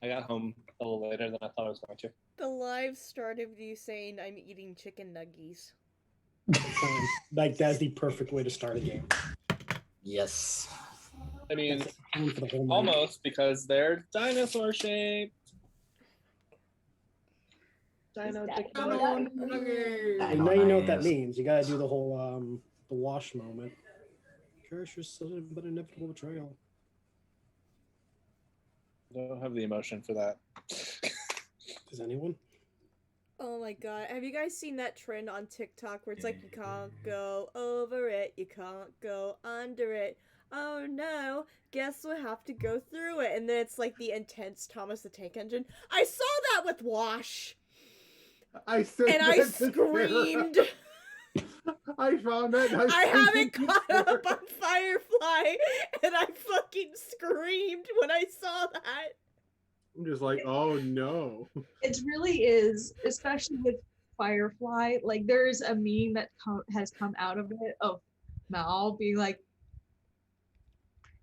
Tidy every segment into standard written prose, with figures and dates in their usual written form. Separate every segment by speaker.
Speaker 1: I got home a little later than I thought I was going to.
Speaker 2: The live started with you saying I'm eating chicken nuggies.
Speaker 3: Like that's the perfect way to start a game.
Speaker 4: Yes.
Speaker 1: I mean,
Speaker 3: That's for the whole night.
Speaker 1: almost because they're dinosaur shaped. Dino chicken nuggets.
Speaker 3: Well, now you know what that means. You gotta do the whole the wash moment. Character's sudden but inevitable betrayal.
Speaker 1: I don't have the emotion for that.
Speaker 3: Does anyone?
Speaker 2: Oh my god. Have you guys seen that trend on TikTok where it's like, you can't go over it, you can't go under it. Oh no, guess we'll have to go through it. And then it's like the intense Thomas the Tank Engine. I saw that with Wash!
Speaker 5: I said
Speaker 2: And I screamed!
Speaker 5: I found that.
Speaker 2: I haven't caught up on Firefly, and I fucking screamed when I saw that.
Speaker 5: I'm just like, oh no.
Speaker 6: It really is, especially with Firefly. Like, there's a meme that has come out of it of Mal being like,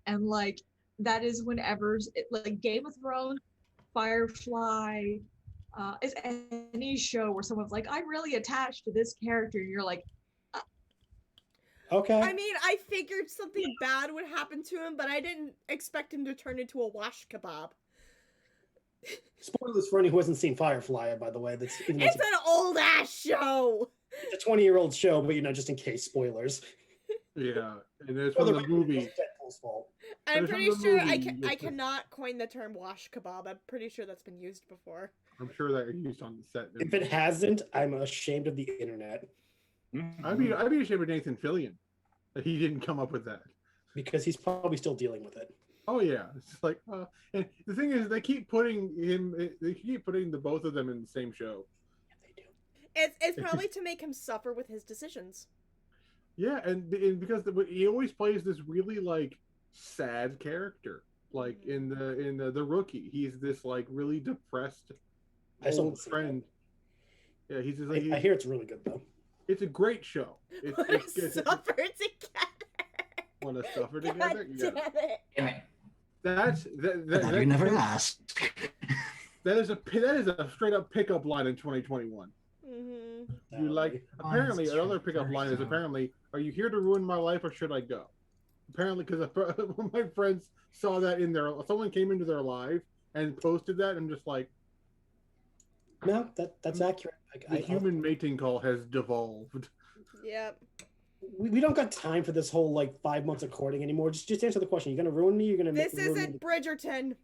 Speaker 6: and like that is whenever like Game of Thrones, Firefly, is any show where someone's like, I'm really attached to this character, and you're like,
Speaker 3: Okay.
Speaker 2: I mean, I figured something bad would happen to him, but I didn't expect him to turn into a wash kebab.
Speaker 3: Spoilers for anyone who hasn't seen Firefly, by the way. That's
Speaker 2: It's an old ass show.
Speaker 3: It's a 20-year-old show, but just in case spoilers.
Speaker 5: Yeah, and it's from the movie.
Speaker 3: Deadpool's fault.
Speaker 2: I'm
Speaker 5: But it's
Speaker 2: pretty
Speaker 5: from the
Speaker 2: sure
Speaker 5: movie.
Speaker 2: I cannot coin the term wash kebab. I'm pretty sure that's been used before.
Speaker 5: I'm sure that used on the set.
Speaker 3: If it hasn't, I'm ashamed of the internet
Speaker 5: I'd be ashamed of Nathan Fillion that he didn't come up with that.
Speaker 3: because he's probably still dealing with it.
Speaker 5: Oh yeah, it's just like, and the thing is, they keep putting the both of them in the same show.
Speaker 3: Yeah, they do.
Speaker 2: It's probably to make him suffer with his decisions.
Speaker 5: Yeah, and because he always plays this really like sad character, like in the Rookie, he's this like really depressed
Speaker 3: I still
Speaker 5: old
Speaker 3: haven't seen
Speaker 5: friend. Yeah, he's just like
Speaker 3: I hear it's really good though.
Speaker 5: it's a great show. It's
Speaker 2: Suffer together.
Speaker 5: want to suffer
Speaker 2: God
Speaker 5: together.
Speaker 2: damn it.
Speaker 4: Damn it.
Speaker 5: That's
Speaker 4: That you never asked.
Speaker 5: that is a straight up pickup line in 2021.
Speaker 2: Mm-hmm.
Speaker 5: You like apparently another pickup line is apparently, are you here to ruin my life or should I go? Apparently, because one of my friends saw that in their, someone came into their live and posted that. I'm just like,
Speaker 3: No, that's accurate.
Speaker 5: the human mating call has devolved.
Speaker 2: Yep.
Speaker 3: We don't got time for this whole like 5 months of courting anymore. Just answer the question. You're gonna ruin me. You're gonna.
Speaker 2: This
Speaker 3: ruin
Speaker 2: isn't
Speaker 3: me?
Speaker 2: Bridgerton.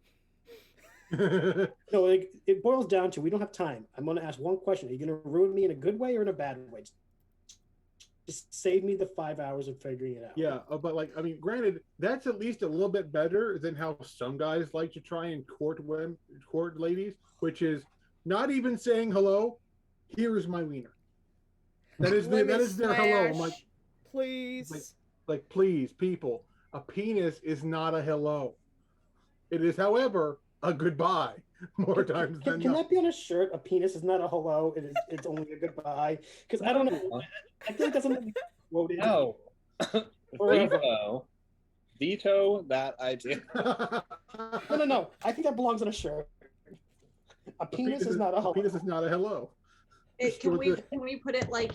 Speaker 3: No, like, it boils down to we don't have time. I'm gonna ask one question. Are you gonna ruin me in a good way or in a bad way? Just save me the 5 hours of figuring it out.
Speaker 5: Yeah, but like, I mean, granted, that's at least a little bit better than how some guys like to try and court ladies, which is not even saying hello. Here is my wiener. That is their hello. I'm like,
Speaker 2: please.
Speaker 5: like, please, people, a penis is not a hello. It is, however, a goodbye more times than
Speaker 3: Can
Speaker 5: not.
Speaker 3: that be on a shirt? A penis is not a hello. It's only a goodbye. Because I don't know. I feel like that's something quoted.
Speaker 1: No.
Speaker 3: Forever.
Speaker 1: Veto that idea.
Speaker 3: No. I think that belongs on a shirt. A penis is not a hello.
Speaker 5: Penis is not a hello.
Speaker 6: can we put it like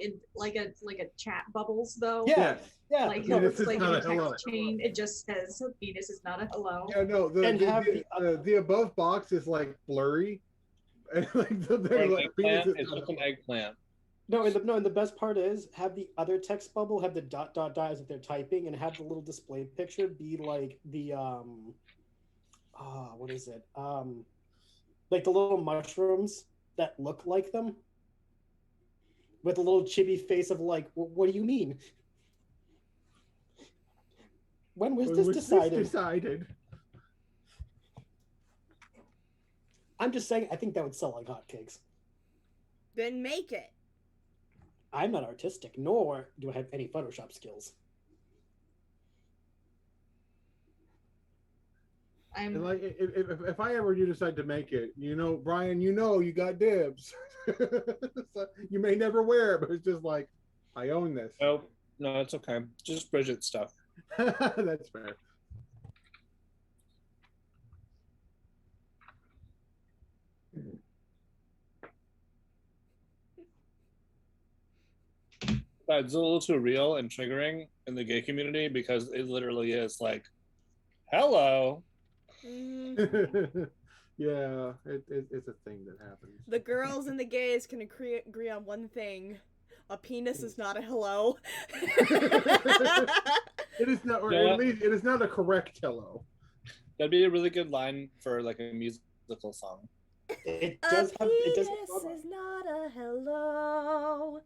Speaker 6: in like a chat bubbles though?
Speaker 3: Yeah.
Speaker 6: Like
Speaker 5: Penis
Speaker 6: it's
Speaker 5: is
Speaker 6: like
Speaker 5: not
Speaker 6: in
Speaker 5: a
Speaker 6: a
Speaker 5: hello.
Speaker 6: text chain. It just says penis is not a hello.
Speaker 5: Yeah, no. The above box is like blurry, and like
Speaker 1: Or
Speaker 5: they're
Speaker 1: an
Speaker 5: like penis
Speaker 1: eggplant.
Speaker 5: is
Speaker 1: It's
Speaker 5: not a
Speaker 1: just an
Speaker 5: hello.
Speaker 1: eggplant.
Speaker 3: No, and the best part is have the other text bubble have the dot as if they're typing, and have the little display picture be like the what is it? Like the little mushrooms that look like them, with a little chibi face of like, what do you mean? When was this decided? I'm just saying, I think that would sell like hotcakes.
Speaker 2: Then make it.
Speaker 3: I'm not artistic, nor do I have any Photoshop skills.
Speaker 5: And like, if I ever do decide to make it, Brian, you got dibs. So you may never wear it, but it's just like, I own this.
Speaker 1: Nope. No, it's okay. Just Bridget stuff.
Speaker 5: That's fair.
Speaker 1: That's a little too real and triggering in the gay community because it literally is like, hello.
Speaker 2: Mhm.
Speaker 5: Yeah, it's a thing that happens.
Speaker 2: The girls and the gays can agree on one thing. A penis is not a hello.
Speaker 5: It is not, or
Speaker 1: Yeah.
Speaker 5: at least it is not a correct hello.
Speaker 1: That'd be a really good line for like a musical song.
Speaker 3: It
Speaker 2: A
Speaker 3: does have. It does.
Speaker 2: penis is not a hello.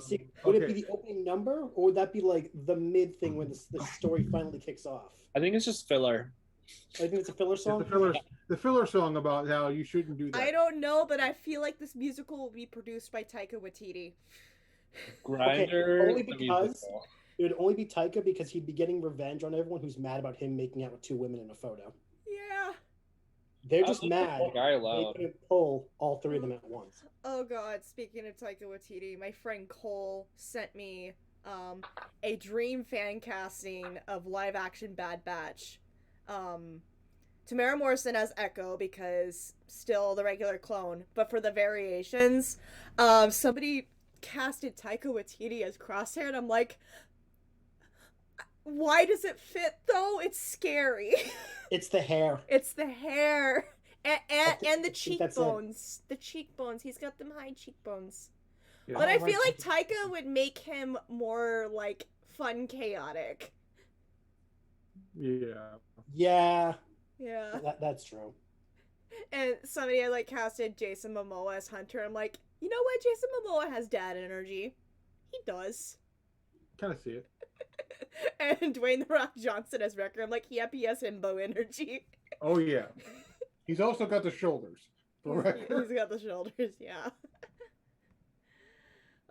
Speaker 3: See, would it
Speaker 5: Okay.
Speaker 3: be the opening number, or would that be like the mid thing when the story finally kicks off?
Speaker 1: I think it's just filler.
Speaker 3: I think it's a filler
Speaker 5: It's
Speaker 3: song.
Speaker 5: the filler song about how you shouldn't do that.
Speaker 2: I don't know, but I feel like this musical will be produced by Taika Waititi.
Speaker 1: Grinder.
Speaker 3: only
Speaker 1: the
Speaker 3: because-
Speaker 1: musical.
Speaker 3: It would only be Taika because he'd be getting revenge on everyone who's mad about him making out with two women in a photo.
Speaker 2: Yeah.
Speaker 3: They're
Speaker 1: I'll
Speaker 3: just
Speaker 1: leave the
Speaker 3: mad
Speaker 1: poor guy
Speaker 3: they
Speaker 1: alone.
Speaker 3: couldn't pull all three of them at once.
Speaker 2: Oh god, speaking of Taika Waititi, my friend Cole sent me a dream fan casting of live action Bad Batch. Tamara Morrison as Echo because still the regular clone, but for the variations, somebody casted Taika Waititi as Crosshair, and I'm like, why does it fit though? It's scary.
Speaker 3: It's the hair.
Speaker 2: It's the hair and the
Speaker 3: I think that's it.
Speaker 2: cheekbones. The cheekbones. He's got them high cheekbones.
Speaker 5: Yeah.
Speaker 2: But I
Speaker 3: right.
Speaker 2: feel like Taika would make him more like fun, chaotic.
Speaker 5: Yeah.
Speaker 3: Yeah,
Speaker 2: Yeah.
Speaker 3: that's true.
Speaker 2: And somebody had like casted Jason Momoa as Hunter. I'm like, you know what? Jason Momoa has dad energy. He does.
Speaker 5: Kind of see it.
Speaker 2: And Dwayne The Rock Johnson as Wrecker. I'm like, yep, he has himbo energy.
Speaker 5: Oh yeah. He's also got the shoulders. For record.
Speaker 2: He's got the shoulders, yeah.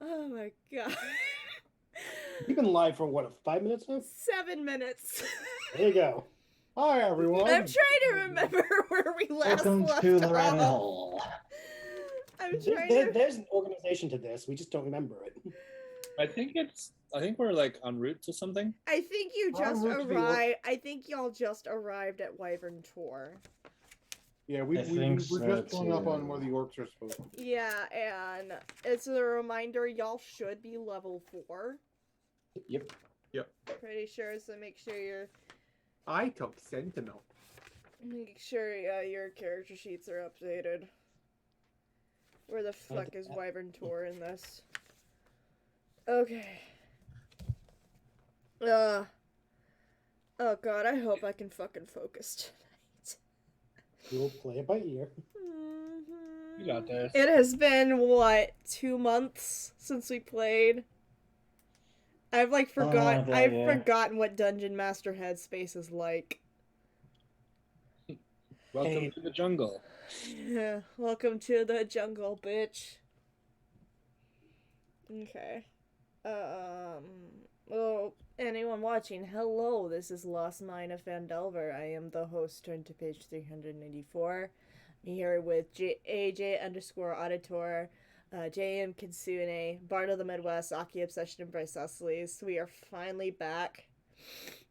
Speaker 2: Oh my god.
Speaker 3: You've been live for what, 5 minutes now?
Speaker 2: 7 minutes.
Speaker 3: There you go.
Speaker 5: Hi everyone.
Speaker 2: I'm trying to remember where we last
Speaker 4: Welcome
Speaker 2: left
Speaker 4: to the
Speaker 2: off.
Speaker 4: rabbit hole.
Speaker 2: I'm trying to.
Speaker 3: There's an organization to this. We just don't remember it.
Speaker 1: I think we're like en route to something.
Speaker 2: I think you
Speaker 5: We're en
Speaker 2: just
Speaker 5: route to the
Speaker 2: arrived. I think y'all just arrived at Wyvern Tour.
Speaker 5: Yeah,
Speaker 4: I
Speaker 5: we're
Speaker 4: think
Speaker 5: just
Speaker 4: so,
Speaker 5: pulling up on
Speaker 4: too.
Speaker 5: where the orcs are supposed to be.
Speaker 2: Yeah, and it's a reminder y'all should be level 4.
Speaker 3: Yep.
Speaker 2: Pretty sure, so make sure
Speaker 5: I took Sentinel.
Speaker 2: your character sheets are updated. Where the fuck is Wyvern Tour in this? Okay. Oh god, I hope I can fucking focus tonight.
Speaker 3: We'll play it by ear.
Speaker 1: You got this.
Speaker 2: It has been, what, 2 months since we played? I've like forgotten.
Speaker 4: that,
Speaker 2: I've
Speaker 4: yeah.
Speaker 2: forgotten what Dungeon Master Headspace is like.
Speaker 1: Welcome
Speaker 3: Hey.
Speaker 1: to the jungle.
Speaker 2: Yeah, welcome to the jungle, bitch. Okay. Well, anyone watching, hello, this is Lost Mine of Phandelver. I am the host, turn to page 394. I'm here with AJ_Auditor, JM Kitsune, Bard of the Midwest, Aki Obsession, and Bryce Cecilies. We are finally back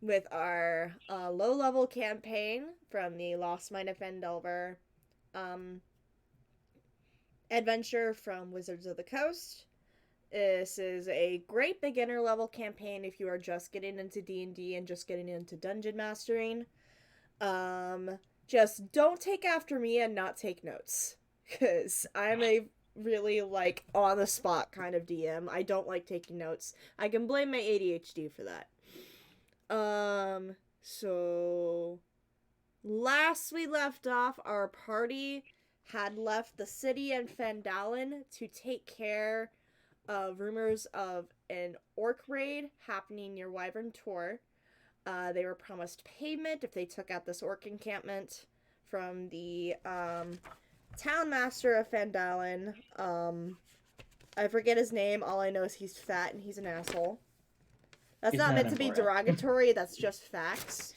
Speaker 2: with our low-level campaign from the Lost Mine of Phandelver adventure from Wizards of the Coast. This is a great beginner level campaign if you are just getting into D&D and just getting into dungeon mastering. Just don't take after me and not take notes, because I'm a really like on the spot kind of DM. I don't like taking notes. I can blame my ADHD for that. So last we left off, our party had left the city and Phandalin to take care of rumors of an orc raid happening near Wyvern Tor. They were promised payment if they took out this orc encampment from the town master of Phandalin. I forget his name. All I know is he's fat and he's an asshole. That's
Speaker 4: He's
Speaker 2: not
Speaker 4: not
Speaker 2: meant to be
Speaker 4: important.
Speaker 2: derogatory. That's just facts.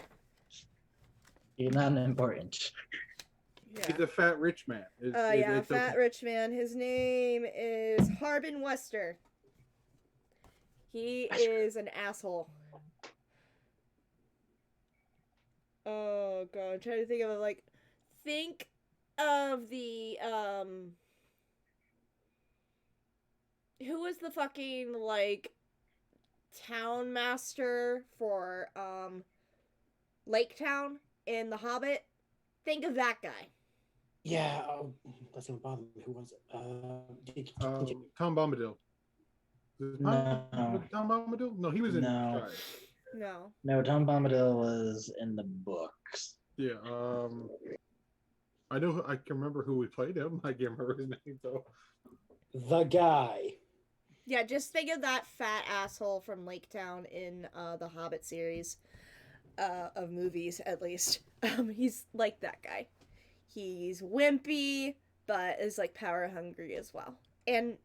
Speaker 4: You're not important.
Speaker 2: Yeah.
Speaker 5: He's a fat rich man.
Speaker 2: Yeah,
Speaker 5: It's
Speaker 2: fat
Speaker 5: okay.
Speaker 2: rich man. His name is Harbin Wester. He is an asshole. Oh god, I'm trying to think of think of the who was the fucking like town master for Lake Town in The Hobbit? Think of that guy.
Speaker 3: Yeah, that's not bother me. Who was it?
Speaker 5: Tom Bombadil.
Speaker 4: No.
Speaker 5: Tom Bombadil? No, he was in
Speaker 4: No.
Speaker 5: Shy.
Speaker 2: No.
Speaker 4: No, Tom Bombadil was in the books.
Speaker 5: Yeah. I know. I can remember who we played him. I can't remember his name though.
Speaker 3: The guy.
Speaker 2: Yeah, just think of that fat asshole from Lake Town in the Hobbit series of movies, at least. He's like that guy. He's wimpy, but is like power hungry as well. And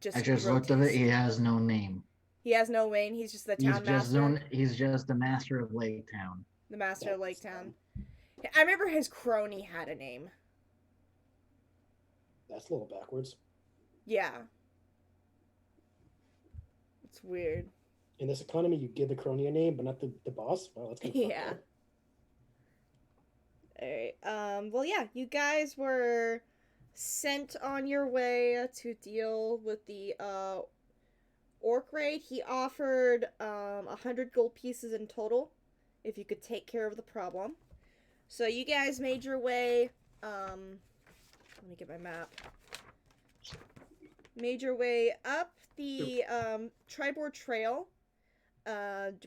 Speaker 2: just
Speaker 4: I just looked at it. He has no name.
Speaker 2: He has no name. He's just the town master.
Speaker 4: He's just the master of Lake Town.
Speaker 2: The master of Lake Town. I remember his crony had a name.
Speaker 3: That's a little backwards.
Speaker 2: Yeah. It's weird.
Speaker 3: In this economy, you give the crony a name, but not the boss? Well, that's kind of
Speaker 2: Yeah. Alright. Well, yeah, you guys were sent on your way to deal with the orc raid. He offered 100 gold pieces in total if you could take care of the problem. So you guys made your way. Let me get my map. Made your way up the Tribord Trail.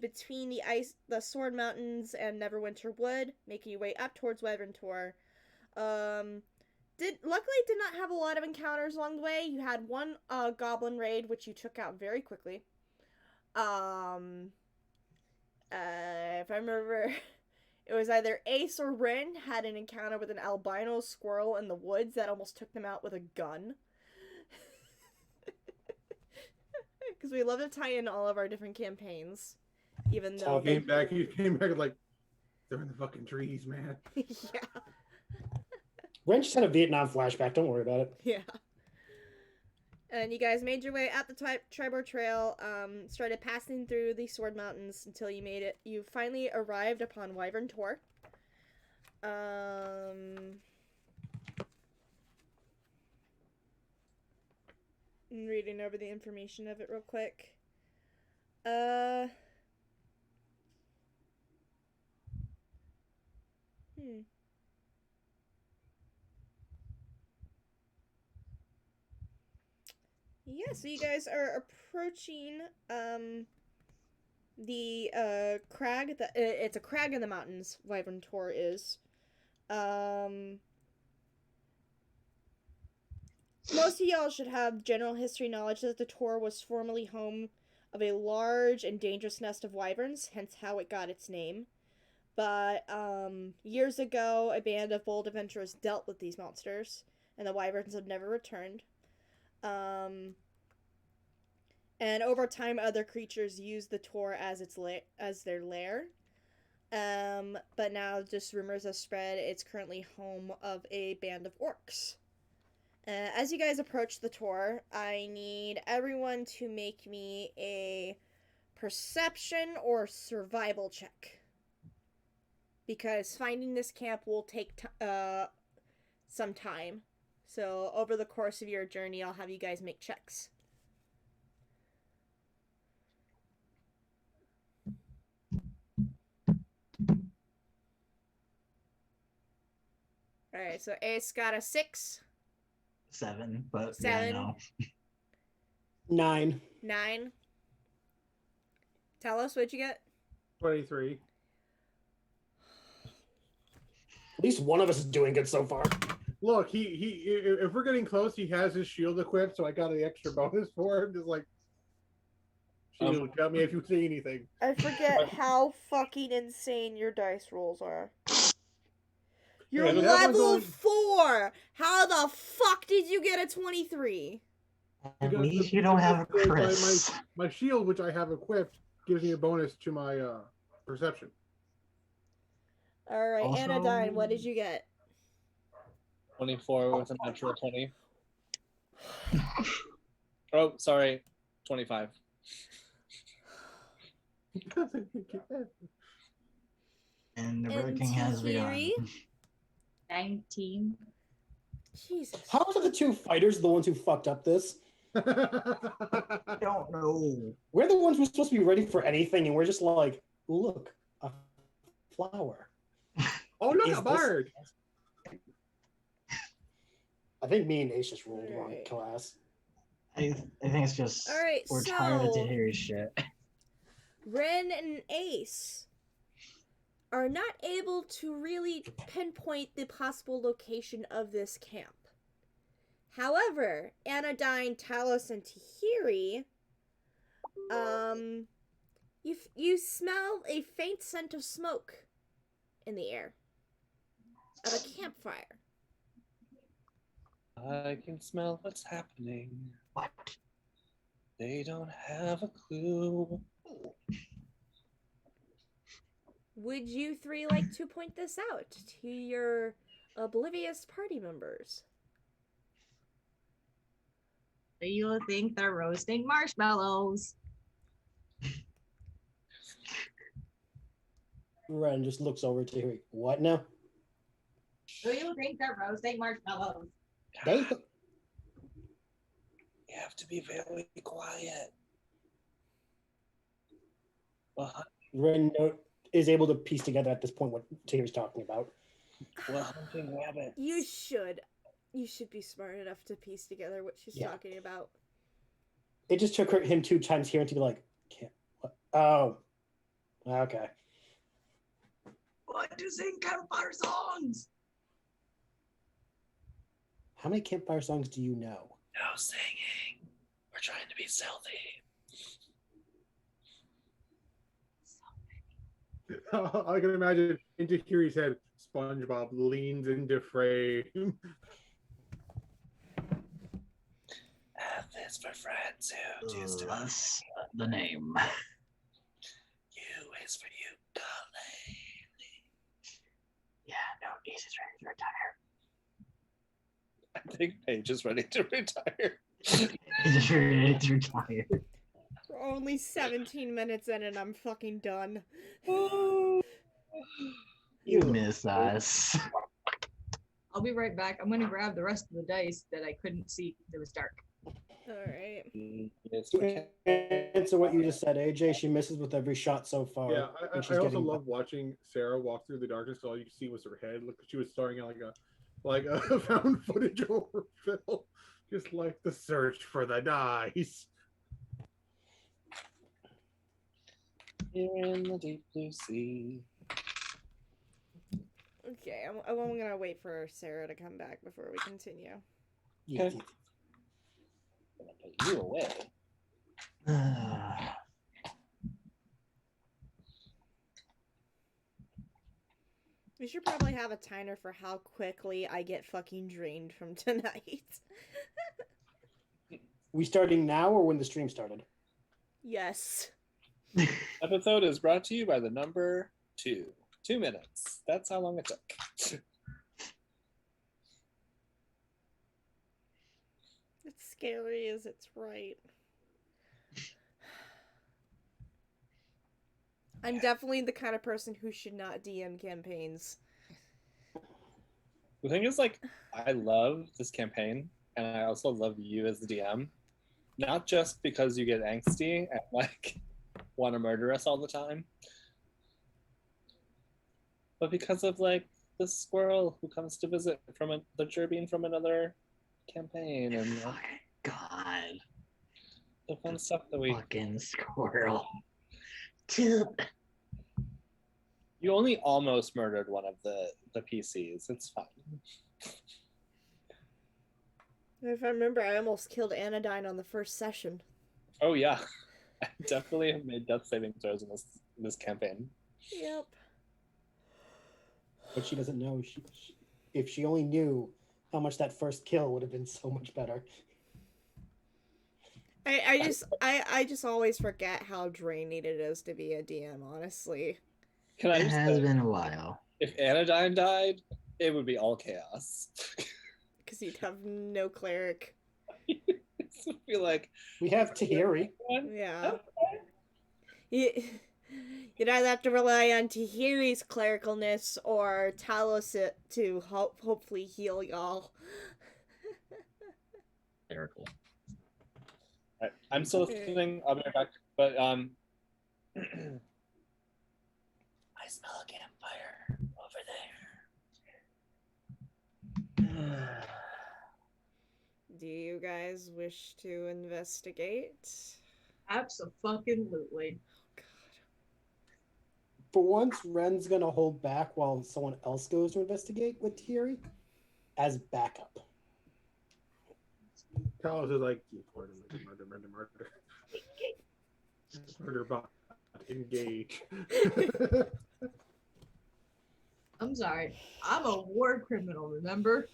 Speaker 2: Between the Sword Mountains and Neverwinter Wood, making your way up towards Wyvern Tor. Luckily did not have a lot of encounters along the way. You had one goblin raid, which you took out very quickly. If I remember, it was either Ace or Rin had an encounter with an albino squirrel in the woods that almost took them out with a gun. Because we love to tie in all of our different campaigns, even though
Speaker 5: He came back like they're in the fucking trees, man.
Speaker 2: Yeah.
Speaker 3: Ren just had a Vietnam flashback. Don't worry about it.
Speaker 2: Yeah. And you guys made your way up the Tribord Trail, started passing through the Sword Mountains until you made it. You finally arrived upon Wyvern Tor. I'm reading over the information of it real quick. Yeah, so you guys are approaching the crag. It's a crag in the mountains. Wyvern Tor is. Most of y'all should have general history knowledge that the Tor was formerly home of a large and dangerous nest of wyverns, hence how it got its name. But years ago, a band of bold adventurers dealt with these monsters, and the wyverns have never returned. And over time, other creatures used the Tor as their lair. But now just rumors have spread it's currently home of a band of orcs. As you guys approach the Tor, I need everyone to make me a perception or survival check. Because finding this camp will take some time. So over the course of your journey, I'll have you guys make checks. Alright, so Ace got a 6.
Speaker 4: 7, but
Speaker 2: 7.
Speaker 4: Yeah, no.
Speaker 3: 9.
Speaker 2: 9. Tell us, what'd you get?
Speaker 5: 23.
Speaker 3: At least one of us is doing good so far.
Speaker 5: Look, he if we're getting close, he has his shield equipped, so I got an extra bonus for him. Just like shield, tell me if you see anything.
Speaker 2: I forget how fucking insane your dice rolls are. You're
Speaker 5: Yeah, that was
Speaker 2: level
Speaker 5: only-
Speaker 2: 4! How the fuck did you get a 23?
Speaker 4: At
Speaker 5: Because
Speaker 4: least you don't have a Chris.
Speaker 5: My shield, which I have equipped, gives me a bonus to my perception.
Speaker 2: Alright,
Speaker 4: Also-
Speaker 2: Anodyne, what did you get?
Speaker 1: 24 with a natural 20. Oh, sorry. 25.
Speaker 4: And the
Speaker 2: And
Speaker 4: breaking has begun.
Speaker 2: Tahiri?
Speaker 6: 19.
Speaker 2: Jesus.
Speaker 3: How are the two fighters the ones who fucked up this?
Speaker 4: I don't know.
Speaker 3: We're the ones who're supposed to be ready for anything, and we're just like, "Ooh, look, a flower."
Speaker 5: Oh, look,
Speaker 3: Is
Speaker 5: a
Speaker 3: this-
Speaker 5: bird.
Speaker 3: I think me and Ace just rolled wrong
Speaker 2: Alright.
Speaker 3: class.
Speaker 4: I think it's just
Speaker 2: Alright,
Speaker 4: we're tired of
Speaker 2: so-
Speaker 4: Tahiri's shit.
Speaker 2: Ren and Ace are not able to really pinpoint the possible location of this camp. However, Anodyne, Talos, and Tahiri, you smell a faint scent of smoke in the air of a campfire.
Speaker 1: I can smell what's happening.
Speaker 4: What?
Speaker 1: They don't have a clue.
Speaker 2: Would you three like to point this out to your oblivious party members?
Speaker 6: Do you think they're roasting marshmallows?
Speaker 3: Ren just looks over to Harry. What now?
Speaker 6: Do you think they're roasting marshmallows?
Speaker 3: They
Speaker 1: You have to be very quiet. Well,
Speaker 3: Ren is able to piece together at this point what Tahir's talking about.
Speaker 1: we're hunting rabbits.
Speaker 2: You should be smart enough to piece together what she's
Speaker 3: Yeah.
Speaker 2: talking about.
Speaker 3: It just took him 2 times hearing to be like, "Can't." What? Oh, okay.
Speaker 6: What to sing campfire songs?
Speaker 3: How many campfire songs do you know?
Speaker 1: No singing. We're trying to be stealthy.
Speaker 5: I can imagine into Kiri's head, SpongeBob leans into frame.
Speaker 1: F is for friends who choose to
Speaker 4: That's the name.
Speaker 1: U is for you, darling.
Speaker 4: Yeah, no, Ace is ready to retire.
Speaker 1: I think Paige is ready to retire.
Speaker 4: He's just ready to retire.
Speaker 2: We're only 17 minutes in and I'm fucking done.
Speaker 4: You miss us.
Speaker 6: I'll be right back. I'm gonna grab the rest of the dice that I couldn't see because it was dark.
Speaker 2: Alright.
Speaker 1: Yes,
Speaker 3: To answer what you just said, AJ, she misses with every shot so far.
Speaker 5: Yeah, I
Speaker 3: and she's
Speaker 5: also
Speaker 3: getting-
Speaker 5: love watching Sarah walk through the darkness. All you can see was her head. Look, she was staring at like a found footage horror film, just like the search for the dice.
Speaker 1: Here in the deep blue sea.
Speaker 2: Okay, I'm gonna wait for Sarah to come back before we continue.
Speaker 3: Yes,
Speaker 1: Okay. I'm gonna put you away.
Speaker 2: We should probably have a timer for how quickly I get fucking drained from tonight.
Speaker 3: We starting now or when the stream started?
Speaker 2: Yes.
Speaker 1: Episode is brought to you by the number 2. 2 minutes. That's how long it took.
Speaker 2: It's scary as it's right. I'm definitely the kind of person who should not DM campaigns.
Speaker 1: The thing is, like, I love this campaign, and I also love you as the DM. Not just because you get angsty and, like, want to murder us all the time, but because of, like, the squirrel who comes to visit from the Jerbean from another campaign, and like,
Speaker 4: Fucking God.
Speaker 1: the fun stuff that we...
Speaker 4: Fucking squirrel. Dude.
Speaker 1: You only almost murdered one of the PCs. It's fine.
Speaker 2: If I remember, I almost killed Anodyne on the first session.
Speaker 1: Oh, yeah. I definitely have made death saving throws in this campaign.
Speaker 2: Yep.
Speaker 3: But she doesn't know. If she only knew how much that first kill would have been so much better.
Speaker 2: I just always forget how draining it is to be a DM, honestly.
Speaker 1: Can I
Speaker 4: It
Speaker 1: just
Speaker 4: has
Speaker 1: say,
Speaker 4: been a while.
Speaker 1: if Anodyne died, it would be all chaos.
Speaker 2: Because you'd have no cleric.
Speaker 1: It would be like,
Speaker 3: We have Tahiri.
Speaker 2: Yeah. You'd either have to rely on Tahiri's clericalness or Talos it to hopefully heal y'all.
Speaker 4: Hysterical.
Speaker 1: Right. I'm still listening. I'll be right back. But I smell a campfire over there.
Speaker 2: Do you guys wish to investigate?
Speaker 6: Absolutely.
Speaker 2: God.
Speaker 3: For once, Ren's gonna hold back while someone else goes to investigate with Thierry as backup.
Speaker 5: Talos is like, murder. Murder bot, engage.
Speaker 6: I'm sorry. I'm a war criminal, remember?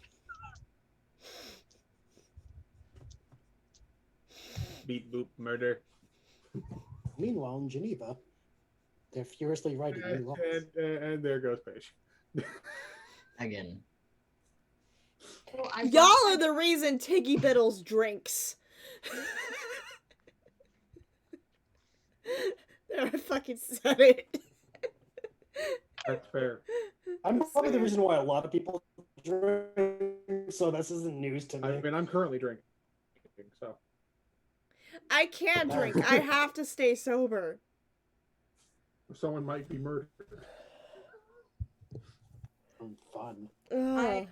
Speaker 5: Beat boop murder.
Speaker 3: Meanwhile, in Geneva, they're furiously writing new laws.
Speaker 5: And there goes Paige.
Speaker 4: Again.
Speaker 6: Well, I
Speaker 2: Y'all
Speaker 6: brought
Speaker 2: are the reason Tiggy Biddles drinks. There, I fucking said it.
Speaker 5: That's fair.
Speaker 3: I'm probably the reason why a lot of people drink, so this isn't news to me.
Speaker 5: I mean, I'm currently drinking, so.
Speaker 2: I can't drink. I have to stay sober.
Speaker 5: Someone might be murdered.
Speaker 3: Fun.
Speaker 2: Ugh.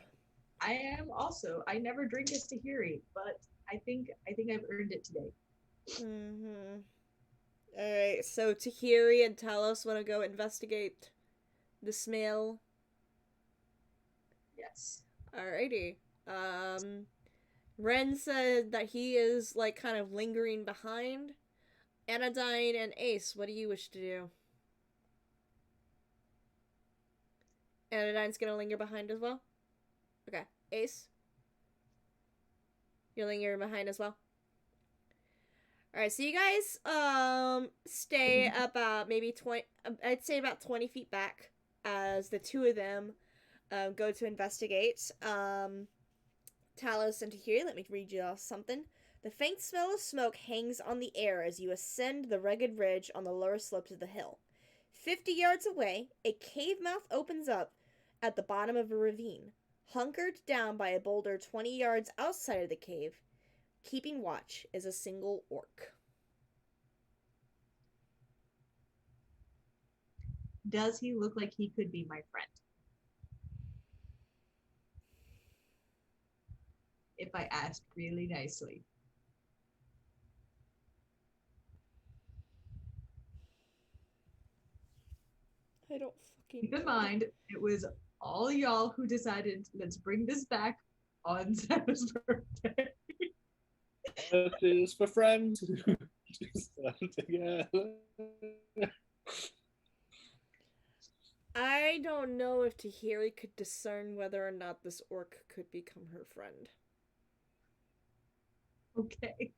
Speaker 6: I am also. I never drink as Tahiri, but I think I've earned it today.
Speaker 2: Mm-hmm. Alright, so Tahiri and Talos want to go investigate the smell.
Speaker 6: Yes.
Speaker 2: Alrighty. Ren said that he is like kind of lingering behind. Anodyne and Ace, what do you wish to do? Anodyne's gonna linger behind as well? Okay. Ace? You're lingering behind as well? Alright, so you guys stay about maybe 20, I'd say about 20 feet back as the two of them go to investigate. Talos and Tahiri, let me read you all something. The faint smell of smoke hangs on the air as you ascend the rugged ridge on the lower slopes of the hill. 50 yards away, a cave mouth opens up at the bottom of a ravine. Hunkered down by a boulder 20 yards outside of the cave, keeping watch is a single orc.
Speaker 6: Does he look like he could be my friend? If I asked really nicely.
Speaker 2: I don't fucking
Speaker 6: Keep in
Speaker 2: know.
Speaker 6: mind, it was all y'all who decided, let's bring this back on Sarah's birthday.
Speaker 1: This is for friends. Just together.
Speaker 2: I don't know if Tahiri could discern whether or not this orc could become her friend.
Speaker 6: Okay.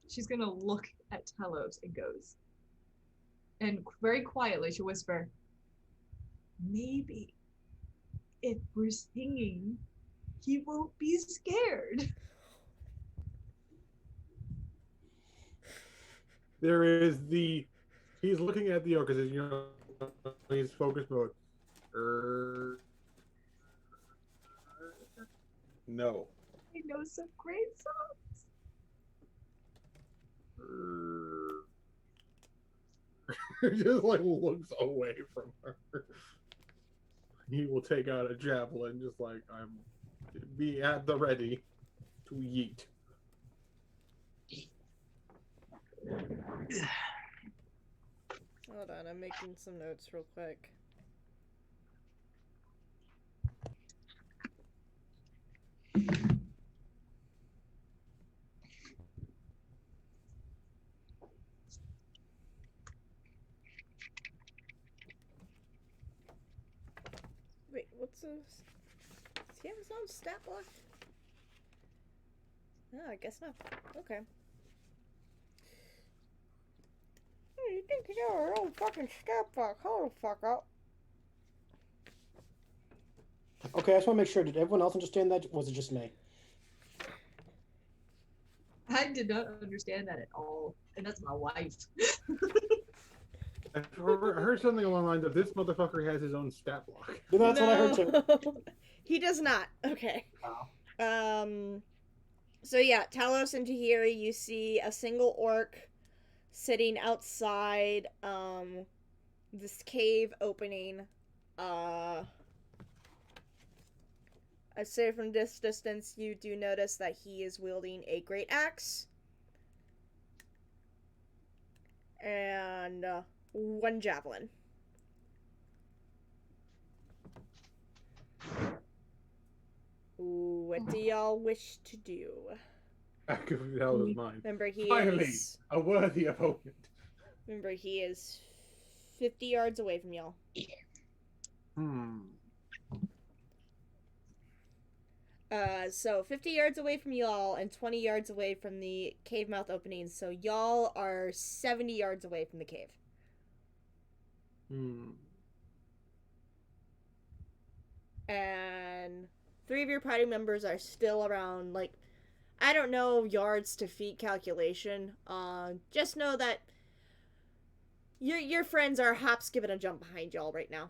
Speaker 6: She's gonna look at Talos and goes. And very quietly she'll whisper, maybe if we're singing, he won't be scared.
Speaker 5: There is he's looking at the orc because he's focus mode. No.
Speaker 6: I know some great songs.
Speaker 5: Just like looks away from her. He will take out a javelin, just like I'm. Be at the ready to yeet.
Speaker 2: Hold on, I'm making some notes real quick. Wait, what's this? Does he have his own stat block? No, I guess not. Okay. Hey, you think you got our own fucking stat block? Hold the fuck up.
Speaker 3: Okay, I just want to make sure. Did everyone else understand that? Was it just me?
Speaker 6: I did not understand that at all. And that's my wife.
Speaker 5: I heard something along the lines of this motherfucker has his own stat block.
Speaker 3: That's what I heard too.
Speaker 2: He does not. Okay.
Speaker 3: Oh.
Speaker 2: So yeah, Talos and Tahiri, you see a single orc sitting outside this cave opening. I'd say from this distance, you do notice that he is wielding a great axe and one javelin. What do y'all wish to do?
Speaker 5: Back of the hell is mine.
Speaker 2: Remember, he
Speaker 5: Finally,
Speaker 2: is.
Speaker 5: a worthy opponent.
Speaker 2: Remember, he is 50 yards away from y'all. So 50 yards away from y'all and 20 yards away from the cave mouth opening. So y'all are 70 yards away from the cave. And 3 of your party members are still around, like, I don't know yards to feet calculation. Just know that your friends are hop, skip, and a jump behind y'all right now.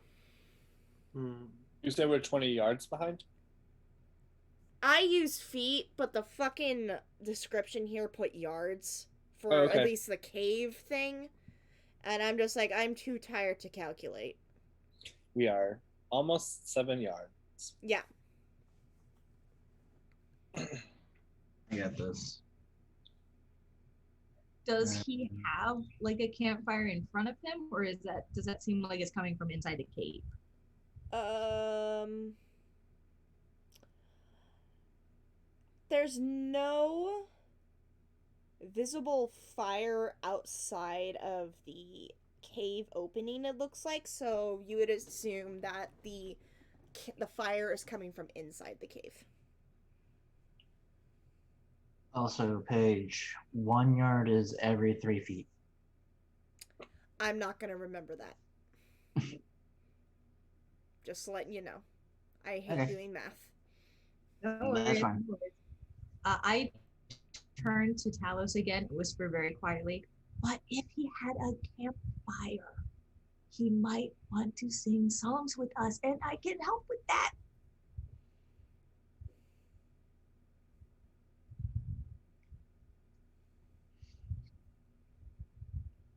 Speaker 1: You say we're 20 yards behind?
Speaker 2: I use feet, but the fucking description here put yards for
Speaker 1: okay.
Speaker 2: at least the cave thing. And I'm just like, I'm too tired to calculate.
Speaker 1: We are almost 7 yards.
Speaker 2: Yeah.
Speaker 4: I got this.
Speaker 6: Does he have like a campfire in front of him, or does that seem like it's coming from inside the cave?
Speaker 2: There's no visible fire outside of the cave opening, it looks like, so you would assume that the fire is coming from inside the cave.
Speaker 4: Also, Paige, 1 yard is every 3 feet.
Speaker 2: I'm not gonna remember that. Just letting you know. I hate doing math.
Speaker 6: No,
Speaker 4: that's fine.
Speaker 6: I turn to Talos again and whisper very quietly, but if he had a campfire, he might want to sing songs with us, and I can help with that.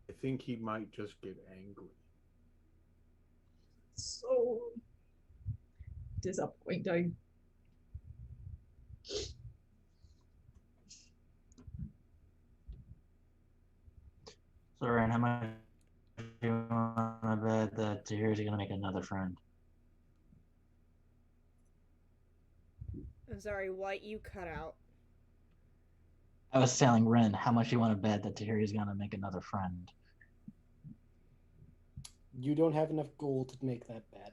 Speaker 5: I think he might just get angry.
Speaker 6: So disappointing.
Speaker 4: So, Ryan, how much do you want to bet that Tahiri's going to make another friend?
Speaker 2: I'm sorry, what? You cut out.
Speaker 4: I was telling Ren, how much do you want to bet that Tahiri's going to make another friend?
Speaker 3: You don't have enough gold to make that bet.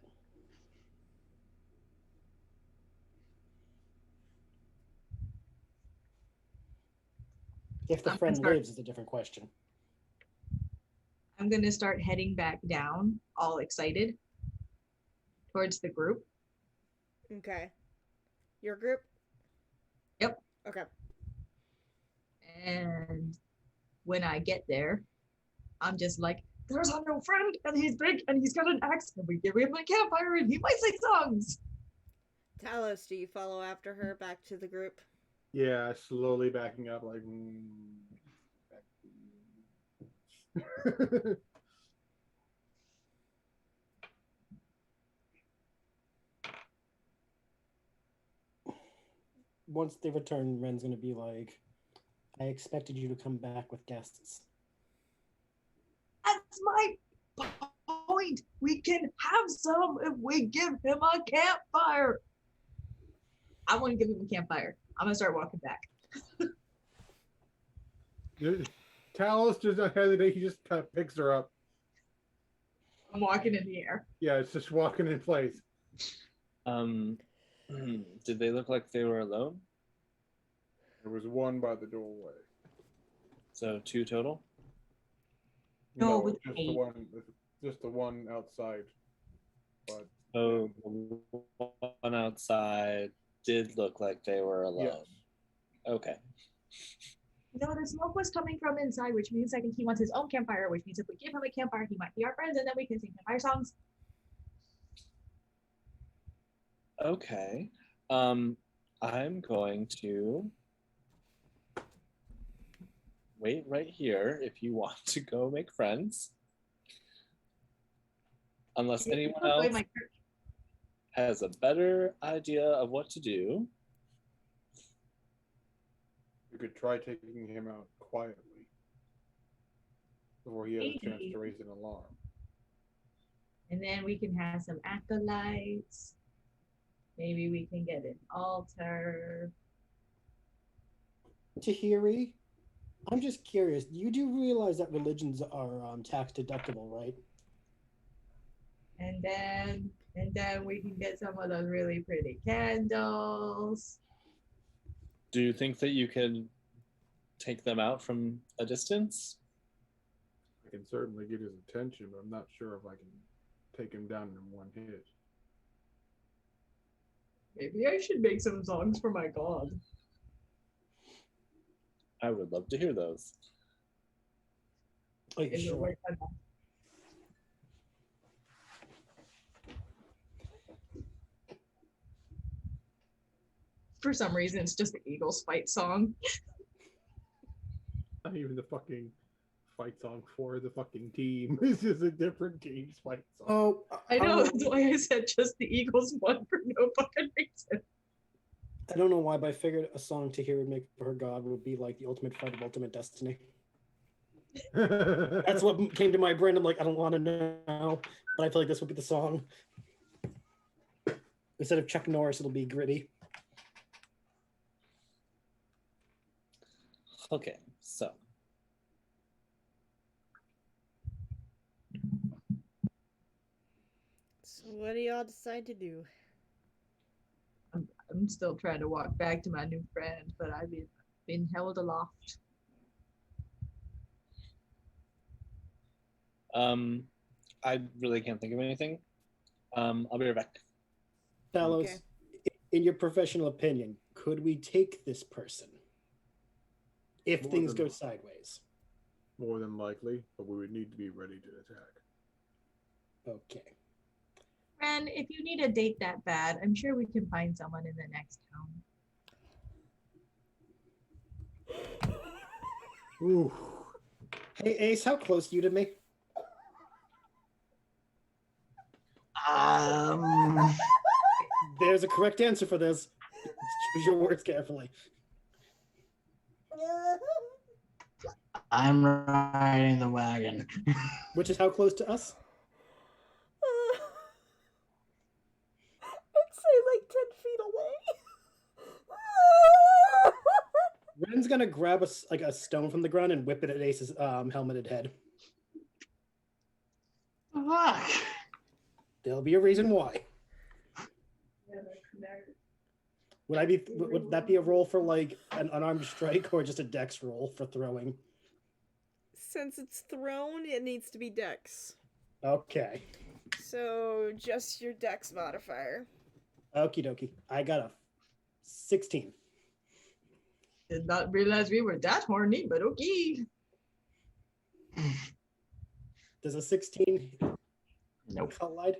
Speaker 3: If the friend lives is a different question.
Speaker 6: I'm going to start heading back down, all excited, towards the group.
Speaker 2: Okay. Your group?
Speaker 6: Yep.
Speaker 2: Okay.
Speaker 6: And when I get there, I'm just like, there's a new friend, and he's big, and he's got an axe, and we give him a campfire, and he might sing songs.
Speaker 2: Talos, do you follow after her back to the group?
Speaker 5: Yeah, slowly backing up, like.
Speaker 3: Once they return, Ren's going to be like, I expected you to come back with guests.
Speaker 6: That's my point. We can have some if we give him a campfire. I want to give him a campfire. I'm going to start walking back.
Speaker 5: Talos does not hesitate. He just kind of picks her up.
Speaker 6: I'm walking in the air.
Speaker 5: Yeah, it's just walking in place.
Speaker 1: Did they look like they were alone?
Speaker 5: There was one by the doorway.
Speaker 1: So 2 total?
Speaker 6: No,
Speaker 5: No,
Speaker 6: with
Speaker 5: just
Speaker 6: 8.
Speaker 5: just the one outside. But
Speaker 1: Oh, the one outside did look like they were alone.
Speaker 5: yes.
Speaker 1: Okay.
Speaker 6: No, the smoke was coming from inside, which means I think he wants his own campfire, which means if we give him a campfire, he might be our friends, and then we can sing campfire songs.
Speaker 1: Okay. I'm going to wait right here if you want to go make friends. Unless anyone else has a better idea of what to do.
Speaker 5: You could try taking him out quietly before he has a chance to raise an alarm.
Speaker 6: And then we can have some acolytes. Maybe we can get an altar.
Speaker 3: Tahiri, I'm just curious. You do realize that religions are tax deductible, right?
Speaker 6: And then we can get some of those really pretty candles.
Speaker 1: Do you think that you can take them out from a distance?
Speaker 5: I can certainly get his attention, but I'm not sure if I can take him down in one hit.
Speaker 6: Maybe I should make some songs for my god.
Speaker 1: I would love to hear those.
Speaker 3: Oh, sure.
Speaker 6: For some reason, it's just the Eagles fight song.
Speaker 5: Not even the fucking fight song for the fucking team. This is a different team's fight song.
Speaker 3: Oh,
Speaker 6: I know, that's why I said just the Eagles won for no fucking reason.
Speaker 3: I don't know why, but I figured a song Tahiri would make for her god would be like the ultimate fight of ultimate destiny. That's what came to my brain. I'm like, I don't want to know, but I feel like this would be the song. Instead of Chuck Norris, it'll be Gritty.
Speaker 1: Okay, so.
Speaker 2: So what do y'all decide to do?
Speaker 6: I'm still trying to walk back to my new friend, but I've been held aloft.
Speaker 1: I really can't think of anything. I'll be right back.
Speaker 3: Talos,
Speaker 2: Okay.
Speaker 3: in your professional opinion, could we take this person if
Speaker 5: More
Speaker 3: things
Speaker 5: than-
Speaker 3: go sideways?
Speaker 5: More than likely, but we would need to be ready to attack.
Speaker 3: Okay.
Speaker 6: Friend, if you need a date that bad, I'm sure we can find someone in the next town.
Speaker 5: Ooh.
Speaker 3: Hey, Ace, how close are you to me? There's a correct answer for this. Choose your words carefully.
Speaker 4: I'm riding the wagon.
Speaker 3: Which is how close to us?
Speaker 2: I'd say like 10 feet away.
Speaker 3: Ren's gonna grab a stone from the ground and whip it at Ace's helmeted head.
Speaker 4: Fuck.
Speaker 3: There'll be a reason why. Would that be a roll for like an unarmed strike or just a dex roll for throwing?
Speaker 2: Since it's thrown, it needs to be dex.
Speaker 3: Okay.
Speaker 2: So just your dex modifier.
Speaker 3: Okie dokie. I got a 16.
Speaker 6: Did not realize we were that horny, but okay.
Speaker 3: Does a 16
Speaker 4: Nope.
Speaker 3: collide?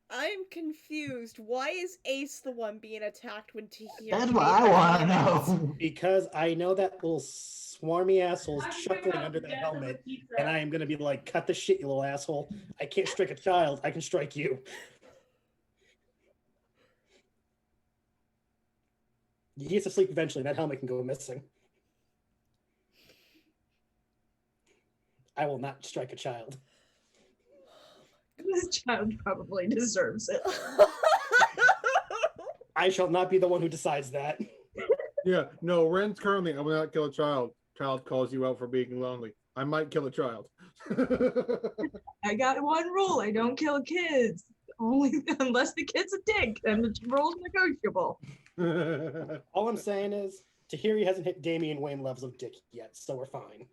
Speaker 2: I'm confused. Why is Ace the one being attacked when Tahiri?
Speaker 4: That's what I want to know.
Speaker 3: Because I know that little swarmy asshole's chuckling under the helmet, and I am going to be like, cut the shit, you little asshole. I can't strike a child. I can strike you. He gets to sleep eventually. That helmet can go missing. I will not strike a child.
Speaker 6: This child probably deserves it.
Speaker 3: I shall not be the one who decides that.
Speaker 5: Yeah, no, Ren's currently, I will not kill a child. Child calls you out for being lonely. I might kill a child.
Speaker 6: I got one rule: I don't kill kids, only unless the kid's a dick, and the rule's negotiable.
Speaker 3: All I'm saying is, Tahiri hasn't hit Damian Wayne levels of dick yet, so we're fine.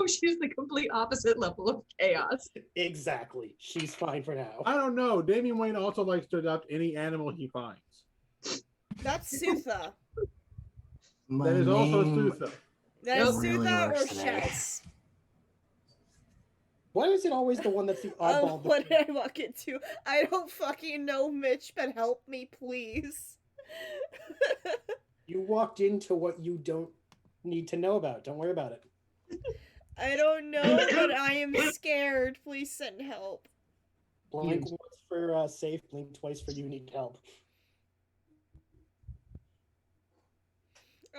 Speaker 6: Oh, she's the complete opposite level of chaos.
Speaker 3: Exactly. She's fine for now.
Speaker 5: I don't know. Damian Wayne also likes to adopt any animal he finds.
Speaker 2: That's Sutha.
Speaker 5: That is also Sutha.
Speaker 2: That is
Speaker 4: Really
Speaker 2: Sutha or
Speaker 4: works today.
Speaker 2: Shess.
Speaker 3: Why is it always the one that's the oddball?
Speaker 2: What did I walk into? I don't fucking know, Mitch, but help me, please.
Speaker 3: You walked into what you don't need to know about. Don't worry about it.
Speaker 2: I don't know, but I am scared. Please send help.
Speaker 3: Blink once for safe, blink twice for you need help.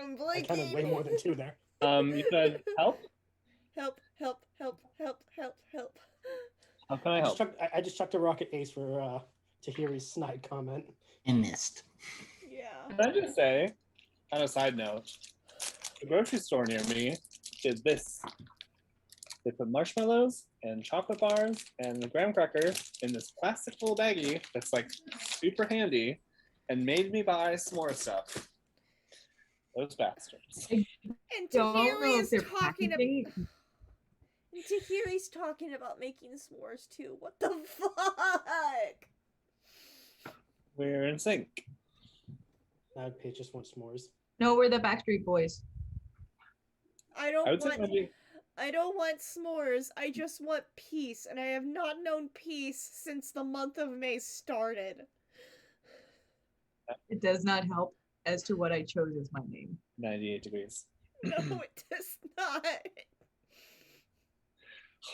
Speaker 2: I'm
Speaker 3: I
Speaker 2: blinking.
Speaker 3: counted way more than 2 there.
Speaker 1: You said help?
Speaker 2: Help, help, help, help, help, help.
Speaker 1: How can I help?
Speaker 3: I just chucked a rocket ace for Tahiri's snide comment.
Speaker 4: And missed.
Speaker 2: Yeah.
Speaker 1: Can I just say, on a side note, the grocery store near me did this. They put marshmallows and chocolate bars and graham crackers in this plastic little baggie that's like super handy and made me buy s'more stuff. Those bastards.
Speaker 2: And
Speaker 6: Don't know
Speaker 2: Tahiri
Speaker 6: if
Speaker 2: is
Speaker 6: they're
Speaker 2: talking about.
Speaker 6: packaging.
Speaker 2: And Tahiri's talking about making s'mores too. What the fuck?
Speaker 1: We're in sync.
Speaker 3: Paige just wants s'mores.
Speaker 6: No, we're the Backstreet Boys.
Speaker 2: I don't
Speaker 1: I would say
Speaker 2: want.
Speaker 1: maybe
Speaker 2: I don't want s'mores. I just want peace, and I have not known peace since the month of May started.
Speaker 6: It does not help as to what I chose as my name.
Speaker 1: 98 degrees.
Speaker 2: No, it does not.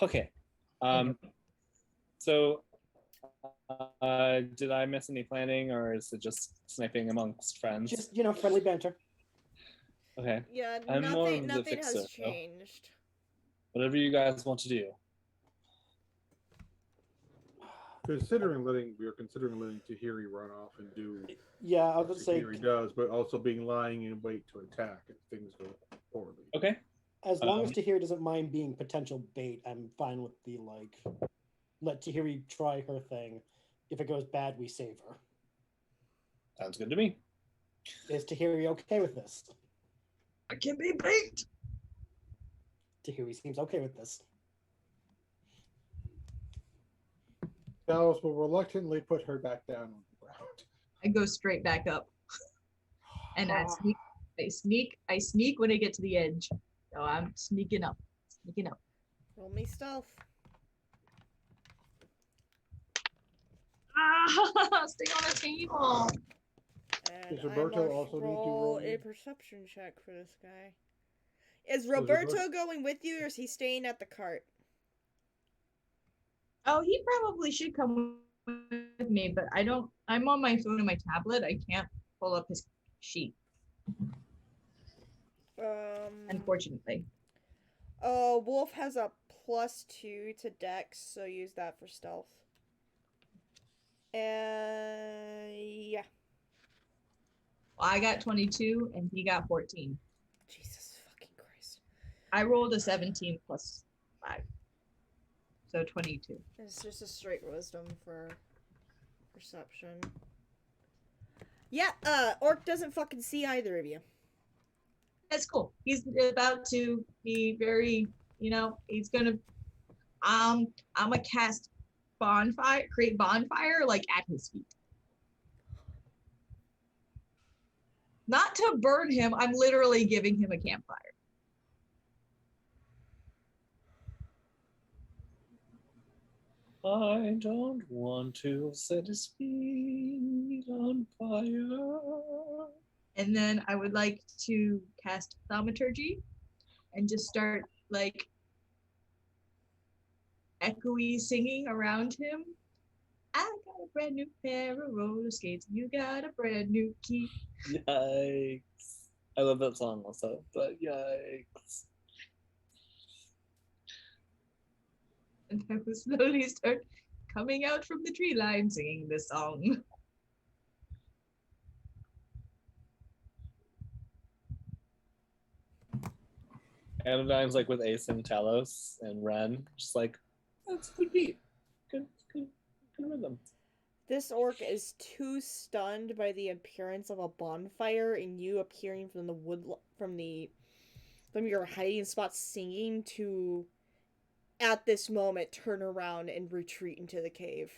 Speaker 1: Okay. So, did I miss any planning, or is it just sniping amongst friends?
Speaker 3: Just, friendly banter.
Speaker 1: Okay.
Speaker 2: Yeah,
Speaker 1: I'm more of the
Speaker 2: nothing has
Speaker 1: fixer, though.
Speaker 2: changed.
Speaker 1: Whatever you guys want to do.
Speaker 5: We're considering letting Tahiri run off and do
Speaker 3: Yeah, I was
Speaker 5: what
Speaker 3: gonna say,
Speaker 5: Tahiri does, but also being lying in wait to attack if things go poorly.
Speaker 1: Okay.
Speaker 3: as long as Tahiri doesn't mind being potential bait, I'm fine with the, let Tahiri try her thing. If it goes bad, we save her.
Speaker 1: Sounds good to me.
Speaker 3: Is Tahiri okay with this?
Speaker 6: I can be bait.
Speaker 3: Tahiri seems okay with this.
Speaker 5: Dallas will reluctantly put her back down on the ground.
Speaker 6: I go straight back up. And I sneak when I get to the edge. So I'm sneaking up.
Speaker 2: Roll me stealth.
Speaker 6: Ah, stay on a table.
Speaker 2: And
Speaker 5: Does Roberto
Speaker 2: I must
Speaker 5: also need to
Speaker 2: roll
Speaker 5: roll?
Speaker 2: a perception check for this guy. Is Roberto going with you, or is he staying at the cart?
Speaker 6: Oh, he probably should come with me, but I don't. I'm on my phone and my tablet. I can't pull up his sheet, unfortunately.
Speaker 2: Wolf has a +2 to Dex, so use that for stealth. Yeah.
Speaker 6: Well, I got 22 and he got 14.
Speaker 2: Jesus fucking Christ.
Speaker 6: I rolled a 17 plus 5. So 22.
Speaker 2: It's just a straight wisdom for perception. Yeah, Orc doesn't fucking see either of you.
Speaker 6: That's cool. He's about to be very, he's gonna I'm gonna create bonfire at his feet. Not to burn him, I'm literally giving him a campfire.
Speaker 1: I don't want to set his feet on fire.
Speaker 6: And then I would like to cast Thaumaturgy and just start echoey singing around him. I got a brand new pair of roller skates. You got a brand new key.
Speaker 1: Yikes. I love that song also, but yikes.
Speaker 6: And I will slowly start coming out from the tree line singing this song.
Speaker 1: Anodyne's with Ace and Talos and Ren, just that's a good beat. Good rhythm.
Speaker 2: This orc is too stunned by the appearance of a bonfire and you appearing from the from your hiding spot singing to, at this moment, turn around and retreat into the cave.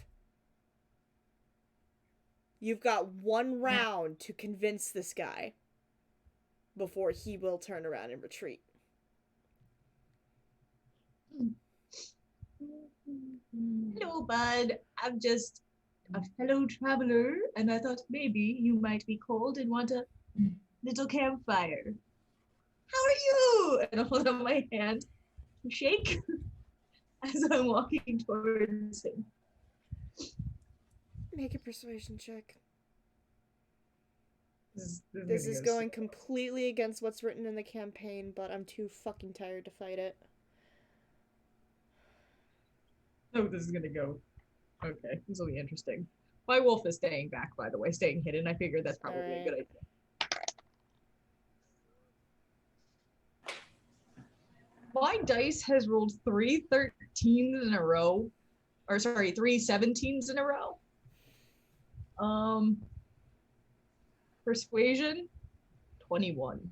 Speaker 2: You've got 1 round to convince this guy before he will turn around and retreat.
Speaker 6: Hello, bud. I'm just a fellow traveler, and I thought maybe you might be cold and want a little campfire. How are you? And I hold out my hand to shake as I'm walking towards him.
Speaker 2: Make a persuasion check.
Speaker 6: This
Speaker 2: This is going completely against what's written in the campaign, but I'm too fucking tired to fight it.
Speaker 6: Oh, this is gonna go. Okay, this will be interesting. My wolf is staying back, by the way, staying hidden. I figured that's probably a good idea. My dice has rolled 3 13s in a row. Or sorry, 3 17s in a row. Persuasion, 21.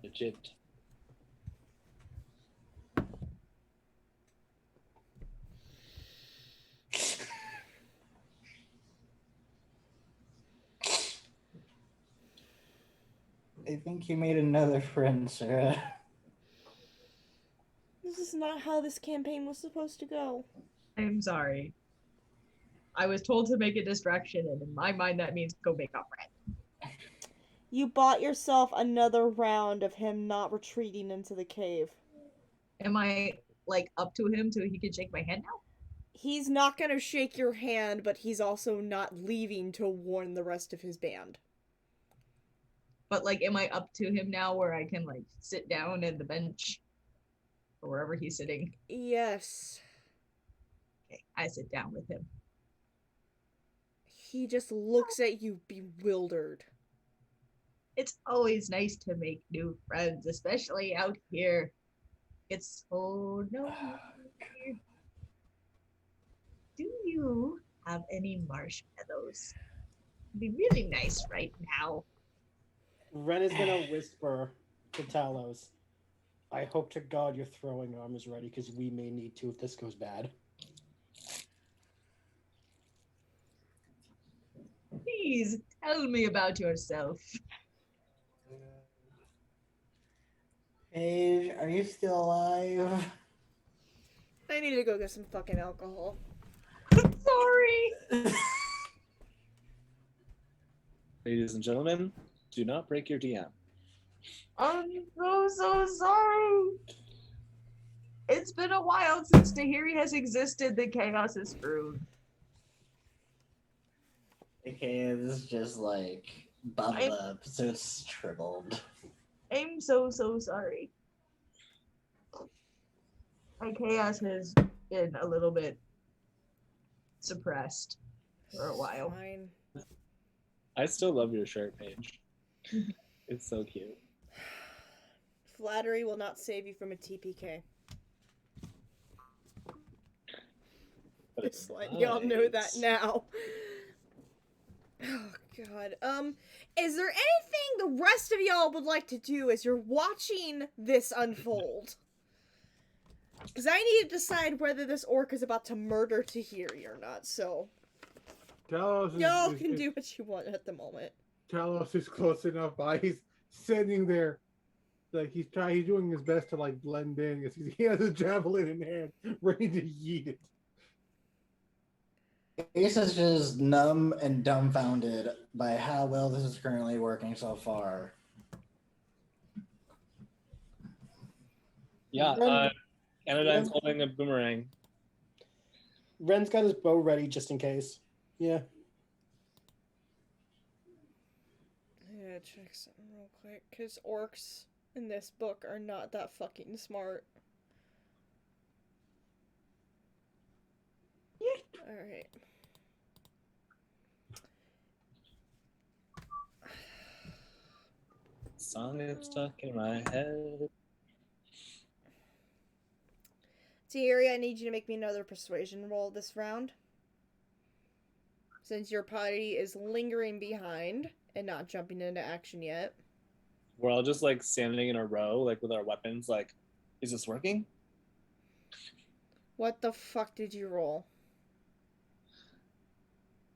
Speaker 1: Legit.
Speaker 4: I think you made another friend, Sarah.
Speaker 2: This is not how this campaign was supposed to go.
Speaker 6: I'm sorry. I was told to make a distraction, and in my mind, that means go make a friend.
Speaker 2: You bought yourself another round of him not retreating into the cave.
Speaker 6: Am I, like, up to him so he can shake my hand now?
Speaker 2: He's not gonna shake your hand, but he's also not leaving to warn the rest of his band.
Speaker 6: But, like, am I up to him now where I can, like, sit down at the bench? Or wherever he's sitting?
Speaker 2: Yes.
Speaker 6: Okay, I sit down with him.
Speaker 2: He just looks at you bewildered.
Speaker 6: It's always nice to make new friends, especially out here. It's so lonely. Do you have any marshmallows? It'd be really nice right now.
Speaker 3: Ren is gonna whisper to Talos, I hope to God your throwing arm is ready, because we may need to if this goes bad.
Speaker 6: Please tell me about yourself.
Speaker 4: Paige, are you still alive?
Speaker 2: I need to go get some fucking alcohol.
Speaker 6: Sorry.
Speaker 1: Ladies and gentlemen, do not break your DM.
Speaker 6: I'm so sorry. It's been a while since Tahiri has existed. The chaos is brewed.
Speaker 4: Okay, this is just like bubbled up, so it's tripled.
Speaker 6: I'm so sorry. My chaos has been a little bit suppressed for a while.
Speaker 2: Fine.
Speaker 1: I still love your shirt, Paige. It's so cute.
Speaker 2: Flattery will not save you from a TPK. Just letting y'all know that now. Oh god. Is there anything the rest of y'all would like to do as you're watching this unfold? Because I need to decide whether this orc is about to murder Tahiri or not, so
Speaker 5: Talos
Speaker 2: y'all can do what you want at the moment.
Speaker 5: Talos is close enough by. He's sitting there, like he's doing his best to like blend in. He has a javelin in hand, ready to yeet it.
Speaker 4: Ace is just numb and dumbfounded by how well this is currently working so far.
Speaker 1: Yeah, Anodyne's holding a boomerang.
Speaker 3: Ren's got his bow ready just in case. Yeah.
Speaker 2: Yeah, check something real quick, because orcs in this book are not that fucking smart. Alright.
Speaker 1: Song is stuck in my head.
Speaker 2: Tahiri, I need you to make me another persuasion roll this round. Since your party is lingering behind and not jumping into action yet.
Speaker 1: We're all just like standing in a row, like with our weapons, like, is this working?
Speaker 2: What the fuck did you roll?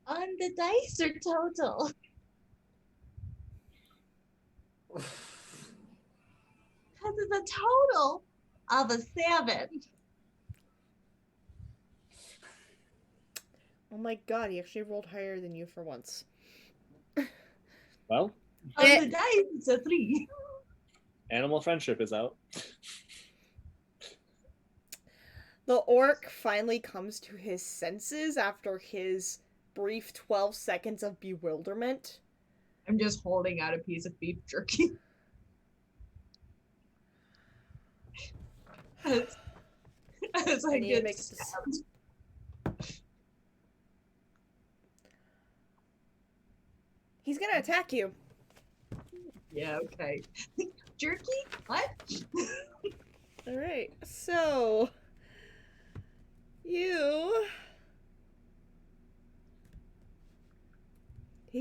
Speaker 6: On the dice or total? Because it's a total of a 7.
Speaker 2: Oh my god, he actually rolled higher than you for once.
Speaker 1: Well,
Speaker 6: On the dice, it's a 3.
Speaker 1: Animal friendship is out.
Speaker 2: The orc finally comes to his senses after his brief 12 seconds of bewilderment.
Speaker 6: I'm just holding out a piece of beef jerky. as I
Speaker 2: need to
Speaker 6: get
Speaker 2: make this-
Speaker 6: stabbed.
Speaker 2: He's gonna attack you.
Speaker 6: Yeah, okay. Jerky? What?
Speaker 2: Alright, so... He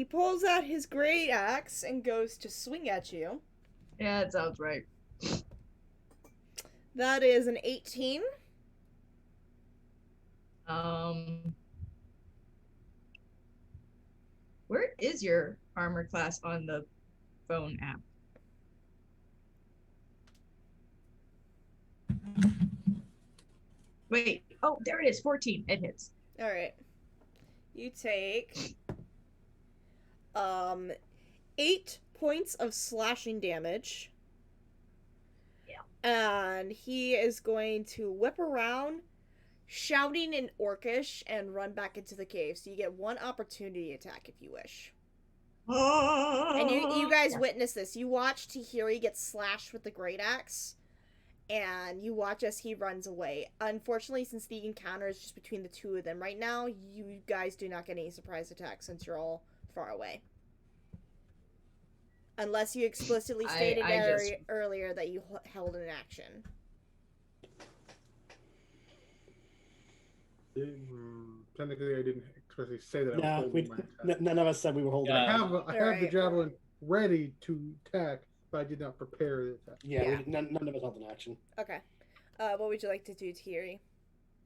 Speaker 2: pulls out his great axe and goes to swing at you.
Speaker 6: Yeah, it sounds right.
Speaker 2: That is an 18.
Speaker 6: Where is your armor class on the phone app? Wait. Oh, there it is. 14. It hits.
Speaker 2: Alright. You take 8 points of slashing damage.
Speaker 6: Yeah.
Speaker 2: And he is going to whip around, shouting in Orcish, and run back into the cave. So you get one opportunity attack if you wish. And you guys witness this. You watch Tahiri get slashed with the great axe, and you watch as he runs away. Unfortunately, since the encounter is just between the two of them right now, you guys do not get any surprise attacks since you're all far away. Unless you explicitly stated earlier that you held an action.
Speaker 5: Technically, I didn't expressly say that. I was
Speaker 3: Yeah,
Speaker 5: holding my attack.
Speaker 3: none of us said we were holding.
Speaker 5: I
Speaker 3: it.
Speaker 5: have the
Speaker 2: Alright.
Speaker 5: javelin ready to attack, but I did not prepare the attack.
Speaker 3: Yeah, none of us held an action.
Speaker 2: Okay. What would you like to do, Tahiri?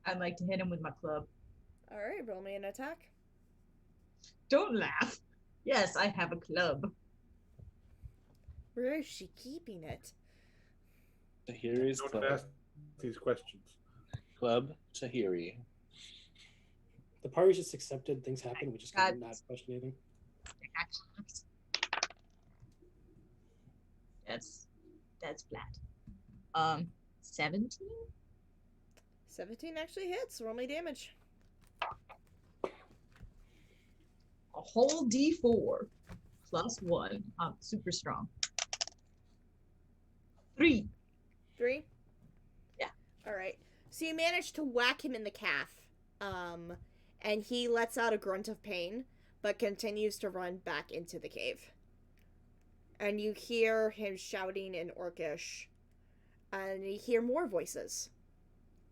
Speaker 6: I'd like to hit him with my club.
Speaker 2: Alright, roll me an attack.
Speaker 6: Don't laugh. Yes, I have a club.
Speaker 2: Where is she keeping it?
Speaker 1: Tahiri's
Speaker 5: Don't
Speaker 1: club.
Speaker 5: ask these questions.
Speaker 1: Club Tahiri.
Speaker 3: The party's just accepted. Things happen. We just
Speaker 6: God.
Speaker 3: not question anything.
Speaker 6: That's flat. 17?
Speaker 2: 17 actually hits. Roll me damage.
Speaker 6: A whole D4 plus 1. I'm super strong. 3.
Speaker 2: 3?
Speaker 6: Yeah.
Speaker 2: Alright. So you manage to whack him in the calf. And he lets out a grunt of pain, but continues to run back into the cave. And you hear him shouting in Orcish. And you hear more voices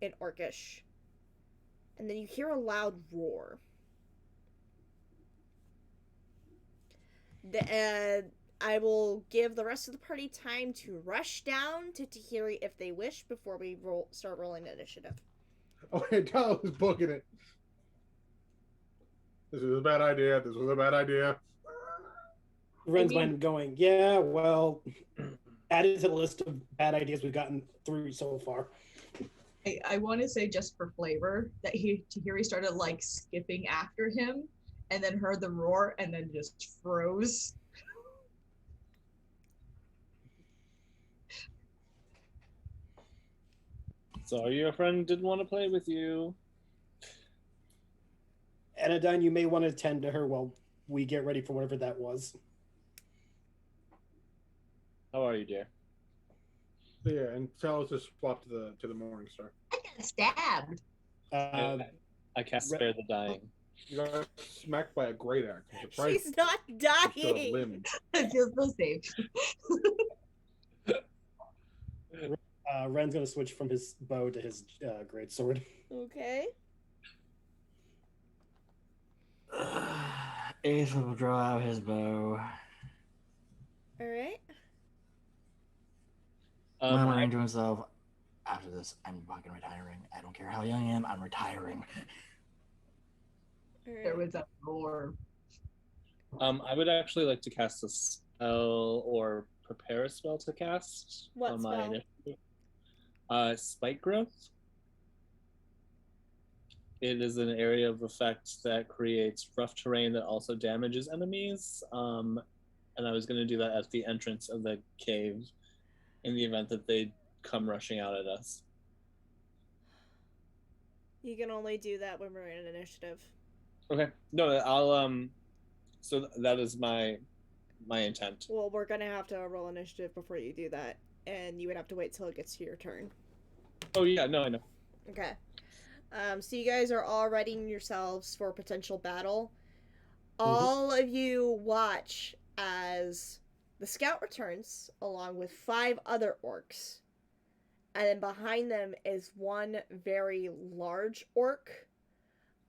Speaker 2: in Orcish. And then you hear a loud roar. I will give the rest of the party time to rush down to Tahiri if they wish before we start rolling initiative.
Speaker 5: Oh, yeah, Tyler was booking it. This was a bad idea. This was a bad idea.
Speaker 3: Ren's mind going, yeah, well, added to the list of bad ideas we've gotten through so far.
Speaker 6: I want to say just for flavor that Tahiri started like skipping after him and then heard the roar and then just froze.
Speaker 1: Sorry your friend didn't want to play with you.
Speaker 3: Anodyne, you may want to tend to her while we get ready for whatever that was.
Speaker 1: How are you, dear?
Speaker 5: Yeah, and Talos just swapped to the Morning Star.
Speaker 6: I got stabbed.
Speaker 1: I cast Spare the Dying.
Speaker 5: You got smacked by a great axe. I'm surprised
Speaker 2: She's not
Speaker 5: you still have
Speaker 2: dying!
Speaker 5: limbs.
Speaker 6: I feel so safe.
Speaker 3: Ren's going to switch from his bow to his great sword.
Speaker 2: Okay.
Speaker 4: Ace will draw out his bow.
Speaker 2: Alright.
Speaker 4: Murmuring to himself, after this, I'm fucking retiring. I don't care how young I am, I'm retiring.
Speaker 6: There was a roar.
Speaker 1: I would actually like to cast a spell or prepare a spell to cast.
Speaker 2: What
Speaker 1: on my
Speaker 2: spell?
Speaker 1: initiative. Spike Growth. It is an area of effect that creates rough terrain that also damages enemies. and I was going to do that at the entrance of the cave in the event that they come rushing out at us.
Speaker 2: You can only do that when we're in initiative.
Speaker 1: Okay. No, I'll so that is my intent.
Speaker 2: Well, we're gonna have to roll initiative before you do that, and you would have to wait till it gets to your turn.
Speaker 1: Oh yeah, no, I know.
Speaker 2: Okay. So you guys are all readying yourselves for potential battle. All of you watch as the scout returns along with 5 other orcs. And then behind them is one very large orc.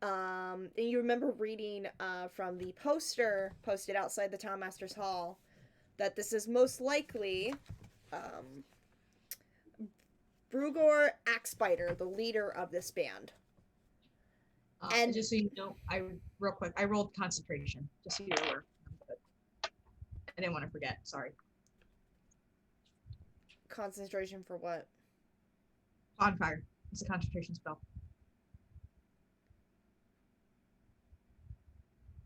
Speaker 2: And you remember reading from the poster posted outside the Townmaster's Hall that this is most likely Brugor Axebiter, the leader of this band.
Speaker 6: And just so you know, I rolled concentration, just so you're aware. I didn't want to forget. Sorry.
Speaker 2: Concentration for what?
Speaker 6: Bonfire. It's a concentration spell.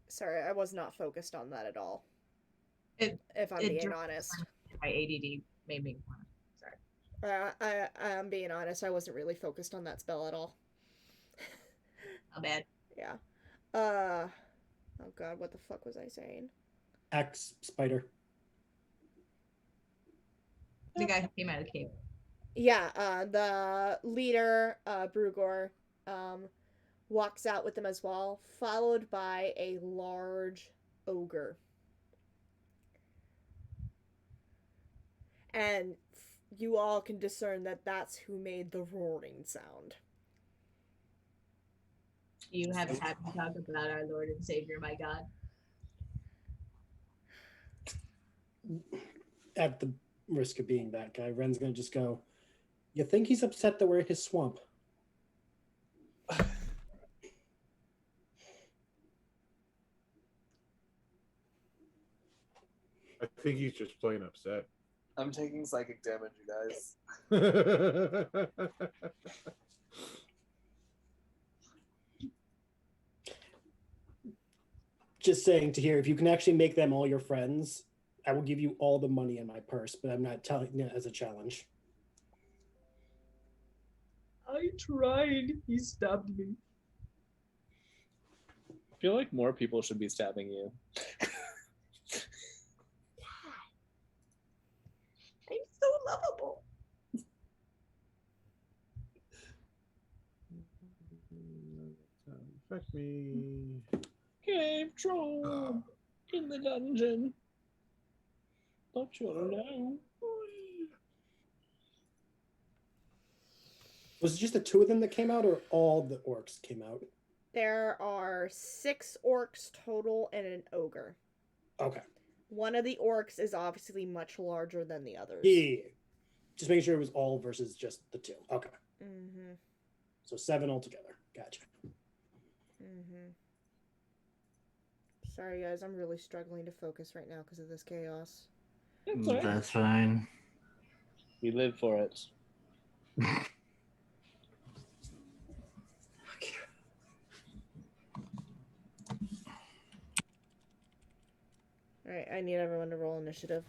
Speaker 2: Sorry, I was not focused on that at all. If I'm
Speaker 6: it
Speaker 2: being honest.
Speaker 6: My ADD made me want to. Sorry.
Speaker 2: I'm being honest. I wasn't really focused on that spell at all.
Speaker 6: Not bad.
Speaker 2: Yeah. Oh god, what the fuck was I saying?
Speaker 3: Axe spider.
Speaker 6: The guy who came out of the cave.
Speaker 2: Yeah, the leader, Brugor, walks out with them as well, followed by a large ogre. And you all can discern that that's who made the roaring sound.
Speaker 6: You have had to talk about our Lord and Savior, my God.
Speaker 3: At the risk of being that guy, Ren's gonna just go, you think he's upset that we're in his swamp?
Speaker 5: I think he's just plain upset.
Speaker 1: I'm taking psychic damage, you guys.
Speaker 3: Just saying to hear, if you can actually make them all your friends, I will give you all the money in my purse, but I'm not telling you as a challenge.
Speaker 6: I tried. He stabbed me.
Speaker 1: I feel like more people should be stabbing you.
Speaker 6: I'm so lovable.
Speaker 5: Affect me.
Speaker 1: Cave troll in the dungeon. Don't you know?
Speaker 3: Was it just the 2 of them that came out, or all the orcs came out?
Speaker 2: There are 6 orcs total and an ogre.
Speaker 3: Okay.
Speaker 2: One of the orcs is obviously much larger than the others.
Speaker 3: Yeah. Just making sure it was all versus just the 2. Okay.
Speaker 2: Mm-hmm.
Speaker 3: So 7 altogether. Gotcha.
Speaker 2: Mm-hmm. Sorry, guys. I'm really struggling to focus right now because of this chaos.
Speaker 4: That's fine.
Speaker 1: We live for it.
Speaker 2: Alright, I need everyone to roll initiative.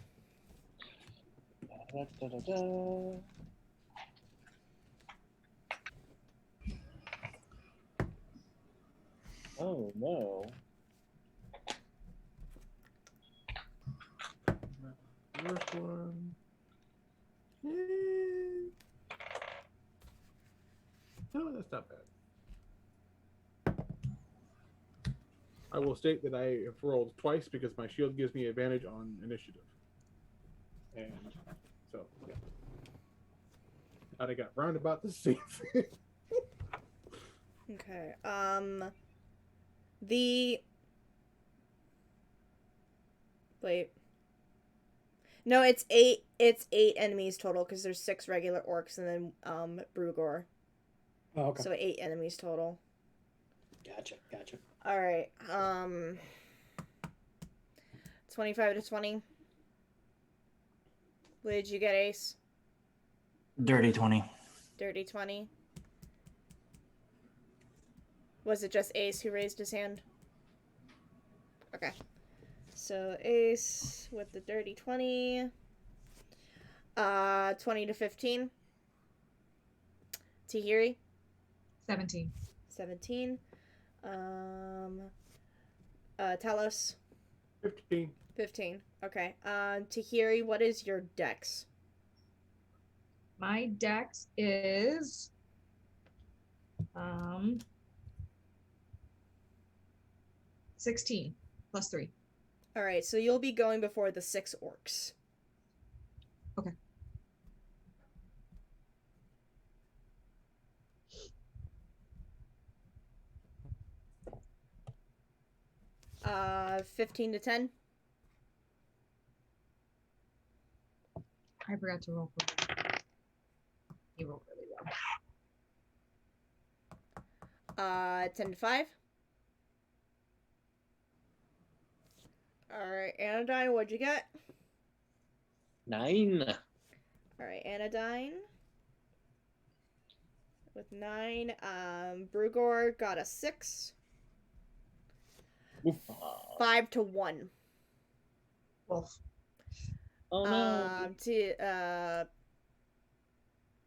Speaker 1: Da, da, da, da. Oh no.
Speaker 5: First one. No, that's not bad. I will state that I have rolled twice because my shield gives me advantage on initiative. And so, yeah. And I got round about the same thing.
Speaker 2: Okay. Wait. No, it's 8. It's 8 enemies total because there's 6 regular orcs and then Brugor.
Speaker 3: Oh, okay.
Speaker 2: So 8 enemies total.
Speaker 3: Gotcha.
Speaker 2: All right. 25 to 20. What did you get, Ace?
Speaker 4: Dirty 20.
Speaker 2: Dirty 20. Was it just Ace who raised his hand? Okay. So Ace with the dirty 20. 20 to 15. Tahiri,
Speaker 6: 17.
Speaker 2: 17. Talos,
Speaker 5: 15.
Speaker 2: 15. Okay. Tahiri, what is your dex?
Speaker 6: My dex is 16 plus 3.
Speaker 2: All right, so you'll be going before the 6 orcs.
Speaker 6: Okay.
Speaker 2: Uh, 15 to 10.
Speaker 6: I forgot to roll for that. He rolled really well.
Speaker 2: 10 to 5. All right, Anodyne, what'd you get?
Speaker 1: 9.
Speaker 2: All right, Anodyne. With 9. Brugor got a 6. 5 to 1.
Speaker 6: Wolf.
Speaker 1: Oh no.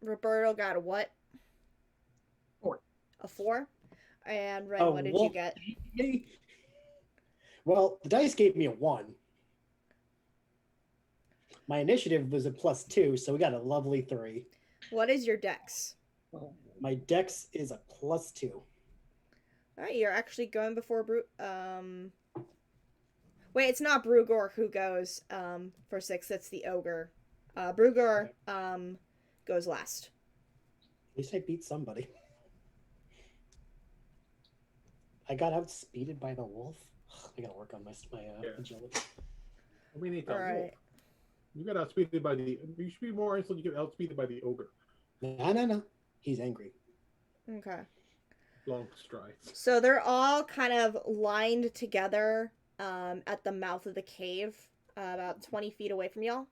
Speaker 2: Roberto got a what?
Speaker 6: 4.
Speaker 2: A 4. And Ren,
Speaker 3: Oh,
Speaker 2: what did you
Speaker 3: wolf.
Speaker 2: get?
Speaker 3: Well, the dice gave me a 1. My initiative was a +2, so we got a lovely 3.
Speaker 2: What is your dex?
Speaker 3: My dex is a +2.
Speaker 2: All right, you're actually going before Wait, it's not Brugor who goes for 6. It's the ogre. Brugor goes last.
Speaker 3: At least I beat somebody. I got outspeeded by the wolf. I gotta work on my agility.
Speaker 5: We need to.
Speaker 2: All right.
Speaker 5: You got outspeeded by the. You should be more instant. You get outspeeded by the ogre.
Speaker 3: No. He's angry.
Speaker 2: Okay.
Speaker 5: Long strides.
Speaker 2: So they're all kind of lined together at the mouth of the cave, about 20 feet away from y'all.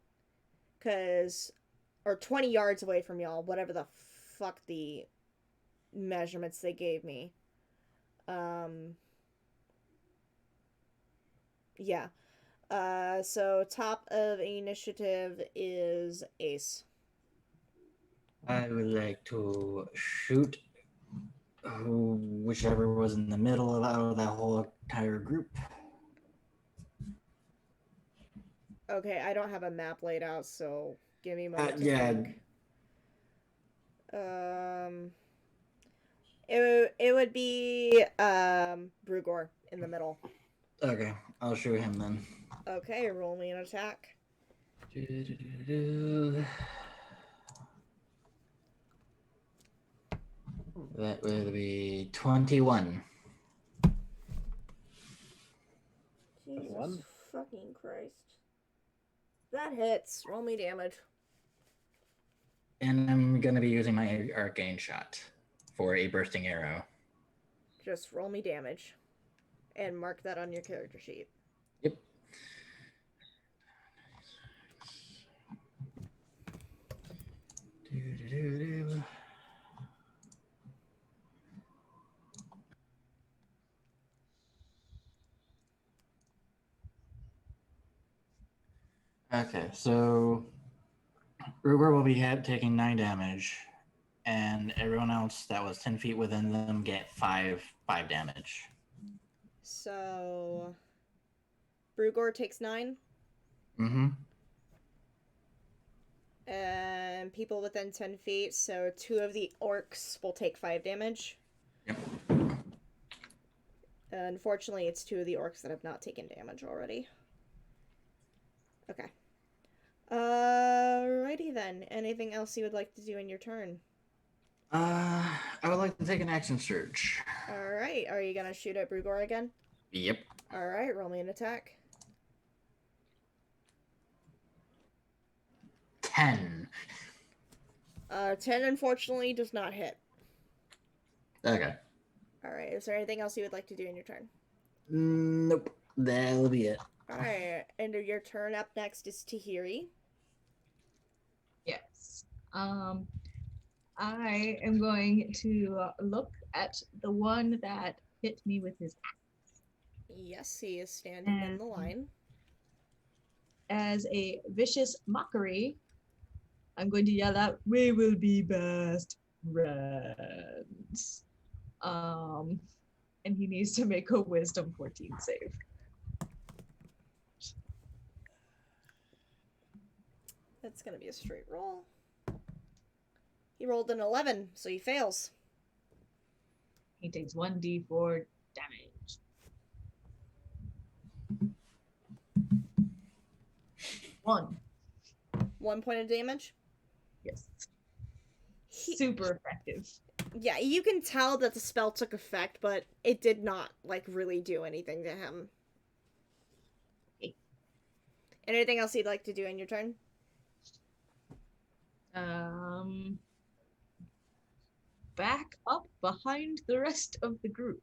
Speaker 2: Or 20 yards away from y'all, whatever the fuck the measurements they gave me. Yeah. So top of initiative is Ace.
Speaker 4: I would like to shoot whichever was in the middle of that whole entire group.
Speaker 2: Okay, I don't have a map laid out, so give me a moment to
Speaker 4: Yeah.
Speaker 2: think. It would be Brugor in the middle.
Speaker 4: Okay, I'll shoot him then.
Speaker 2: Okay, roll me an attack.
Speaker 4: That would be 21.
Speaker 2: Jesus
Speaker 1: 21?
Speaker 2: fucking Christ. That hits. Roll me damage.
Speaker 4: And I'm going to be using my arcane shot for a bursting arrow.
Speaker 2: Just roll me damage. And mark that on your character sheet.
Speaker 4: Yep. Okay, so Ruger will be taking 9 damage, and everyone else that was 10 feet within them get 5 damage.
Speaker 2: So Brugor takes 9.
Speaker 4: Mm-hmm.
Speaker 2: And people within 10 feet, so 2 of the orcs will take 5 damage.
Speaker 4: Yep.
Speaker 2: Unfortunately, it's 2 of the orcs that have not taken damage already. Okay. Alrighty then. Anything else you would like to do in your turn?
Speaker 4: I would like to take an action surge.
Speaker 2: Alright, are you gonna shoot at Brugor again?
Speaker 4: Yep.
Speaker 2: Alright, roll me an attack.
Speaker 4: 10.
Speaker 2: 10 unfortunately does not hit.
Speaker 4: Okay.
Speaker 2: Alright, is there anything else you would like to do in your turn?
Speaker 4: Nope. That'll be it.
Speaker 2: Alright, end of your turn. Up next is Tahiri.
Speaker 6: Yes. I am going to look at the one that hit me with his axe.
Speaker 2: Yes, he is standing in the line.
Speaker 6: as a vicious mockery, I'm going to yell out, "We will be best friends." And he needs to make a Wisdom 14 save.
Speaker 2: That's gonna be a straight roll. He rolled an 11, so he fails.
Speaker 6: He takes 1d4 damage. 1.
Speaker 2: 1 point of damage.
Speaker 6: Yes.
Speaker 2: He-
Speaker 6: Super effective.
Speaker 2: Yeah, you can tell that the spell took effect, but it did not, like, really do anything to him.
Speaker 6: Okay.
Speaker 2: Anything else you'd like to do in your turn?
Speaker 6: Back up behind the rest of the group.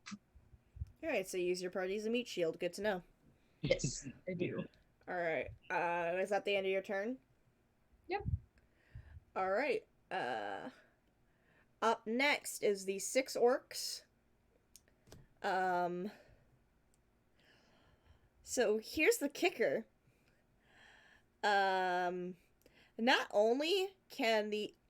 Speaker 2: Alright, so use your party as a meat shield. Good to know.
Speaker 6: Yes, I do.
Speaker 2: Alright, is that the end of your turn?
Speaker 6: Yep.
Speaker 2: Alright, up next is the 6 orcs. So here's the kicker. Not only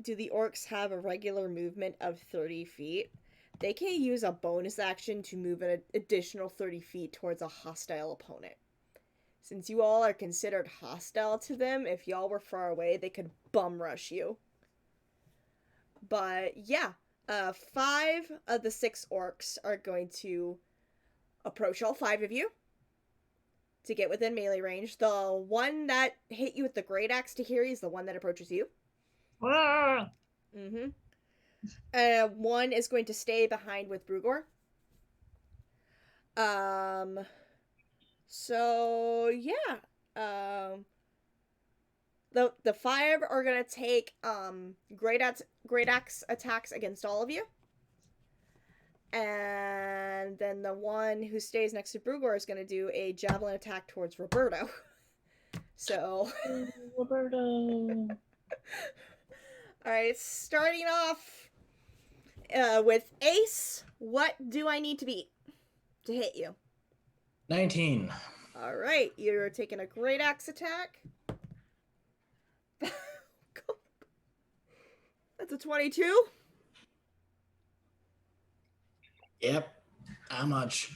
Speaker 2: do the orcs have a regular movement of 30 feet, they can use a bonus action to move an additional 30 feet towards a hostile opponent. Since you all are considered hostile to them, if y'all were far away, they could bum rush you. But yeah, 5 of the 6 orcs are going to approach all 5 of you to get within melee range. The one that hit you with the great axe, Tahiri, is the one that approaches you.
Speaker 6: Ah!
Speaker 2: Mm-hmm. One is going to stay behind with Brugor. So yeah. The 5 are gonna take great axe attacks against all of you. And then the one who stays next to Brugor is going to do a javelin attack towards Roberto. So...
Speaker 1: Roberto.
Speaker 2: Alright, starting off with Ace. What do I need to beat to hit you?
Speaker 4: 19.
Speaker 2: Alright, you're taking a great axe attack. That's a 22.
Speaker 4: Yep. How much?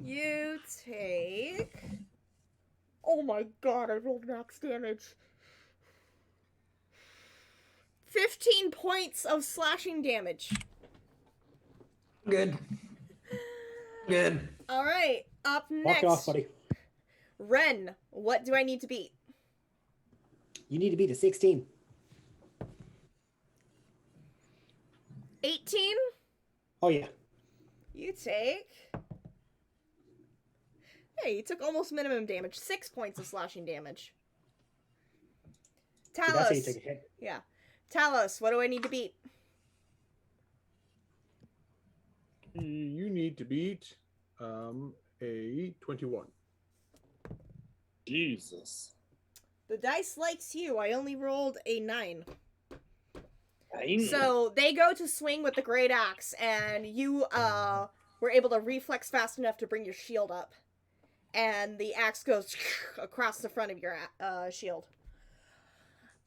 Speaker 2: You take... Oh my god, I rolled max damage. 15 points of slashing damage.
Speaker 4: Good. Good.
Speaker 2: Alright, up
Speaker 3: Walk
Speaker 2: next.
Speaker 3: off, buddy.
Speaker 2: Ren, what do I need to beat?
Speaker 3: You need to beat a 16.
Speaker 2: 18?
Speaker 3: Oh, yeah.
Speaker 2: You take... Hey, you took almost minimum damage. 6 points of slashing damage.
Speaker 3: That's how you
Speaker 2: Talos.
Speaker 3: take a hit.
Speaker 2: Yeah. Talos, what do I need to beat?
Speaker 5: You need to beat a 21.
Speaker 1: Jesus.
Speaker 2: The dice likes you. I only rolled a 9.
Speaker 1: Nine?
Speaker 2: So they go to swing with the great axe, and you were able to reflex fast enough to bring your shield up. And the axe goes across the front of your shield.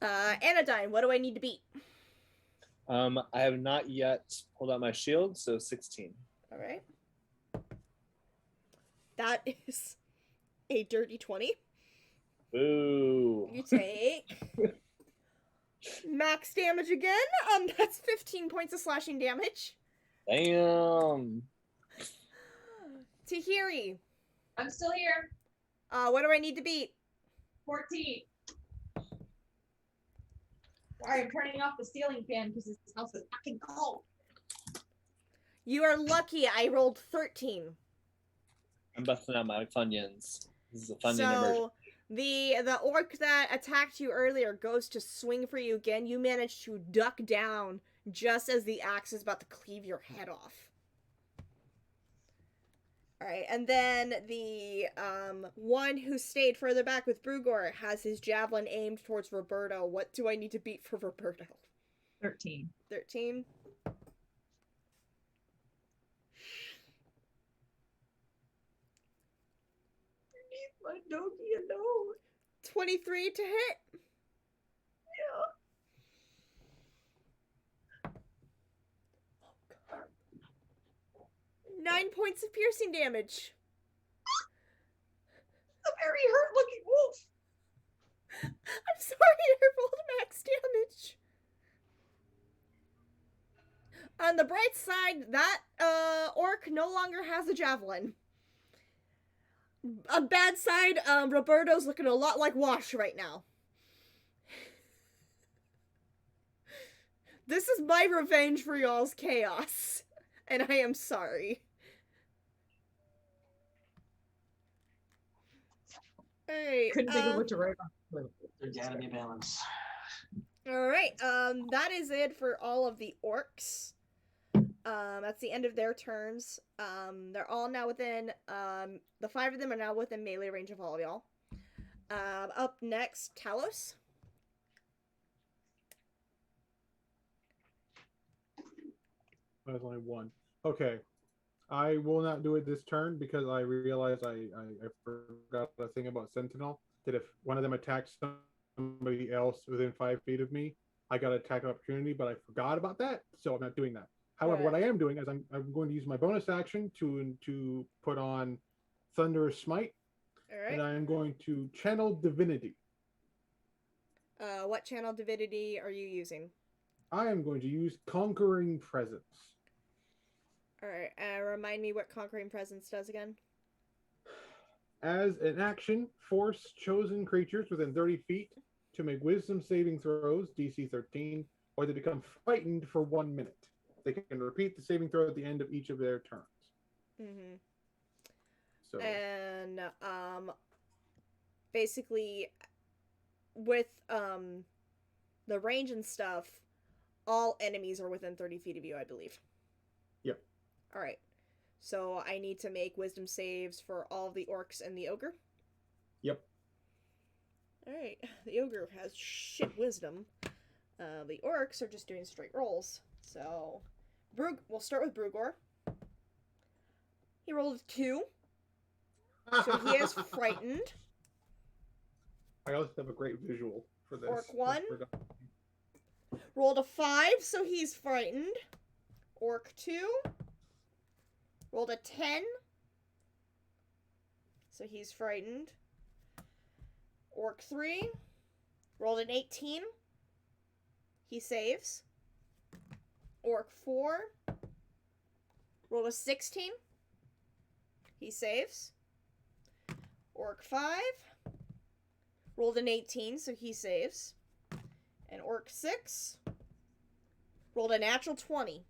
Speaker 2: Anodyne, what do I need to beat?
Speaker 1: I have not yet pulled out my shield, so 16.
Speaker 2: All right. That is a dirty 20.
Speaker 1: Boo.
Speaker 2: You take max damage again. That's 15 points of slashing damage.
Speaker 1: Damn.
Speaker 2: Tahiri,
Speaker 6: I'm still here.
Speaker 2: what do I need to beat?
Speaker 6: 14. Sorry, I'm turning off the ceiling fan because this house is fucking cold.
Speaker 2: You are lucky. I rolled 13.
Speaker 1: I'm busting out my Funyuns. This is a Funyun emergency.
Speaker 2: So the orc that attacked you earlier goes to swing for you again. You manage to duck down just as the axe is about to cleave your head off. Alright, and then the one who stayed further back with Brugor has his javelin aimed towards Roberto. What do I need to beat for Roberto?
Speaker 6: 13.
Speaker 2: 13.
Speaker 6: My doggy alone.
Speaker 2: 23 to hit.
Speaker 6: Yeah.
Speaker 2: 9 points of piercing damage.
Speaker 6: A very hurt-looking wolf.
Speaker 2: I'm sorry, I rolled max damage. On the bright side, that orc no longer has a javelin. On bad side, Roberto's looking a lot like Wash right now. This is my revenge for y'all's chaos. And I am sorry. Alright.
Speaker 6: Couldn't think of what to write on.
Speaker 4: There gotta be balance.
Speaker 2: Alright, that is it for all of the orcs. That's the end of their turns. They're all now within, the 5 of them are now within melee range of all of y'all. Up next, Talos.
Speaker 5: There's only one. Okay. I will not do it this turn because I realized I forgot a thing about Sentinel. That if one of them attacks somebody else within 5 feet of me, I got attack opportunity, but I forgot about that, so I'm not doing that. However, what I am doing is I'm going to use my bonus action to put on Thunderous Smite, and I am going to channel Divinity.
Speaker 2: What channel divinity are you using?
Speaker 5: I am going to use Conquering Presence.
Speaker 2: Alright, remind me what Conquering Presence does again.
Speaker 5: As an action, force chosen creatures within 30 feet to make wisdom saving throws, DC 13, or they become frightened for 1 minute. They can repeat the saving throw at the end of each of their turns.
Speaker 2: Mm-hmm.
Speaker 5: So,
Speaker 2: And, basically, with, the range and stuff, all enemies are within 30 feet of you, I believe.
Speaker 5: Yep.
Speaker 2: Alright. So I need to make wisdom saves for all of the orcs and the ogre?
Speaker 5: Yep.
Speaker 2: Alright. The ogre has shit wisdom. The orcs are just doing straight rolls. So, we'll start with Brugor. He rolled a 2. So he is frightened.
Speaker 5: I also have a great visual for this.
Speaker 2: Orc 1. Rolled a 5, so he's frightened. Orc 2. Rolled a 10. So he's frightened. Orc 3. Rolled an 18. He saves. Orc 4. Rolled a 16. He saves. Orc 5. Rolled an 18, so he saves. And Orc 6. Rolled a natural 20.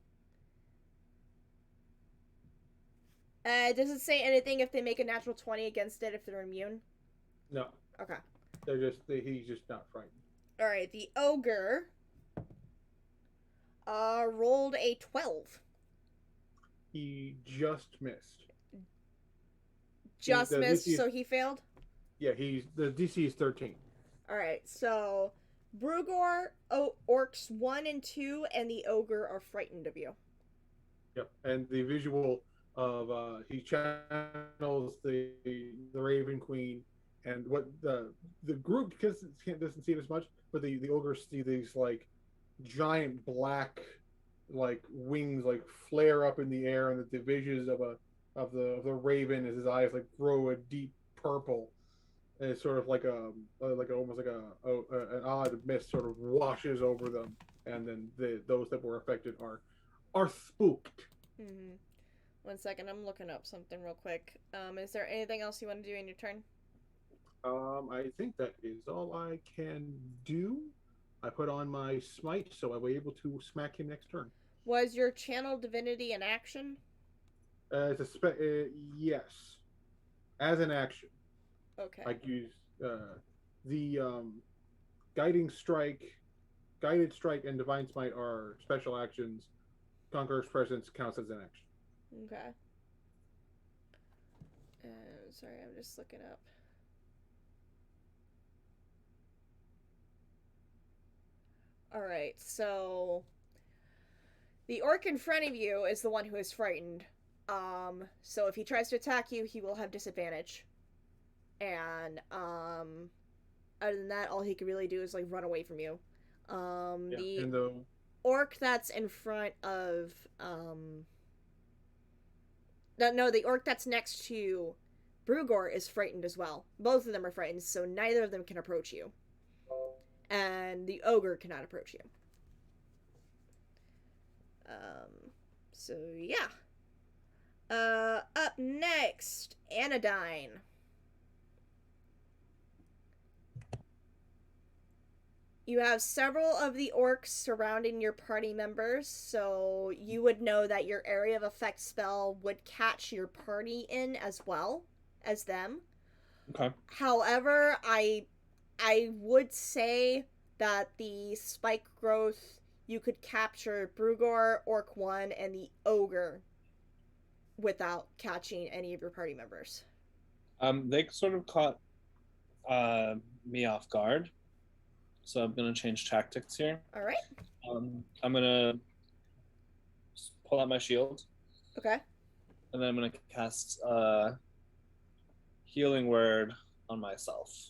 Speaker 2: Does it say anything if they make a natural 20 against it if they're immune?
Speaker 5: No.
Speaker 2: Okay.
Speaker 5: He's just not frightened.
Speaker 2: Alright, the ogre rolled a 12.
Speaker 5: He just missed.
Speaker 2: Just missed, so he failed?
Speaker 5: Yeah, the DC is 13.
Speaker 2: Alright, so Brugor, orcs 1 and 2, and the ogre are frightened of you.
Speaker 5: Yep, and the visual of he channels the Raven Queen, and what the group doesn't see it as much, but the ogres see these like giant black like wings like flare up in the air, and the divisions of the raven as his eyes like grow a deep purple. And it's sort of like almost like an odd mist sort of washes over them, and then those that were affected are spooked.
Speaker 2: Mm-hmm. 1 second, I'm looking up something real quick. Is there anything else you want to do in your turn?
Speaker 5: I think that is all I can do. I put on my smite, so I'll be able to smack him next turn.
Speaker 2: Was your channel divinity an action?
Speaker 5: Yes, as an action.
Speaker 2: Okay.
Speaker 5: I use the guided strike, and divine smite are special actions. Conqueror's presence counts as an action.
Speaker 2: Okay. Sorry, I'm just looking up. Alright, so the orc in front of you is the one who is frightened. So if he tries to attack you, he will have disadvantage. And, other than that, all he could really do is like run away from you. The
Speaker 5: And the
Speaker 2: orc that's in front of the orc that's next to Brugor is frightened as well. Both of them are frightened, so neither of them can approach you. And the ogre cannot approach you. So yeah. Up next, Anodyne. You have several of the orcs surrounding your party members, so you would know that your area of effect spell would catch your party in as well as them.
Speaker 1: Okay.
Speaker 2: However, I would say that the spike growth, you could capture Brugor, Orc 1, and the ogre without catching any of your party members.
Speaker 1: They sort of caught me off guard, so I'm gonna change tactics here.
Speaker 2: All right.
Speaker 1: I'm gonna pull out my shield,
Speaker 2: Okay.
Speaker 1: and then I'm gonna cast healing word on myself.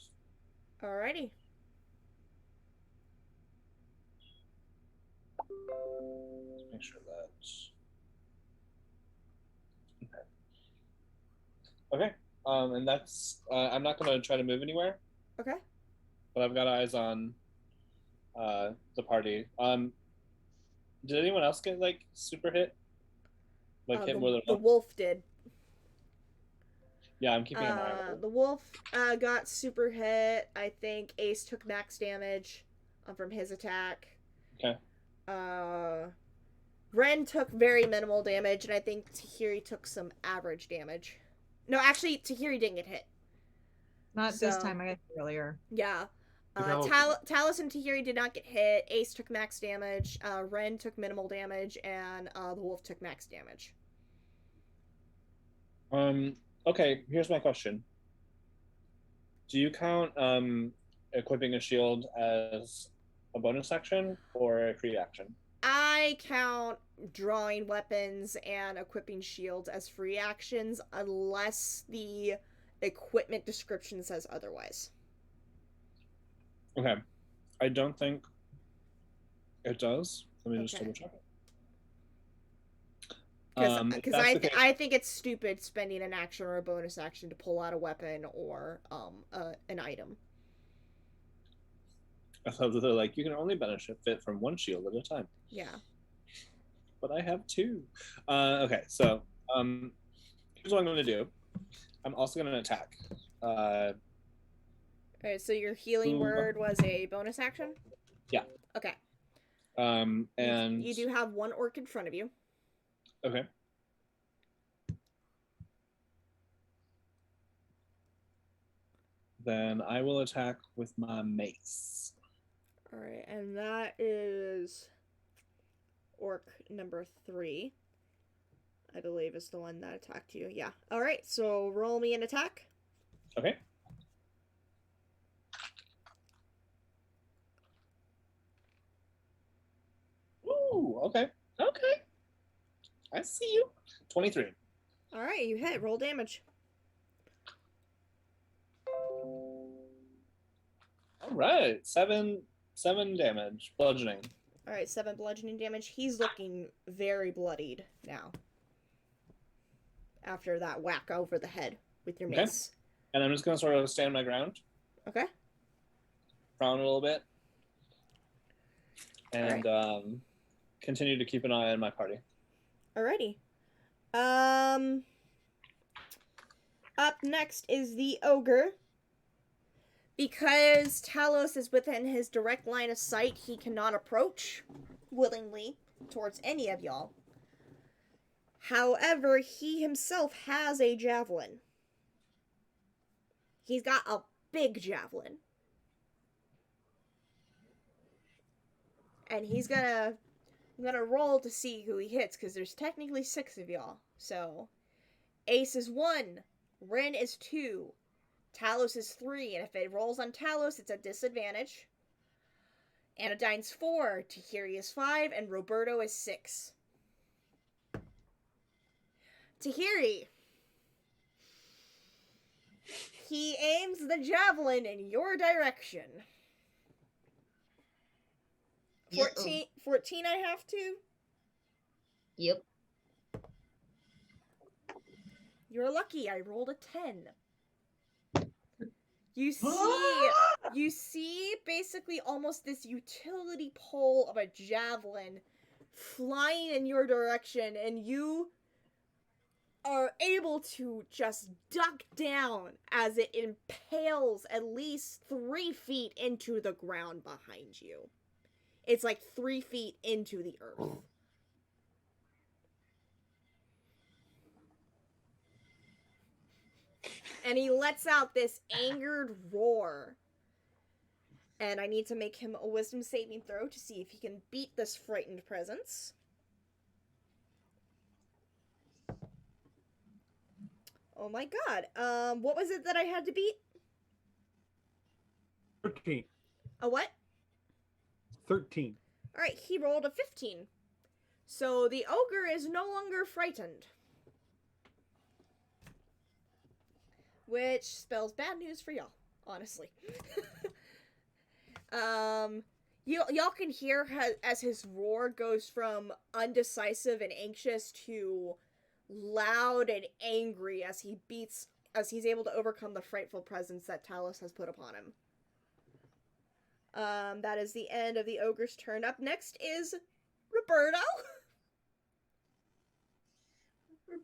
Speaker 2: Alrighty.
Speaker 1: Let's make sure that. Okay. And that's. I'm not gonna try to move anywhere,
Speaker 2: Okay.
Speaker 1: but I've got eyes on the party. Did anyone else get like super hit? Like hit more than
Speaker 2: The
Speaker 1: once?
Speaker 2: wolf did.
Speaker 1: Yeah, I'm keeping an eye on it.
Speaker 2: The wolf got super hit. I think Ace took max damage from his attack.
Speaker 1: Okay.
Speaker 2: Ren took very minimal damage, and I think Tahiri took some average damage. No, actually, Tahiri didn't get hit.
Speaker 6: Not this time, I guess earlier.
Speaker 2: Yeah.
Speaker 5: Talos-
Speaker 2: Talos and Tahiri did not get hit. Ace took max damage. Ren took minimal damage, and the wolf took max damage.
Speaker 1: Okay, here's my question. Do you count equipping a shield as a bonus action or a free action?
Speaker 2: I count drawing weapons and equipping shields as free actions unless the equipment description says otherwise.
Speaker 1: Okay. I don't think it does. Let me just
Speaker 2: Okay.
Speaker 1: double check it.
Speaker 2: Because I think it's stupid spending an action or a bonus action to pull out a weapon or an item.
Speaker 1: I thought that they're like, you can only benefit from one shield at a time.
Speaker 2: Yeah.
Speaker 1: But I have two. Okay, so here's what I'm going to do. I'm also going to attack.
Speaker 2: Alright, so your healing word was a bonus action?
Speaker 1: Yeah.
Speaker 2: Okay.
Speaker 1: And
Speaker 2: you do have one orc in front of you.
Speaker 1: Okay. Then I will attack with my mace.
Speaker 2: Alright, and that is orc number 3. I believe is the one that attacked you. Yeah. Alright, so roll me an attack.
Speaker 1: Okay. Ooh, okay. Okay. I see you. 23.
Speaker 2: Alright, you hit. Roll damage.
Speaker 1: All right. Seven damage. Bludgeoning.
Speaker 2: Alright, 7 bludgeoning damage. He's looking very bloodied now. After that whack over the head with your
Speaker 1: Okay.
Speaker 2: mace.
Speaker 1: And I'm just going to sort of stand my ground,
Speaker 2: Okay.
Speaker 1: frown a little bit, and continue to keep an eye on my party.
Speaker 2: Alrighty. Up next is the ogre. Because Talos is within his direct line of sight, he cannot approach willingly towards any of y'all. However, he himself has a javelin. He's got a big javelin. And he's gonna roll to see who he hits, because there's technically 6 of y'all. So, Ace is 1, Ren is 2, Talos is 3, and if it rolls on Talos, it's a disadvantage. Anodyne's 4, Tahiri is 5, and Roberto is 6. Tahiri. he aims the javelin in your direction. 14 I have to?
Speaker 7: Yep.
Speaker 2: You're lucky, I rolled a 10. You see basically almost this utility pole of a javelin flying in your direction, and you are able to just duck down as it impales at least 3 feet into the ground behind you. It's like 3 feet into the earth. And he lets out this angered roar. And I need to make him a wisdom saving throw to see if he can beat this frightened presence. Oh my god. What was it that I had to beat?
Speaker 5: 13.
Speaker 2: A what?
Speaker 5: 13.
Speaker 2: Alright, he rolled a 15. So the ogre is no longer frightened. Which spells bad news for y'all, honestly. Y'all can hear as his roar goes from undecisive and anxious to loud and angry as he's able to overcome the frightful presence that Talos has put upon him. That is the end of the ogre's turn. Up next is Roberto.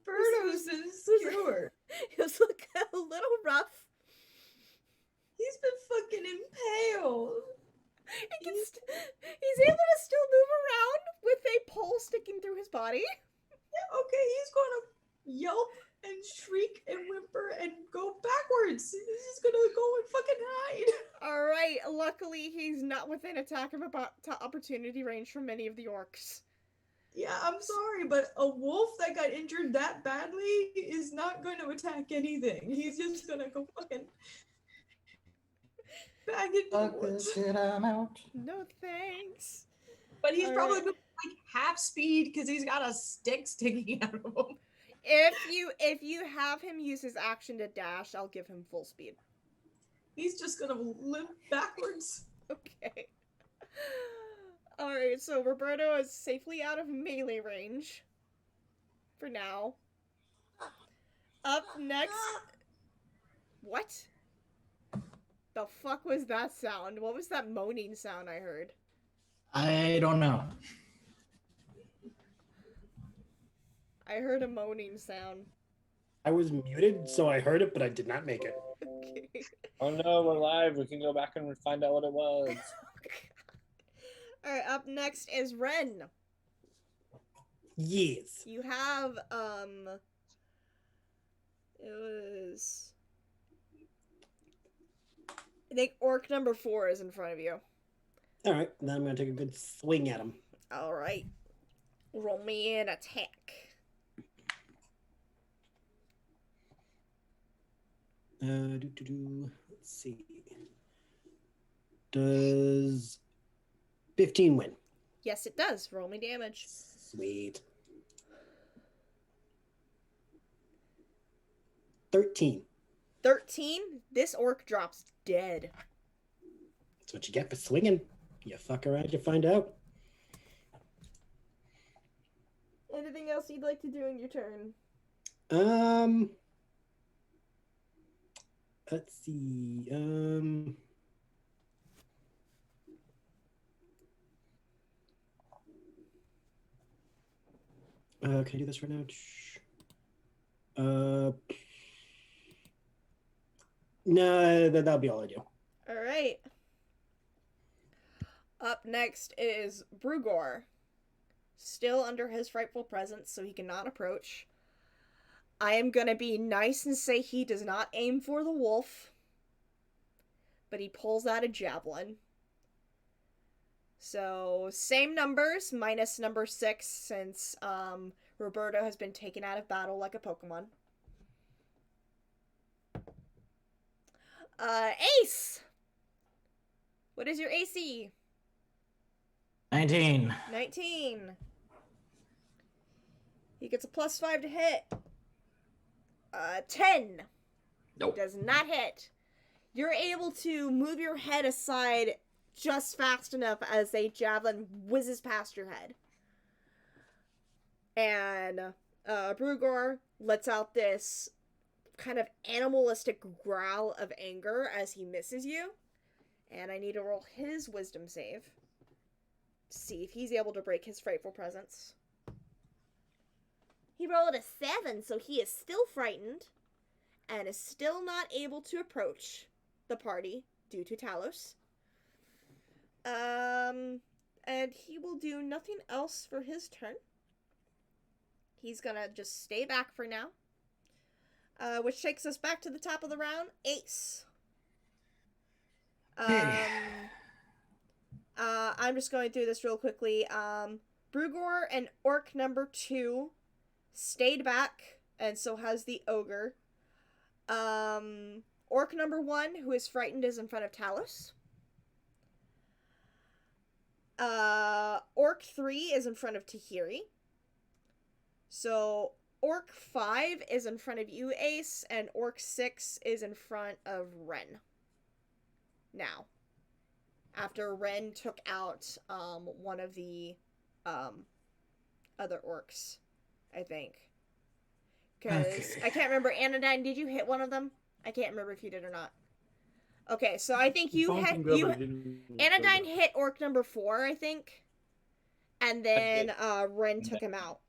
Speaker 6: Roberto's insecure.
Speaker 2: He's looking a little rough.
Speaker 6: He's been fucking impaled.
Speaker 2: He's able to still move around with a pole sticking through his body.
Speaker 6: Yeah, okay, he's gonna yelp and shriek and whimper and go backwards. He's just gonna go and fucking hide.
Speaker 2: Alright, luckily he's not within attack of opportunity range from many of the orcs.
Speaker 6: Yeah, I'm sorry, but a wolf that got injured that badly is not going to attack anything. He's just gonna go fucking back into the woods.
Speaker 4: I'm out.
Speaker 2: No thanks.
Speaker 6: But he's
Speaker 2: All
Speaker 6: probably
Speaker 2: right.
Speaker 6: moving like half speed because he's got a stick sticking out of him.
Speaker 2: If you have him use his action to dash, I'll give him full speed.
Speaker 6: He's just gonna limp backwards.
Speaker 2: Okay. Alright, so Roberto is safely out of melee range. For now. Up next... What? The fuck was that sound? What was that moaning sound I heard?
Speaker 4: I don't know.
Speaker 2: I heard a moaning sound.
Speaker 3: I was muted, so I heard it, but I did not make it.
Speaker 2: Okay.
Speaker 1: Oh no, we're live. We can go back and find out what it was.
Speaker 2: Alright, up next is Ren.
Speaker 3: Yes.
Speaker 2: You have, it was... I think orc number 4 is in front of you.
Speaker 3: All right, then I'm gonna take a good swing at him.
Speaker 2: Alright. Roll me an attack.
Speaker 3: Let's see. Does 15 win?
Speaker 2: Yes, it does. Roll me damage.
Speaker 3: Sweet. 13.
Speaker 2: 13? This orc drops dead.
Speaker 3: That's what you get for swinging. You fuck around, you find out.
Speaker 2: Anything else you'd like to do in your turn?
Speaker 3: Let's see. Can I do this right now? No, that'll be all I do.
Speaker 2: Alright. Up next is Brugor. Still under his frightful presence, so he cannot approach. I am gonna be nice and say he does not aim for the wolf. But he pulls out a javelin. So, same numbers, minus number 6, since Roberto has been taken out of battle like a Pokemon. Ace! What is your AC?
Speaker 4: 19.
Speaker 2: 19. He gets a +5 to hit. 10.
Speaker 4: Nope.
Speaker 2: Does not hit. You're able to move your head aside just fast enough as a javelin whizzes past your head. And Brugor lets out this kind of animalistic growl of anger as he misses you. And I need to roll his wisdom save to see if he's able to break his frightful presence. He rolled a 7, so he is still frightened and is still not able to approach the party due to Talos. And he will do nothing else for his turn. He's gonna just stay back for now. Which takes us back to the top of the round. Ace. I'm just going through this real quickly. Brugor and Orc number 2 stayed back, and so has the Ogre. Orc number 1, who is frightened, is in front of Talos. Orc 3 is in front of Tahiri. So Orc 5 is in front of you, Ace, and Orc 6 is in front of Ren. Now, after Ren took out one of the other orcs, I think. Because
Speaker 4: Okay.
Speaker 2: I can't remember. Anodyne, did you hit one of them? I can't remember if you did or not. Okay, so I think you
Speaker 5: Bonking
Speaker 2: hit.
Speaker 5: Goblin didn't-
Speaker 2: Anodyne hit Orc number 4, I think. And then Ren took him out.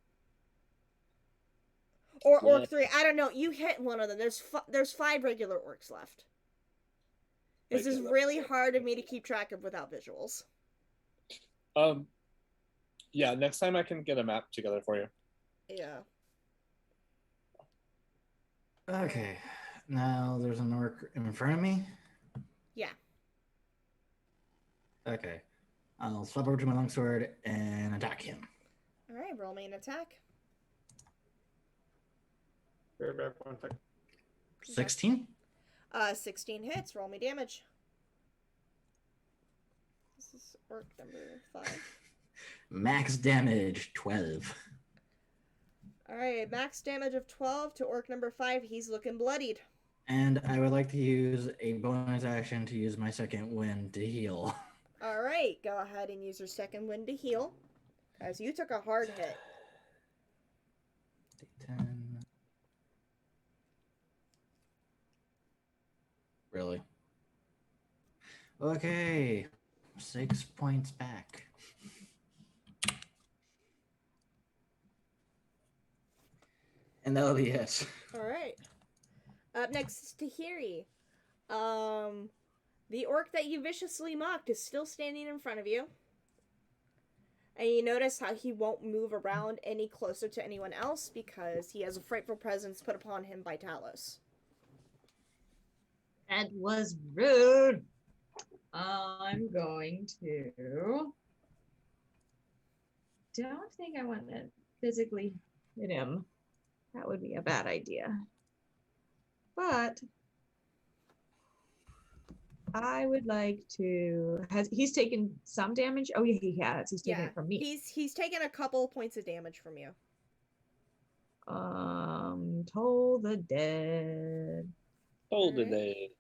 Speaker 2: Or
Speaker 1: Yeah.
Speaker 2: Orc 3. I don't know. You hit one of them. There's 5 regular orcs left. This is
Speaker 1: Regular.
Speaker 2: really hard of me to keep track of without visuals.
Speaker 1: Yeah, next time I can get a map together for you.
Speaker 2: Yeah.
Speaker 4: Okay. Now there's an orc in front of me.
Speaker 2: Yeah.
Speaker 4: Okay. I'll swap over to my longsword and attack him.
Speaker 2: Alright, roll me an attack.
Speaker 5: Bear back 1 second.
Speaker 4: 16.
Speaker 2: 16 hits. Roll me damage. This is orc number 5.
Speaker 4: Max damage 12.
Speaker 2: Alright, max damage of 12 to orc number 5. He's looking bloodied.
Speaker 4: And I would like to use a bonus action to use my second wind to heal.
Speaker 2: Alright, go ahead and use your second wind to heal. As you took a hard hit.
Speaker 4: D10. Really? Okay. 6 points back. And that'll be it.
Speaker 2: Alright. Up next is Tahiri. The orc that you viciously mocked is still standing in front of you. And you notice how he won't move around any closer to anyone else because he has a frightful presence put upon him by Talos.
Speaker 6: That was rude. I'm going to. Don't think I want to physically hit him. That would be a bad idea. But I would like to. He's taken some damage? Oh yeah, he has. He's taken it from me.
Speaker 2: He's taken a couple points of damage from you.
Speaker 6: Toll the dead.
Speaker 1: Hold
Speaker 2: Alright.
Speaker 1: it.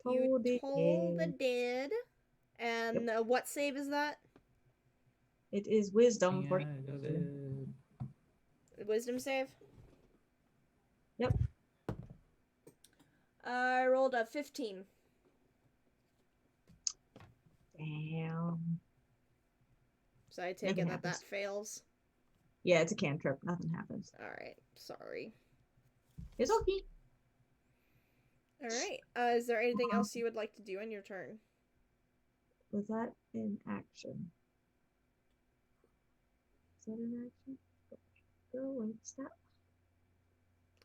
Speaker 2: You
Speaker 6: the
Speaker 2: toll the
Speaker 6: dead.
Speaker 2: dead. And what save is that?
Speaker 6: It is wisdom for.
Speaker 2: Wisdom save?
Speaker 6: Yep.
Speaker 2: I rolled a 15.
Speaker 6: Damn.
Speaker 2: So I take
Speaker 6: Nothing
Speaker 2: it that
Speaker 6: happens.
Speaker 2: fails.
Speaker 6: Yeah, it's a cantrip. Nothing happens.
Speaker 2: Alright, sorry.
Speaker 6: It's okay.
Speaker 2: Alright, is there anything else you would like to do in your turn?
Speaker 6: Was that an action? Is that an action? Go away. Stop.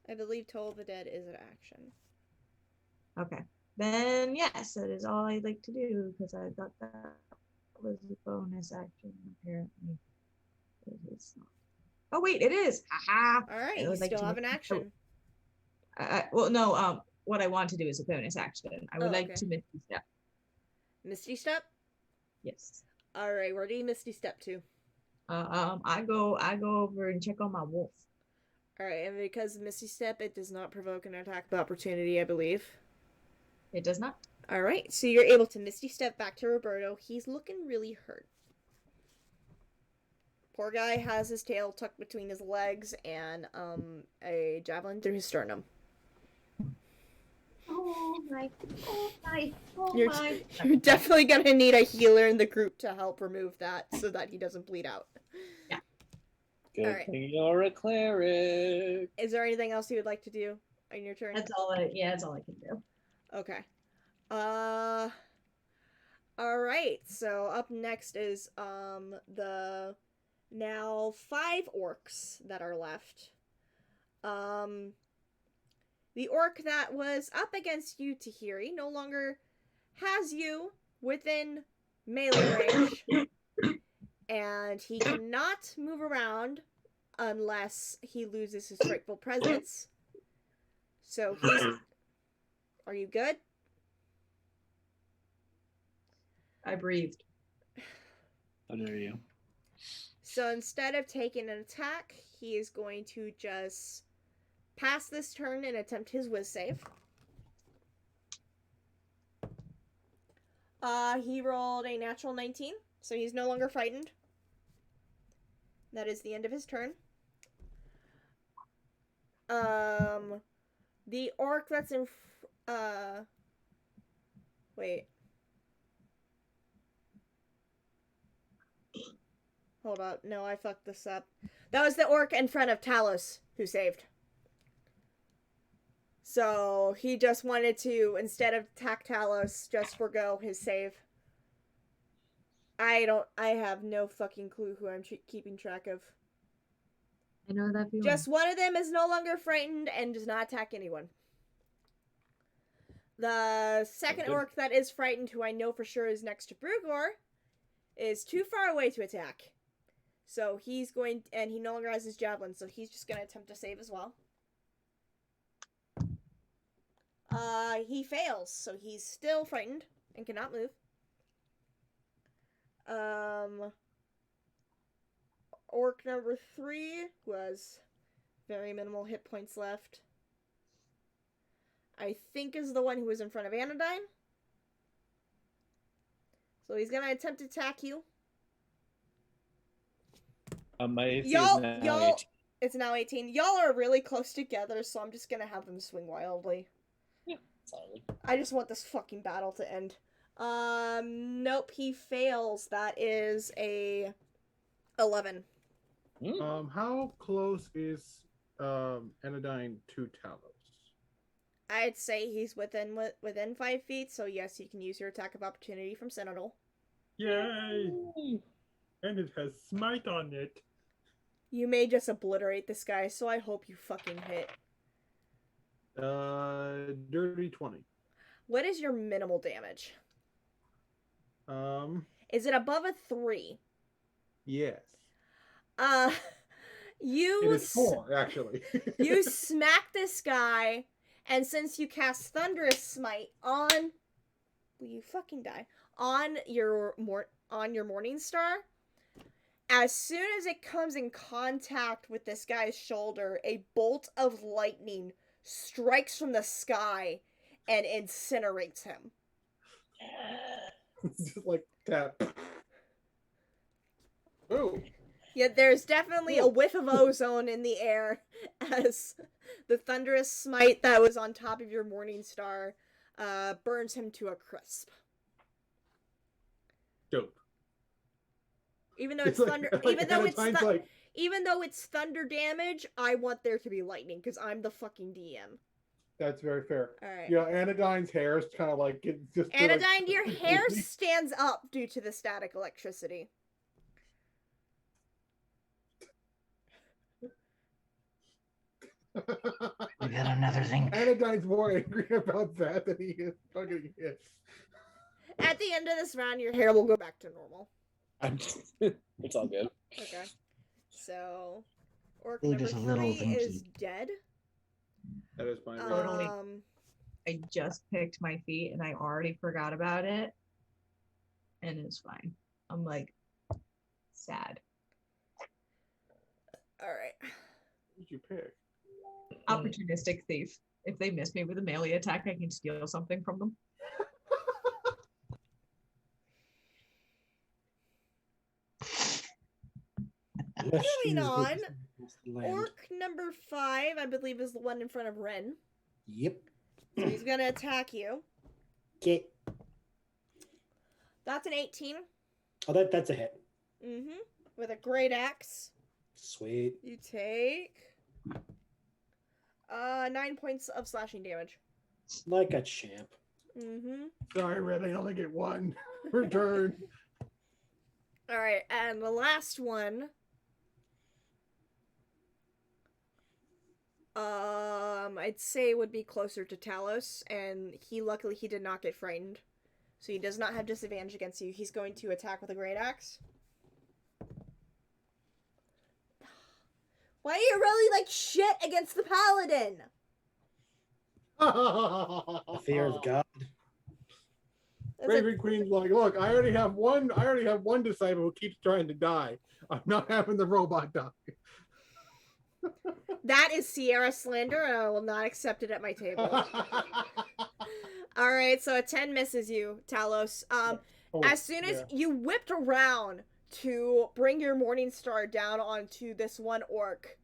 Speaker 2: I believe Toll the Dead is an action.
Speaker 6: Okay. Then yes, that is all I'd like to do because I thought that was a bonus action. Apparently, it is not. Oh wait, it is. Haha.
Speaker 2: Alright,
Speaker 6: I
Speaker 2: you
Speaker 6: would like
Speaker 2: still
Speaker 6: to
Speaker 2: have an
Speaker 6: make-
Speaker 2: action.
Speaker 6: Well, no. What I want to do is a bonus action. I would
Speaker 2: Oh,
Speaker 6: like
Speaker 2: okay.
Speaker 6: to Misty Step.
Speaker 2: Misty Step?
Speaker 6: Yes.
Speaker 2: Alright, where do you Misty Step to?
Speaker 6: I go over and check on my wolf.
Speaker 2: Alright, and because Misty Step, it does not provoke an attack of opportunity, I believe.
Speaker 6: It does not.
Speaker 2: Alright, so you're able to Misty Step back to Roberto. He's looking really hurt. Poor guy has his tail tucked between his legs and a javelin through his sternum.
Speaker 7: Oh my. Oh my. Oh
Speaker 2: You're,
Speaker 7: my.
Speaker 2: you're definitely gonna need a healer in the group to help remove that so that he doesn't bleed out.
Speaker 1: Good
Speaker 2: Alright.
Speaker 1: thing you're a cleric.
Speaker 2: Is there anything else you would like to do on your turn?
Speaker 6: That's all that's all I can do.
Speaker 2: Okay. Alright, so up next is the now 5 orcs that are left. The orc that was up against you, Tahiri, no longer has you within melee range. And he cannot move around unless he loses his frightful presence. So he's... Are you good?
Speaker 6: I breathed.
Speaker 1: How dare you?
Speaker 2: So instead of taking an attack, he is going to just pass this turn and attempt his whiz save. He rolled a natural 19, so he's no longer frightened. That is the end of his turn. The orc that's in... Wait. Hold up. No, I fucked this up. That was the orc in front of Talos who saved. So he just wanted to, instead of attack Talos, just forgo his save. I have no fucking clue who I'm keeping track of.
Speaker 6: I know that feeling.
Speaker 2: Just one of them is no longer frightened and does not attack anyone. The second
Speaker 1: Okay.
Speaker 2: orc that is frightened, who I know for sure is next to Brugor, is too far away to attack. So he's going, and he no longer has his javelin, so he's just going to attempt to save as well. He fails, so he's still frightened and cannot move. Orc number 3 who has very minimal hit points left. I think is the one who was in front of Anodyne. So he's gonna attempt to attack you.
Speaker 1: My AC is
Speaker 2: Y'all,
Speaker 1: now
Speaker 2: y'all,
Speaker 1: 18.
Speaker 2: it's now 18. Y'all are really close together, so I'm just gonna have them swing wildly.
Speaker 1: Solid.
Speaker 2: I just want this fucking battle to end. Nope, he fails. That is a 11.
Speaker 5: How close is Anodyne to Talos?
Speaker 2: I'd say he's within 5 feet, so yes, you can use your attack of opportunity from Citadel.
Speaker 5: Yay! And it has smite on it.
Speaker 2: You may just obliterate this guy, so I hope you fucking hit.
Speaker 5: Dirty 20.
Speaker 2: What is your minimal damage?
Speaker 5: Is
Speaker 2: Is it above a 3?
Speaker 5: yes.
Speaker 2: You...
Speaker 5: It is 4, actually.
Speaker 2: You smack this guy, and since you cast Thunderous Smite on... Will you fucking die? On your Morning Star, as soon as it comes in contact with this guy's shoulder, a bolt of lightning strikes from the sky and incinerates him.
Speaker 5: Just like tap. Oh.
Speaker 2: Yet there's definitely a whiff of ozone in the air as the Thunderous Smite that was on top of your Morning Star burns him to a crisp.
Speaker 5: Dope.
Speaker 2: Even though it's
Speaker 5: like-
Speaker 2: thunder,
Speaker 5: like
Speaker 2: even though it's
Speaker 5: Anodine's like,
Speaker 2: even though it's thunder damage, I want there to be lightning because I'm the fucking DM.
Speaker 5: that's very fair.
Speaker 2: All right.
Speaker 5: Yeah, Anodyne's hair is kind of like it's just
Speaker 2: Anodyne, your hair stands up due to the static electricity.
Speaker 4: We got another thing.
Speaker 5: Anodyne's more angry about that than he is fucking his.
Speaker 2: At the end of this round, your hair will go back to normal.
Speaker 1: It's all good.
Speaker 2: Okay. So, orc
Speaker 4: Ooh,
Speaker 2: number
Speaker 4: just a little
Speaker 2: 3 is
Speaker 4: thinky.
Speaker 2: dead.
Speaker 5: That is my
Speaker 6: Totally.
Speaker 2: Um,
Speaker 6: I just picked my feet and I already forgot about it. And it's fine. I'm like sad.
Speaker 2: all right.
Speaker 5: you pick?
Speaker 6: Opportunistic thief. If they miss me with a melee attack, I can steal something from them.
Speaker 2: Moving on, orc number 5, I believe, is the one in front of Ren.
Speaker 3: Yep.
Speaker 2: So he's gonna attack you.
Speaker 3: Okay.
Speaker 2: That's an 18.
Speaker 3: Oh, that's a hit.
Speaker 2: Mm-hmm. With a great axe.
Speaker 3: Sweet.
Speaker 2: You take 9 points of slashing damage.
Speaker 3: Like a champ.
Speaker 2: Mm-hmm.
Speaker 5: Sorry, Red, I only get one per turn.
Speaker 2: Alright, and the last one. I'd say would be closer to Talos, and luckily he did not get frightened. So he does not have disadvantage against you. He's going to attack with a great axe. Why are you really like shit against the paladin?
Speaker 3: The fear of God.
Speaker 5: Raven Queen's like, look, I already have one disciple who keeps trying to die. I'm not having the robot die.
Speaker 2: That is Sierra slander, and I will not accept it at my table. Alright, so a 10 misses you, Talos. As soon as you whipped around to bring your Morning Star down onto this one orc,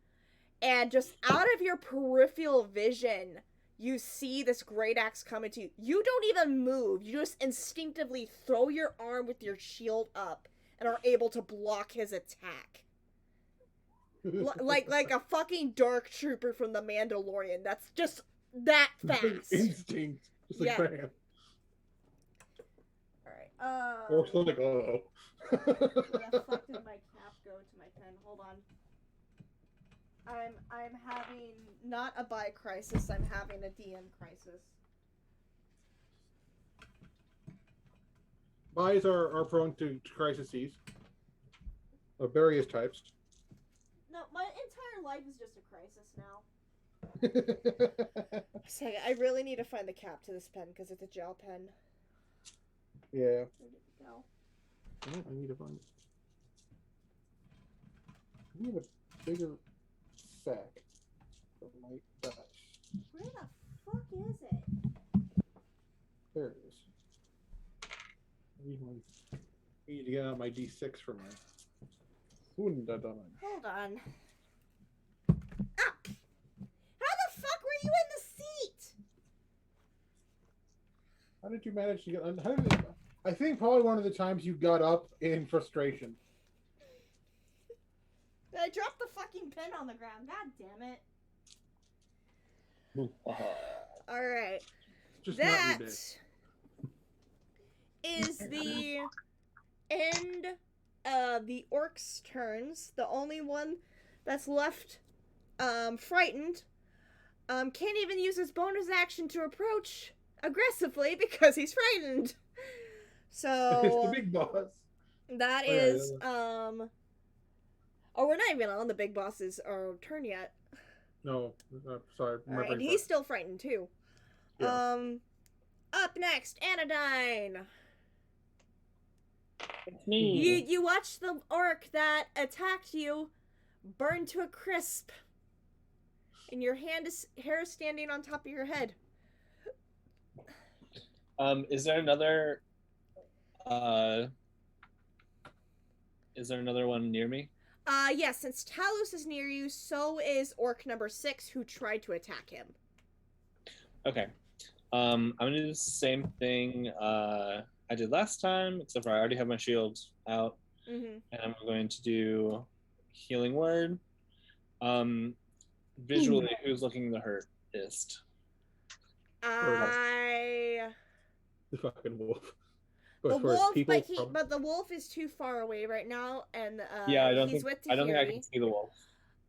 Speaker 2: and just out of your peripheral vision, you see this great axe coming to you. You don't even move. You just instinctively throw your arm with your shield up and are able to block his attack. like a fucking dark trooper from the Mandalorian. That's just that fast.
Speaker 5: Instinct. Just like bam.
Speaker 2: Alright,
Speaker 5: Orc's like,
Speaker 2: where the fuck did my cap go to my pen? Hold on. I'm having not a buy crisis, I'm having a DM crisis.
Speaker 5: Buys are prone to crises of various types.
Speaker 2: No, my entire life is just a crisis now. Second, I really need to find the cap to this pen because it's a gel pen.
Speaker 5: Yeah.
Speaker 2: Where did it go?
Speaker 5: I need to find. I need a bigger sack for my dice.
Speaker 2: Where the fuck is it?
Speaker 5: There it is. I need to get out my D6 for my Wundadon.
Speaker 2: Hold on. Ah! How the fuck were you in the seat?
Speaker 5: How did you manage to get? I think probably one of the times you got up in frustration.
Speaker 2: I dropped the fucking pen on the ground. God damn it. Alright.
Speaker 5: Just
Speaker 2: That
Speaker 5: not your day.
Speaker 2: is the end of the orcs' turns. The only one that's left frightened can't even use his bonus action to approach aggressively because he's frightened. So
Speaker 5: It's the big boss.
Speaker 2: that is oh, we're not even on the big boss's turn yet.
Speaker 5: No, sorry.
Speaker 2: All right, and he's still frightened too.
Speaker 5: Yeah.
Speaker 2: Up next, Anodyne.
Speaker 1: It's me.
Speaker 2: You watch the orc that attacked you burn to a crisp, and your hair is standing on top of your head.
Speaker 1: Is there another one near me?
Speaker 2: Yes, since Talos is near you, so is orc number 6 who tried to attack him.
Speaker 1: Okay. I'm gonna do the same thing I did last time, except for I already have my shield out.
Speaker 2: Mm-hmm.
Speaker 1: And I'm going to do healing word. Visually, who's looking the hurtest?
Speaker 2: The
Speaker 5: fucking wolf.
Speaker 2: wolf, but the wolf is too far away right now, and
Speaker 1: yeah, I don't
Speaker 2: he's
Speaker 1: think
Speaker 2: with Tahiri.
Speaker 1: I don't think I can see the wolf.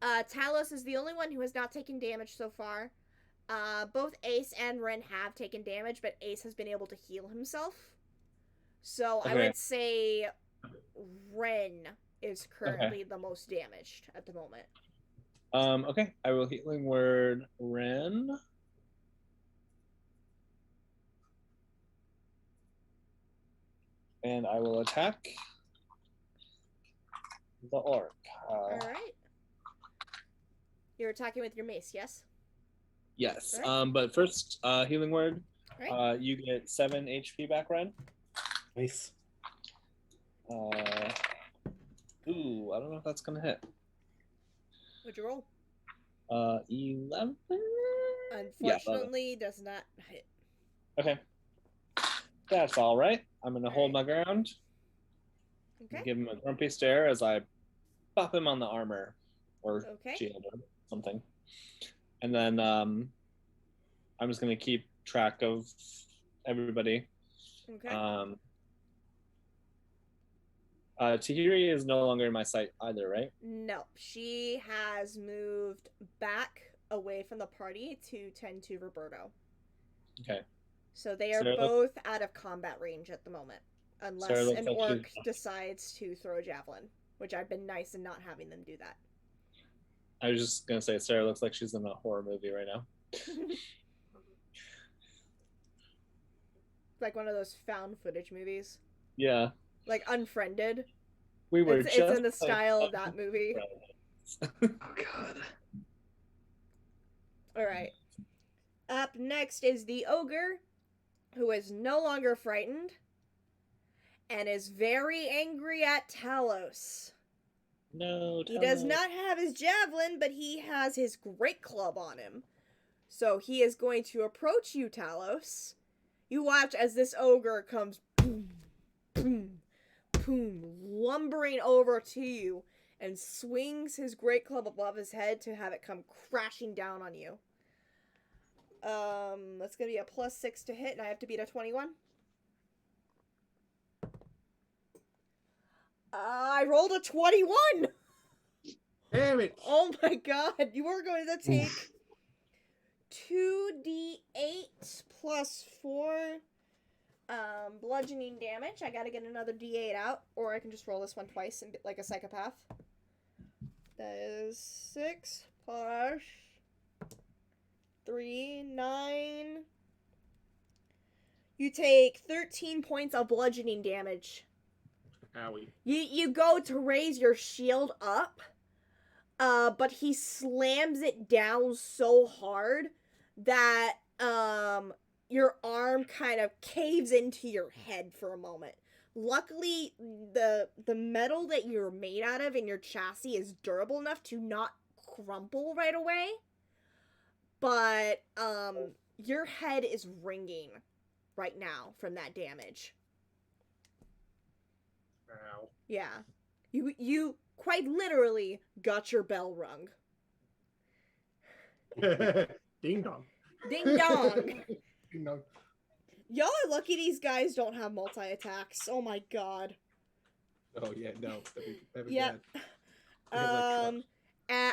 Speaker 2: Talos is the only one who has not taken damage so far. Both Ace and Ren have taken damage, but Ace has been able to heal himself. So
Speaker 1: Okay.
Speaker 2: I would say Ren is currently the most damaged at the moment.
Speaker 1: Okay, I will healing word Ren. And I will attack the orc.
Speaker 2: Alright. You're attacking with your mace, yes?
Speaker 1: Yes.
Speaker 2: Alright.
Speaker 1: But first, healing word.
Speaker 2: Right.
Speaker 1: You get 7 HP back, Ren.
Speaker 3: Nice.
Speaker 1: Ooh, I don't know if that's gonna hit.
Speaker 2: What'd you roll?
Speaker 1: 11.
Speaker 2: Unfortunately, does not hit.
Speaker 1: Okay. That's all right. I'm gonna hold my ground.
Speaker 2: Okay.
Speaker 1: Give him a grumpy stare as I pop him on the armor or
Speaker 2: Okay.
Speaker 1: shield or something, and then I'm just gonna keep track of everybody.
Speaker 2: Okay.
Speaker 1: Tahiri is no longer in my sight either, right?
Speaker 2: No, she has moved back away from the party to tend to Roberto.
Speaker 1: Okay.
Speaker 2: So they are
Speaker 1: Sarah
Speaker 2: both out of combat range at the moment, unless
Speaker 1: Sarah looks
Speaker 2: an
Speaker 1: like
Speaker 2: orc
Speaker 1: she's-
Speaker 2: decides to throw a javelin, which I've been nice in not having them do that.
Speaker 1: I was just gonna say Sarah looks like she's in a horror movie right now.
Speaker 2: Like one of those found footage movies,
Speaker 1: Yeah,
Speaker 2: like Unfriended.
Speaker 1: we were
Speaker 2: It's
Speaker 1: just
Speaker 2: in the style of that movie.
Speaker 4: Oh god.
Speaker 2: All right. Up next is the ogre, who is no longer frightened and is very angry at Talos.
Speaker 1: No,
Speaker 2: He does
Speaker 1: Talos.
Speaker 2: not have his javelin, but he has his great club on him. So he is going to approach you, Talos. You watch as this ogre comes boom, boom, boom, lumbering over to you and swings his great club above his head to have it come crashing down on you. That's gonna be a +6 to hit, and I have to beat a 21. I rolled a 21!
Speaker 5: Damn it!
Speaker 2: Oh my god, you are going to take 2d8 plus 4 bludgeoning damage. I gotta get another d8 out, or I can just roll this one twice and like a psychopath. That is 6 plus 3, 9. You take 13 points of bludgeoning damage.
Speaker 5: Owie.
Speaker 2: You go to raise your shield up, but he slams it down so hard that your arm kind of caves into your head for a moment. Luckily, the metal that you're made out of in your chassis is durable enough to not crumple right away. But your head is ringing right now from that damage.
Speaker 5: Ow.
Speaker 2: Yeah. You quite literally got your bell rung.
Speaker 5: Ding dong.
Speaker 2: Ding dong.
Speaker 5: Ding dong.
Speaker 2: Y'all are lucky these guys don't have multi-attacks. Oh my god.
Speaker 5: Oh yeah, no. That'd be
Speaker 2: Yep.
Speaker 5: bad. They have, like, trucks.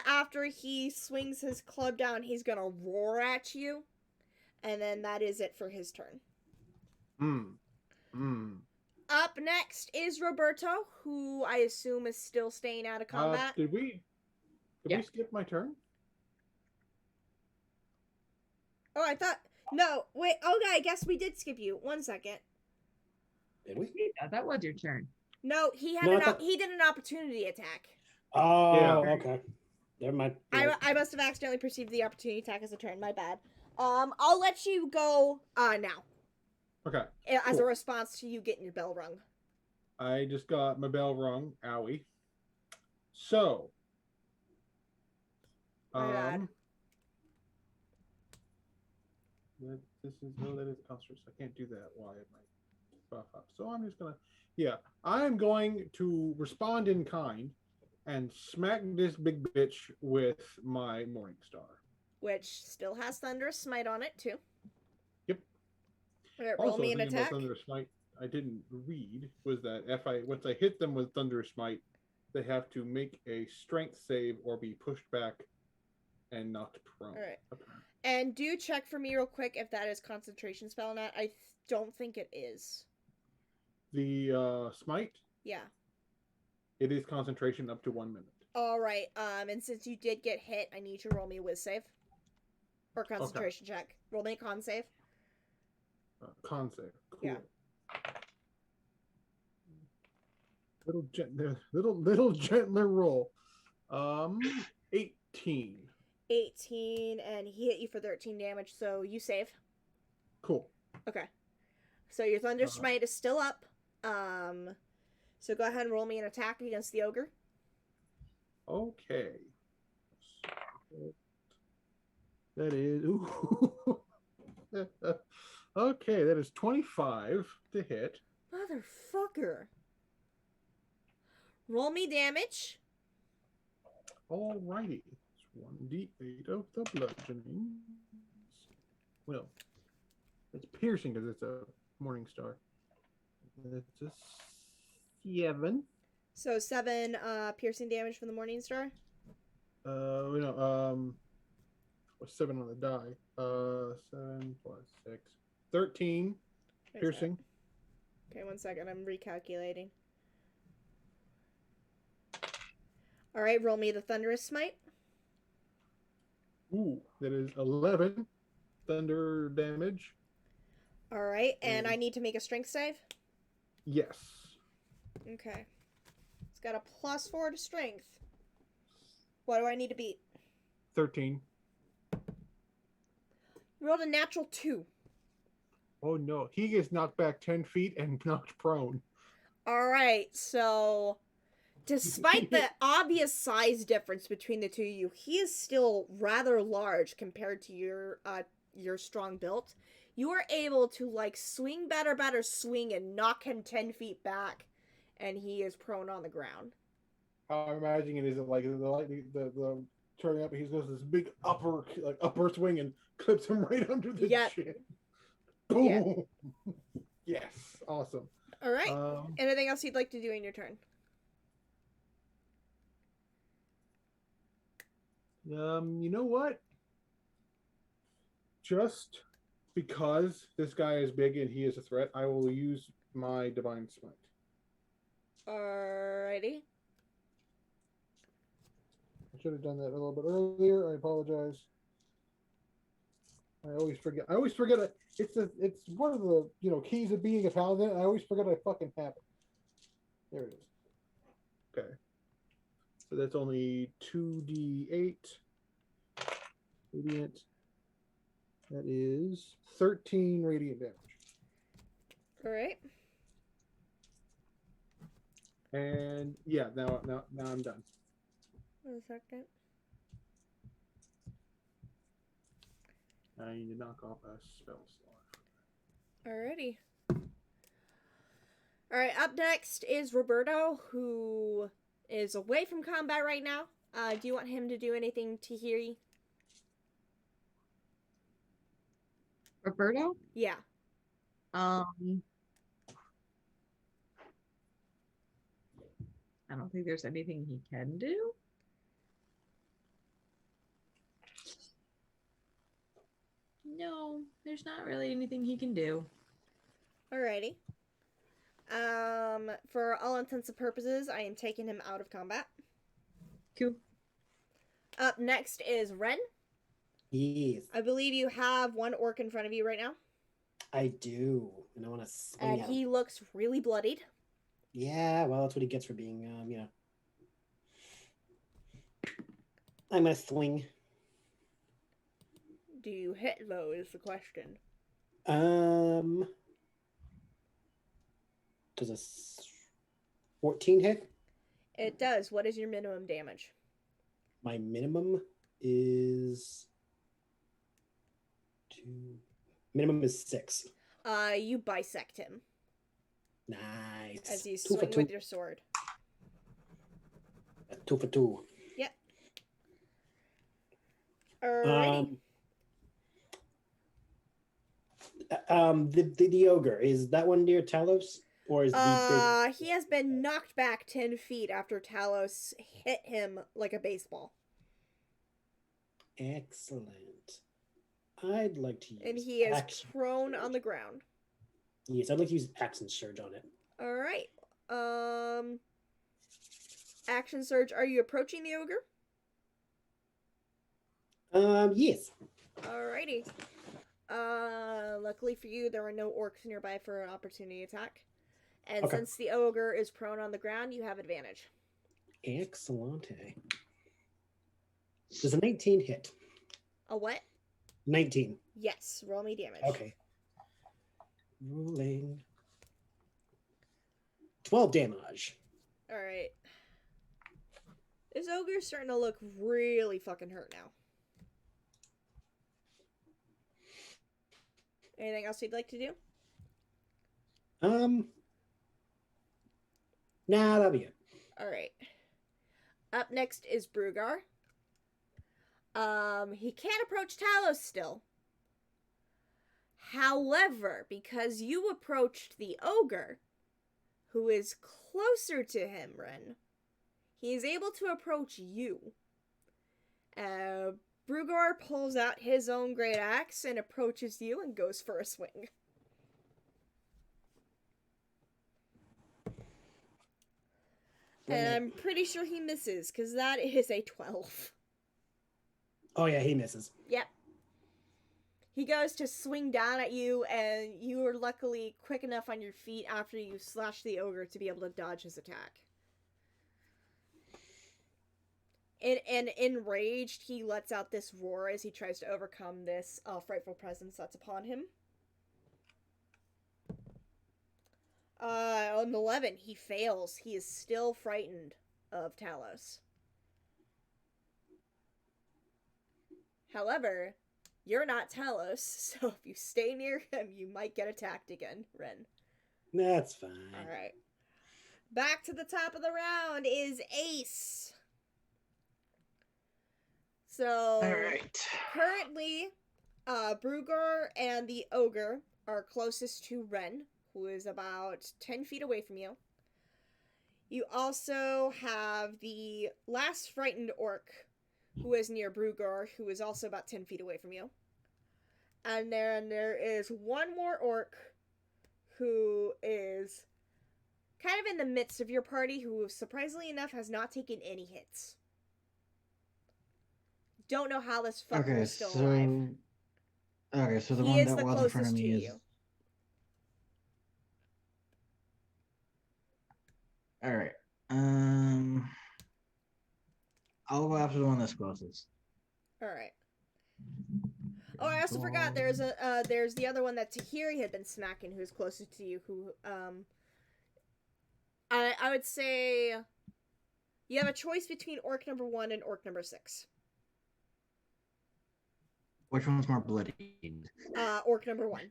Speaker 2: After he swings his club down, he's gonna roar at you. And then that is it for his turn. Up next is Roberto, who I assume is still staying out of combat.
Speaker 5: Did we skip my turn?
Speaker 2: Oh, I thought... No, wait. Okay, I guess we did skip you. 1 second.
Speaker 3: Did we?
Speaker 6: Yeah, that was your turn.
Speaker 2: No, he had he did an opportunity attack.
Speaker 3: Oh,
Speaker 5: Yeah.
Speaker 3: okay. Never mind.
Speaker 2: I must have accidentally perceived the opportunity attack as a turn. My bad. I'll let you go now.
Speaker 5: Okay.
Speaker 2: As a
Speaker 5: cool.
Speaker 2: response to you getting your bell rung.
Speaker 5: I just got my bell rung. Owie. So.
Speaker 2: My bad.
Speaker 5: That is concentration. I can't do that while I have my buff up. So I'm just gonna, I'm going to respond in kind and smack this big bitch with my Morning Star.
Speaker 2: Which still has Thunderous Smite on it, too.
Speaker 5: Yep.
Speaker 2: Alright, roll
Speaker 5: Also,
Speaker 2: me an
Speaker 5: thinking about
Speaker 2: attack.
Speaker 5: Thunderous Smite, I didn't read was that once I hit them with Thunderous Smite, they have to make a strength save or be pushed back and knocked prone.
Speaker 2: Alright. And do check for me real quick if that is concentration spell or not. I don't think it is.
Speaker 5: The smite,
Speaker 2: Yeah.
Speaker 5: it is concentration up to 1 minute.
Speaker 2: Alright, and since you did get hit, I need you to roll me a whiz save. Or concentration check. Roll me a con save.
Speaker 5: Con save. Cool.
Speaker 2: Yeah.
Speaker 5: Little gentler roll. 18.
Speaker 2: 18, and he hit you for 13 damage, so you save.
Speaker 5: Cool.
Speaker 2: Okay. So your Thunder Smite is still up. So go ahead and roll me an attack against the ogre.
Speaker 5: Okay. That is ooh. Okay, that is 25 to hit.
Speaker 2: Motherfucker. Roll me damage.
Speaker 5: Alrighty. It's 1d8 of the bludgeoning. Well, it's piercing because it's a morning star. That's a 7.
Speaker 2: So 7 piercing damage from the Morning Star.
Speaker 5: What's 7 on the die? 7 plus 6. 13
Speaker 2: Where's
Speaker 5: piercing.
Speaker 2: that? Okay, 1 second. I'm recalculating. Alright, roll me the Thunderous Smite.
Speaker 5: Ooh, that is 11 thunder damage.
Speaker 2: Alright, and I need to make a strength save?
Speaker 5: Yes.
Speaker 2: Okay. It's got a +4 to strength. What do I need to beat?
Speaker 5: 13.
Speaker 2: Rolled a natural 2.
Speaker 5: Oh no, he gets knocked back 10 feet and knocked prone.
Speaker 2: Alright, so despite the obvious size difference between the two of you, he is still rather large compared to your strong build. You are able to swing better swing and knock him 10 feet back, and he is prone on the ground.
Speaker 5: How I'm imagining it is the turning up, he goes this big upper swing and clips him right under the chin. Boom. Yeah. Yes, awesome.
Speaker 2: All right. Anything else you'd like to do in your turn?
Speaker 5: You know what? Just because this guy is big and he is a threat, I will use my Divine Smite.
Speaker 2: Alrighty.
Speaker 5: I should have done that a little bit earlier. I apologize. I always forget it. It's one of the keys of being a paladin. I always forget I fucking have it. There it is. Okay. So that's only 2d8. Radiant. That is 13 radiant damage.
Speaker 2: All right.
Speaker 5: And yeah, now I'm done.
Speaker 2: 1 second.
Speaker 5: I need to knock off a spell slot.
Speaker 2: Alrighty. Alright, up next is Roberto, who is away from combat right now. Do you want him to do anything to Hiri?
Speaker 6: Roberto?
Speaker 2: Yeah.
Speaker 6: I don't think there's anything he can do. No, there's not really anything he can do.
Speaker 2: Alrighty. For all intents and purposes, I am taking him out of combat.
Speaker 6: Cool.
Speaker 2: Up next is Ren.
Speaker 3: Yes,
Speaker 2: I believe you have one orc in front of you right now.
Speaker 3: I do, and I want to swing
Speaker 2: And
Speaker 3: at
Speaker 2: he
Speaker 3: him.
Speaker 2: looks really bloodied.
Speaker 3: Yeah, well, that's what he gets for being, I'm gonna swing.
Speaker 2: Do you hit, though, is the question.
Speaker 3: Does a 14 hit?
Speaker 2: It does. What is your minimum damage?
Speaker 3: My minimum is 2. Minimum is 6.
Speaker 2: You bisect him
Speaker 3: Nice.
Speaker 2: as you
Speaker 3: 2 for
Speaker 2: swing
Speaker 3: 2.
Speaker 2: with your sword.
Speaker 3: 2 for 2.
Speaker 2: Yep. Alrighty.
Speaker 3: The ogre, is that one near Talos? Or is the
Speaker 2: He has been knocked back 10 feet after Talos hit him like a baseball.
Speaker 3: Excellent. I'd like to use
Speaker 2: And he is
Speaker 3: action
Speaker 2: prone
Speaker 3: surge.
Speaker 2: on the ground.
Speaker 3: Yes, I'd like to use action surge on it.
Speaker 2: Alright. Action surge. Are you approaching the ogre?
Speaker 3: Yes.
Speaker 2: Alrighty. Luckily for you, there are no orcs nearby for an opportunity attack. And
Speaker 3: Okay.
Speaker 2: since the ogre is prone on the ground, you have advantage.
Speaker 3: Excellent. Does a 19 hit?
Speaker 2: A what?
Speaker 3: 19.
Speaker 2: Yes. Roll me damage.
Speaker 3: Okay. Rolling. 12 damage.
Speaker 2: All right. This ogre's starting to look really fucking hurt now. Anything else you'd like to do?
Speaker 3: Nah, that'll be it.
Speaker 2: All right. Up next is Brugar. He can't approach Talos still. However, because you approached the ogre, who is closer to him, Ren, he is able to approach you. Brugar pulls out his own great axe and approaches you and goes for a swing. And I'm pretty sure he misses, because that is a 12.
Speaker 3: Oh, yeah, he misses.
Speaker 2: Yep. He goes to swing down at you, and you are luckily quick enough on your feet after you slash the ogre to be able to dodge his attack. And enraged, he lets out this roar as he tries to overcome this frightful presence that's upon him. On 11, he fails. He is still frightened of Talos. However, you're not Talos, so if you stay near him, you might get attacked again, Ren.
Speaker 3: That's fine.
Speaker 2: Alright. Back to the top of the round is Ace. So,
Speaker 4: Alright.
Speaker 2: currently, Brugar and the ogre are closest to Ren, who is about 10 feet away from you. You also have the last frightened orc, who is near Brugar, who is also about 10 feet away from you. And then there is one more orc, who is kind of in the midst of your party, who, surprisingly enough, has not taken any hits. Don't know how this fucker is still alive.
Speaker 4: Okay, so the
Speaker 2: He
Speaker 4: one
Speaker 2: is
Speaker 4: that
Speaker 2: the
Speaker 4: was in front
Speaker 2: closest
Speaker 4: of me
Speaker 2: to
Speaker 4: is.
Speaker 2: you.
Speaker 4: Alright. I'll go after the one that's closest.
Speaker 2: Alright. Oh, I also forgot, there's the other one that Tahiri had been smacking, who's closest to you, who, I would say you have a choice between orc number 1 and orc number 6.
Speaker 4: Which one's more bloodied?
Speaker 2: Orc number 1.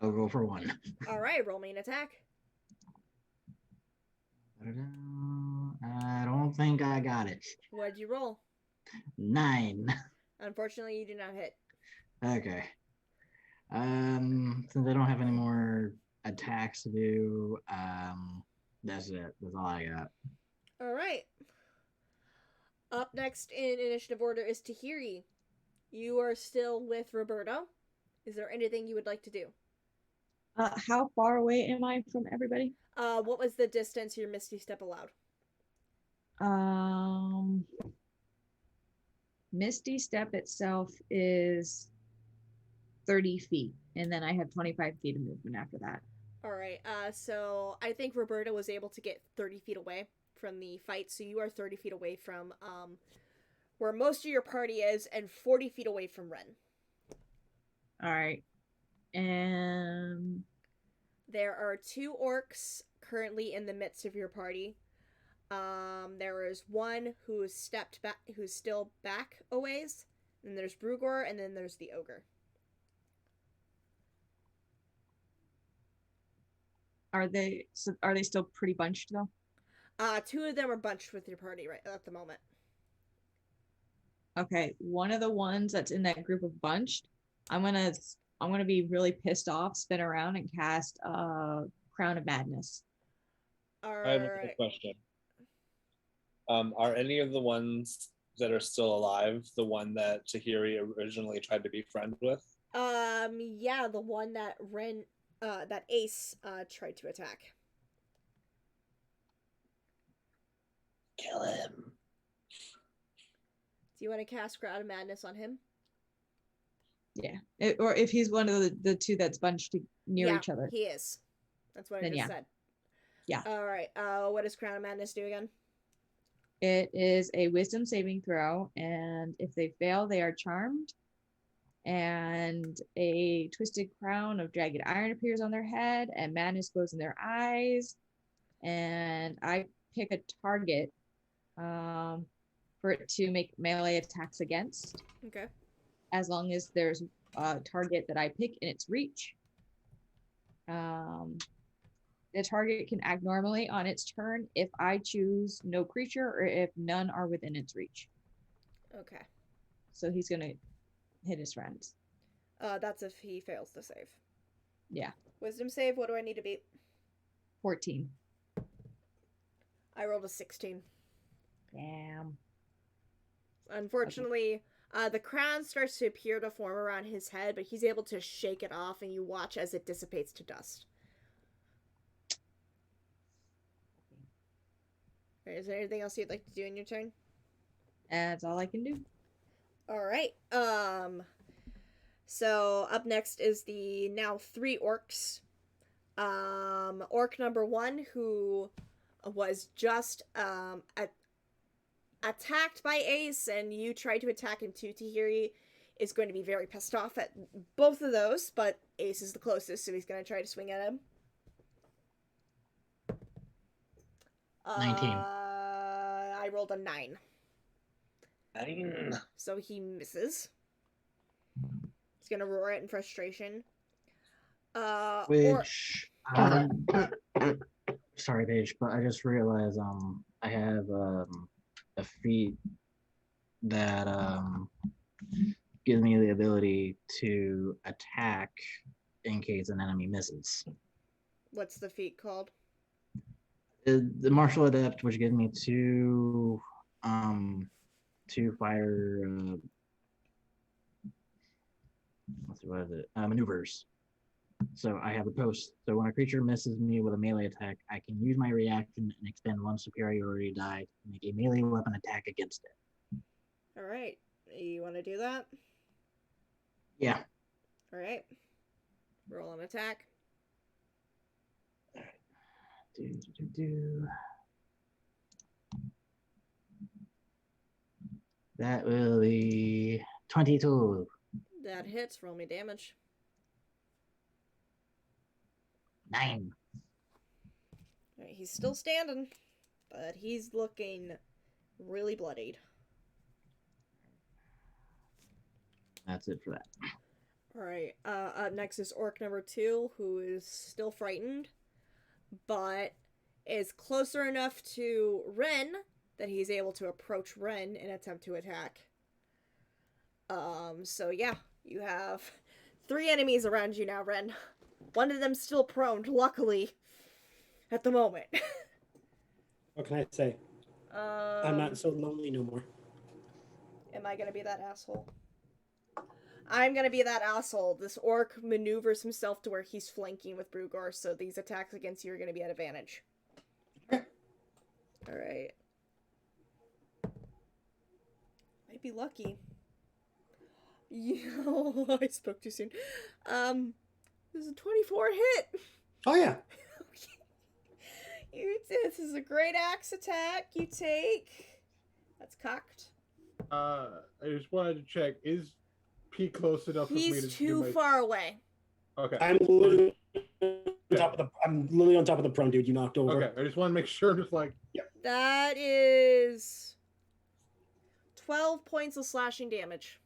Speaker 4: I'll go for 1.
Speaker 2: Alright, roll me an attack.
Speaker 4: I don't think I got it.
Speaker 2: What'd you roll?
Speaker 4: 9.
Speaker 2: Unfortunately, you do not hit.
Speaker 4: Okay. Since I don't have any more attacks to do, that's it. That's all I got.
Speaker 2: Alright. Up next in initiative order is Tahiri. You are still with Roberto. Is there anything you would like to do?
Speaker 8: How far away am I from everybody?
Speaker 2: What was the distance your Misty Step allowed?
Speaker 8: Misty Step itself is 30 feet, and then I have 25 feet of movement after that.
Speaker 2: Alright, so I think Roberta was able to get 30 feet away from the fight, so you are 30 feet away from, where most of your party is, and 40 feet away from Ren.
Speaker 8: Alright. And
Speaker 2: there are 2 orcs currently in the midst of your party. There is one who's stepped back, who's still back a ways. And there's Brugar, and then there's the ogre.
Speaker 8: are they still pretty bunched though?
Speaker 2: 2 of them are bunched with your party right at the moment.
Speaker 8: Okay, one of the ones that's in that group of bunched, I'm gonna be really pissed off, spin around, and cast Crown of Madness.
Speaker 1: I have a question. Are any of the ones that are still alive the one that Tahiri originally tried to be friends with?
Speaker 2: Yeah, the one that that Ace tried to attack.
Speaker 3: Kill him.
Speaker 2: Do you want to cast Crown of Madness on him?
Speaker 8: Yeah, or if he's one of the 2 that's bunched near each other.
Speaker 2: He is. That's what I
Speaker 8: Then
Speaker 2: just
Speaker 8: yeah.
Speaker 2: said.
Speaker 8: Yeah.
Speaker 2: All right. What does Crown of Madness do again?
Speaker 8: It is a wisdom saving throw, and if they fail, they are charmed. And a twisted crown of jagged iron appears on their head, and madness glows in their eyes. And I pick a target for it to make melee attacks against,
Speaker 2: Okay.
Speaker 8: as long as there's a target that I pick in its reach. The target can act normally on its turn if I choose no creature or if none are within its reach.
Speaker 2: Okay.
Speaker 8: So he's gonna hit his friends.
Speaker 2: That's if he fails to save.
Speaker 8: Yeah,
Speaker 2: Wisdom save, what do I need to beat?
Speaker 8: 14.
Speaker 2: I rolled a 16.
Speaker 8: Damn.
Speaker 2: Unfortunately, the crown starts to appear to form around his head, but he's able to shake it off, and you watch as it dissipates to dust. Alright, is there anything else you'd like to do in your turn?
Speaker 8: That's all I can do.
Speaker 2: Alright, so up next is the now 3 orcs. Orc number 1, who was just, attacked by Ace, and you tried to attack him too, Tahiri, is going to be very pissed off at both of those, but Ace is the closest, so he's going to try to swing at him.
Speaker 4: 19.
Speaker 2: I rolled a 9.
Speaker 1: 9.
Speaker 2: So he misses. He's going to roar it in frustration.
Speaker 4: Which, sorry, Paige, but I just realized I have a feat that gives me the ability to attack in case an enemy misses.
Speaker 2: What's the feat called?
Speaker 4: The martial adept, which gives me two fire what is it? Maneuvers. So I have a post. So when a creature misses me with a melee attack, I can use my reaction and expend 1 superiority die to make a melee weapon attack against it.
Speaker 2: Alright. You want to do that?
Speaker 4: Yeah.
Speaker 2: Alright. Roll an attack.
Speaker 4: That will be 22.
Speaker 2: That hits. Roll me damage.
Speaker 4: 9.
Speaker 2: Alright, he's still standing, but he's looking really bloodied.
Speaker 4: That's it for that.
Speaker 2: Alright, up next is orc number 2, who is still frightened, but is closer enough to Ren that he's able to approach Ren and attempt to attack. So yeah, you have 3 enemies around you now, Ren. One of them still prone, luckily, at the moment.
Speaker 3: What can I say? I'm not so lonely no more.
Speaker 2: Am I gonna be that asshole? I'm gonna be that asshole. This orc maneuvers himself to where he's flanking with Brugar, so these attacks against you are gonna be at advantage. Alright. Might be lucky. Yo, I spoke too soon. This is a 24 hit.
Speaker 3: Oh yeah.
Speaker 2: This is a great axe attack. You take. That's cocked.
Speaker 5: I just wanted to check: is P close enough for me to
Speaker 2: He's
Speaker 5: do
Speaker 2: too
Speaker 5: my...
Speaker 2: far away.
Speaker 5: Okay.
Speaker 3: I'm literally on top of the prone dude you knocked over.
Speaker 5: Okay. I just want to make sure. I'm just like,
Speaker 3: Yep.
Speaker 2: That is 12 points of slashing damage.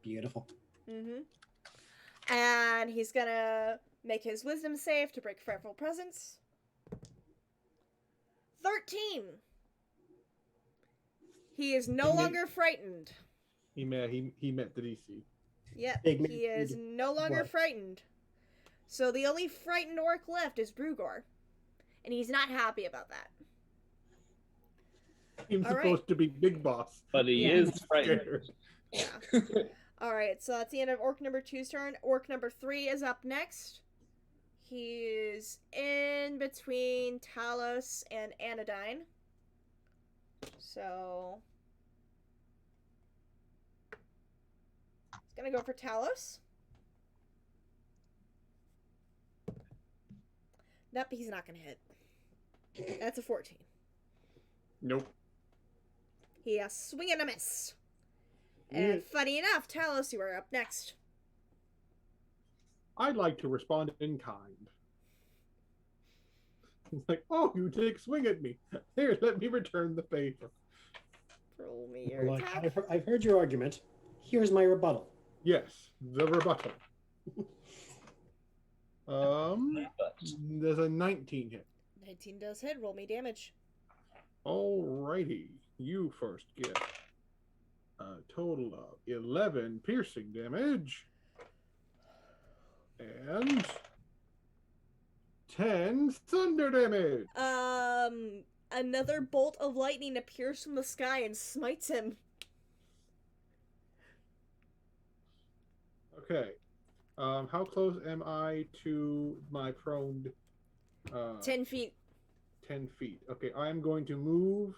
Speaker 3: Beautiful.
Speaker 2: Mm-hmm. And he's gonna make his wisdom save to break frightful presence. 13. He is no longer frightened.
Speaker 5: he met the DC.
Speaker 2: Yep,
Speaker 3: Big
Speaker 2: he is no longer
Speaker 3: what?
Speaker 2: frightened. So the only frightened orc left is Brugor. And he's not happy about that.
Speaker 5: He's
Speaker 2: All
Speaker 5: supposed
Speaker 2: right.
Speaker 5: to be big boss.
Speaker 1: But he
Speaker 2: Yeah.
Speaker 1: is frightened.
Speaker 2: Yeah. Alright, so that's the end of orc number 2's turn. Orc number 3 is up next. He's in between Talos and Anodyne. So he's gonna go for Talos. Nope, he's not gonna hit. That's a 14.
Speaker 5: Nope.
Speaker 2: He has swing and a miss.
Speaker 5: Yeah.
Speaker 2: And funny enough, Talos, you are up next.
Speaker 5: I'd like to respond in kind. It's like, oh, you take swing at me. Here, let me return the favor.
Speaker 2: Roll me
Speaker 3: You're
Speaker 2: your
Speaker 3: like,
Speaker 2: attack.
Speaker 3: I've heard your argument. Here's my rebuttal.
Speaker 5: Yes, the rebuttal. There's a 19 hit.
Speaker 2: 19 does hit. Roll me damage.
Speaker 5: Alrighty, you first get a total of 11 piercing damage and 10 thunder damage.
Speaker 2: Another bolt of lightning appears from the sky and smites him.
Speaker 5: Okay, how close am I to my prone?
Speaker 2: 10 feet.
Speaker 5: 10 feet. Okay, I am going to move.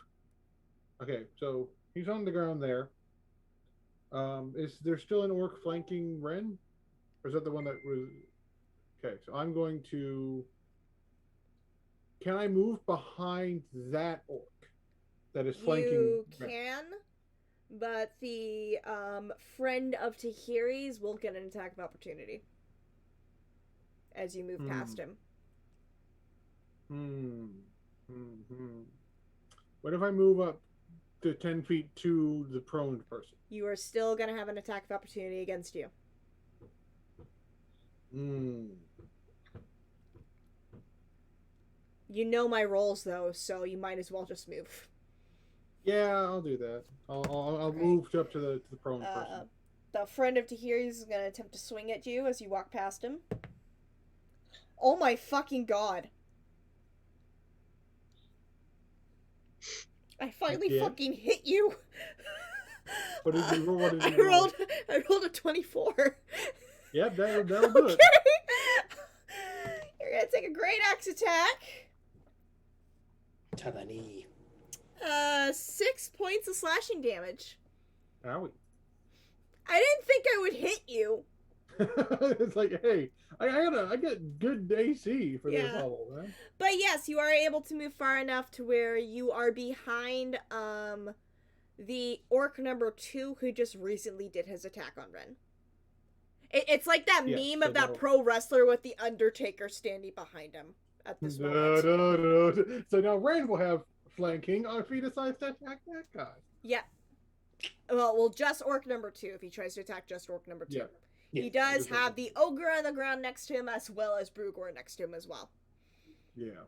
Speaker 5: Okay, so he's on the ground there. Is there still an orc flanking Ren? Or is that the one that was... Okay, so I'm going to... Can I move behind that orc that is flanking
Speaker 2: You
Speaker 5: Ren?
Speaker 2: can, but the friend of Tahiri's will get an attack of opportunity as you move past him.
Speaker 5: What if I move up to 10 feet to the prone person?
Speaker 2: You are still going to have an attack of opportunity against you. You know my rolls, though, so you might as well just move.
Speaker 5: Yeah, I'll do that. I'll move up to the prone person.
Speaker 2: The friend of Tahiri's is going to attempt to swing at you as you walk past him. Oh my fucking god. I finally fucking hit you.
Speaker 5: What did you roll? What did
Speaker 2: I
Speaker 5: you roll?
Speaker 2: rolled a 24.
Speaker 5: Yep, that'll do it.
Speaker 2: You're gonna take a great axe attack.
Speaker 3: To the knee.
Speaker 2: 6 points of slashing damage.
Speaker 5: Owie.
Speaker 2: I didn't think I would hit you.
Speaker 5: It's like, hey, I get good AC for this
Speaker 2: Yeah.
Speaker 5: level, man.
Speaker 2: But yes, you are able to move far enough to where you are behind the orc number 2 who just recently did his attack on Ren. It's like that
Speaker 5: Yeah,
Speaker 2: meme
Speaker 5: so
Speaker 2: of that
Speaker 5: that'll-
Speaker 2: pro wrestler with the Undertaker standing behind him at this moment.
Speaker 5: So now Ren will have flanking if he decides to attack that guy.
Speaker 2: Yeah. Well, just orc number 2 if he tries to attack just orc number 2.
Speaker 5: Yeah.
Speaker 2: He does have the ogre on the ground next to him as well as Brugor next to him as well.
Speaker 5: Yeah.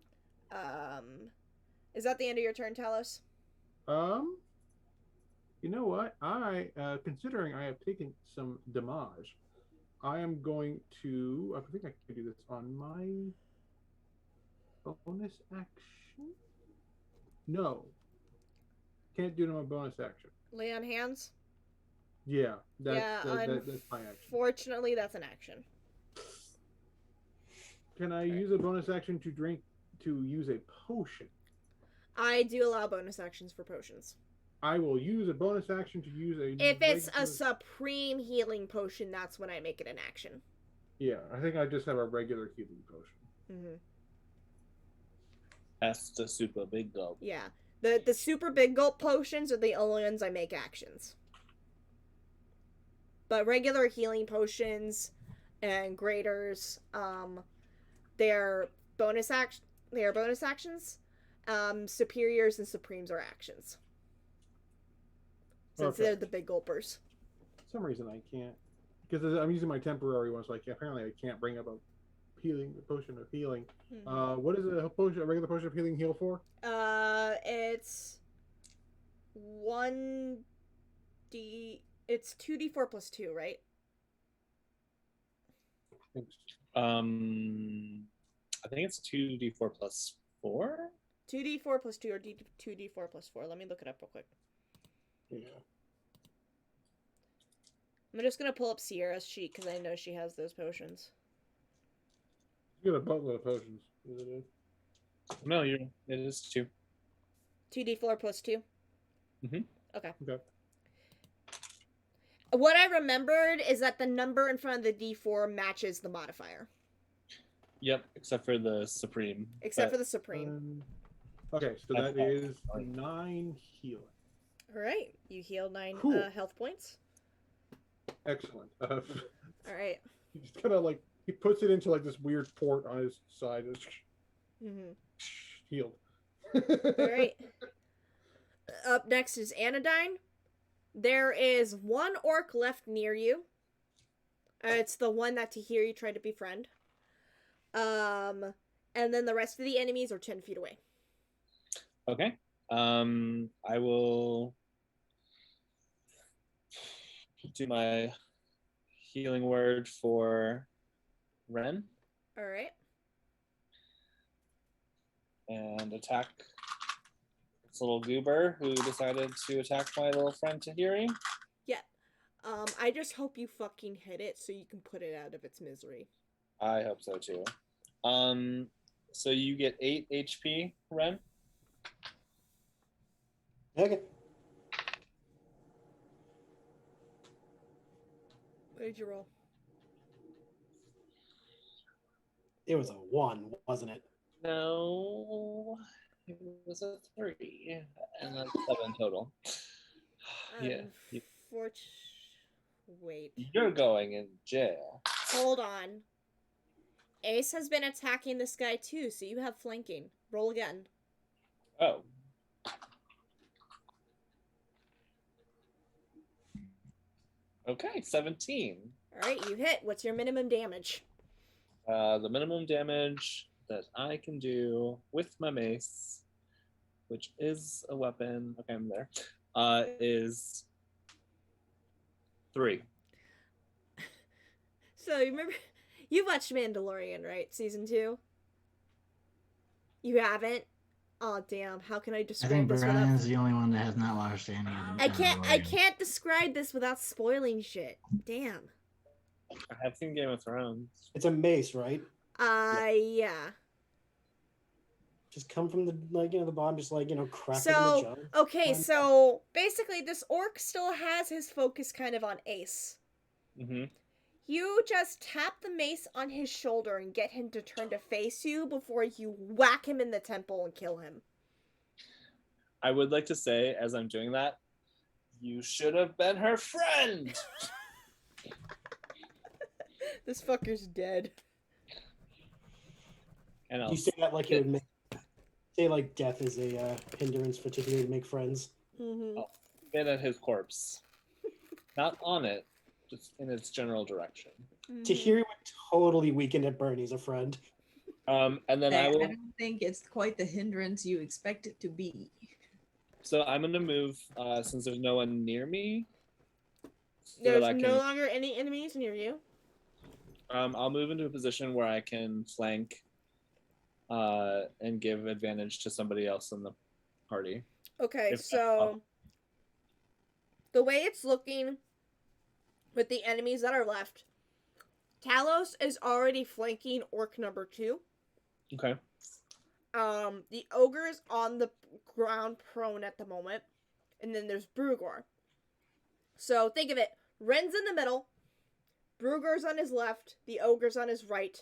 Speaker 2: Is that the end of your turn, Talos?
Speaker 5: You know what? Considering I have taken some damage, I am going to. I think I can do this on my bonus action. No, can't do it on my bonus action.
Speaker 2: Lay on hands?
Speaker 5: Yeah, that's my action.
Speaker 2: Unfortunately, that's an action.
Speaker 5: Can I use a bonus action to use a potion?
Speaker 2: I do allow bonus actions for potions.
Speaker 5: I will use a bonus action to use a...
Speaker 2: If it's a supreme healing potion, that's when I make it an action.
Speaker 5: Yeah, I think I just have a regular healing potion.
Speaker 2: Mm-hmm.
Speaker 1: That's the super big gulp.
Speaker 2: Yeah. The super big gulp potions are the only ones I make actions. But regular healing potions and graders, they're bonus actions. Superiors and supremes are actions. Since they're the big gulpers.
Speaker 5: For some reason I can't, because I'm using my temporary one, so apparently I can't bring up a potion of healing.
Speaker 2: Mm-hmm.
Speaker 5: What is a regular potion of healing heal for?
Speaker 2: It's 2d4 plus 2, right?
Speaker 1: I think it's 2d4 plus 4?
Speaker 2: 2d4 plus 2 or 2d4 plus 4. Let me look it up real quick.
Speaker 5: Yeah.
Speaker 2: I'm just gonna pull up Sierra's sheet because I know she has those potions.
Speaker 5: You got a boatload of potions.
Speaker 1: No, it is 2.
Speaker 2: 2d4 plus 2?
Speaker 1: Mm-hmm.
Speaker 2: Okay.
Speaker 5: Okay.
Speaker 2: What I remembered is that the number in front of the d4 matches the modifier.
Speaker 1: Yep, except for the supreme.
Speaker 2: Except for the supreme.
Speaker 5: Okay, so that is 9 healing.
Speaker 2: All right, you heal 9
Speaker 5: Cool.
Speaker 2: health points.
Speaker 5: Excellent.
Speaker 2: All right.
Speaker 5: He just kind of like he puts it into like this weird port on his side. And
Speaker 2: Mm-hmm.
Speaker 5: healed.
Speaker 2: All right. Up next is Anodyne. There is one orc left near you. It's the one that Tahiri tried to befriend. And then the rest of the enemies are 10 feet away.
Speaker 1: Okay. I will do my healing word for Ren
Speaker 2: All right.
Speaker 1: and attack this little goober who decided to attack my little friend Tahiri.
Speaker 2: Yeah. I just hope you fucking hit it so you can put it out of its misery.
Speaker 1: I hope so too. So you get 8 HP, Ren.
Speaker 3: Okay.
Speaker 2: What did you roll?
Speaker 3: It was a 1, wasn't it?
Speaker 1: No, it was a 3, and that's 7 total. Yeah,
Speaker 2: Wait.
Speaker 1: you're going in jail.
Speaker 2: Hold on. Ace has been attacking this guy too, so you have flanking. Roll again.
Speaker 1: Oh. Okay, 17.
Speaker 2: All right, you hit. What's your minimum damage?
Speaker 1: The minimum damage that I can do with my mace, which is a weapon, okay, I'm there, is 3.
Speaker 2: So you remember, you watched Mandalorian, right? Season 2. You haven't. Oh damn! How can I
Speaker 4: I
Speaker 2: describe
Speaker 4: think
Speaker 2: this
Speaker 4: Brian's
Speaker 2: without?
Speaker 4: the only one that has not watched any of them.
Speaker 2: I can't describe this without spoiling shit. Damn.
Speaker 1: I have seen Game of Thrones.
Speaker 3: It's a mace, right?
Speaker 2: Yeah.
Speaker 3: Just come from the the bottom, just crack it in the
Speaker 2: So
Speaker 3: jug.
Speaker 2: okay, so basically, this orc still has his focus kind of on Ace.
Speaker 1: Mm-hmm.
Speaker 2: You just tap the mace on his shoulder and get him to turn to face you before you whack him in the temple and kill him.
Speaker 1: I would like to say, as I'm doing that, you should have been her friend.
Speaker 2: This fucker's dead.
Speaker 1: And
Speaker 3: You say that like it would say like death is a hindrance for Tahiri to make friends.
Speaker 2: Mm-hmm.
Speaker 1: Spit at his corpse. Not on it, just in its general direction.
Speaker 3: Tahiri would totally weaken at Bernie's a friend.
Speaker 1: And then
Speaker 8: I
Speaker 1: I will.
Speaker 8: don't think it's quite the hindrance you expect it to be.
Speaker 1: So I'm gonna move since there's no one near me. So
Speaker 2: There's
Speaker 1: that I
Speaker 2: no
Speaker 1: can,
Speaker 2: longer any enemies near you.
Speaker 1: I'll move into a position where I can flank and give advantage to somebody else in the party.
Speaker 2: Okay,
Speaker 1: If that's
Speaker 2: so
Speaker 1: possible.
Speaker 2: the way it's looking with the enemies that are left, Talos is already flanking orc number 2.
Speaker 1: Okay.
Speaker 2: The ogre is on the ground prone at the moment, and then there's Brugor. So think of it: Ren's in the middle, Brugor's on his left, the ogre's on his right,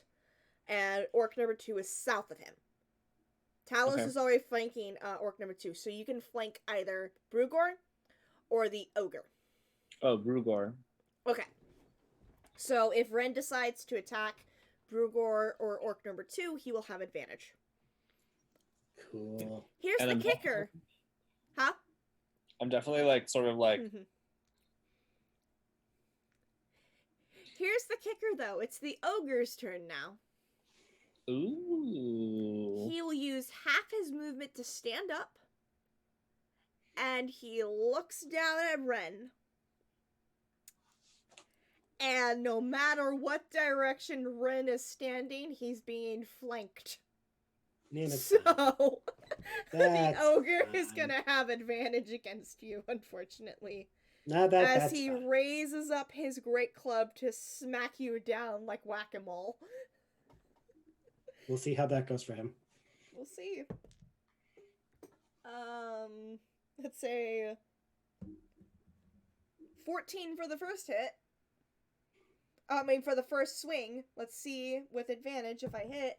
Speaker 2: and orc number 2 is south of him. Talos
Speaker 1: Okay.
Speaker 2: is already flanking orc number 2, so you can flank either Brugor or the ogre.
Speaker 1: Oh, Brugor.
Speaker 2: Okay. So if Ren decides to attack Brugor or orc number 2, he will have advantage.
Speaker 3: Cool.
Speaker 2: Here's
Speaker 1: And
Speaker 2: the
Speaker 1: I'm
Speaker 2: kicker. Huh?
Speaker 1: I'm definitely like sort of like
Speaker 2: Mhm. Here's the kicker, though. It's the ogre's turn now.
Speaker 1: ooh.
Speaker 2: He will use half his movement to stand up, and he looks down at Ren. And no matter what direction Ren is standing, he's being flanked.
Speaker 3: Man, it's
Speaker 2: So, the
Speaker 3: That's
Speaker 2: ogre is
Speaker 3: fine.
Speaker 2: gonna have advantage against you, unfortunately.
Speaker 3: Nah,
Speaker 2: As
Speaker 3: that's
Speaker 2: he
Speaker 3: fine.
Speaker 2: raises up his great club to smack you down like whack-a-mole.
Speaker 3: We'll see how that goes for him.
Speaker 2: We'll see. Let's say 14 for the first hit. For the first swing. Let's see with advantage if I hit.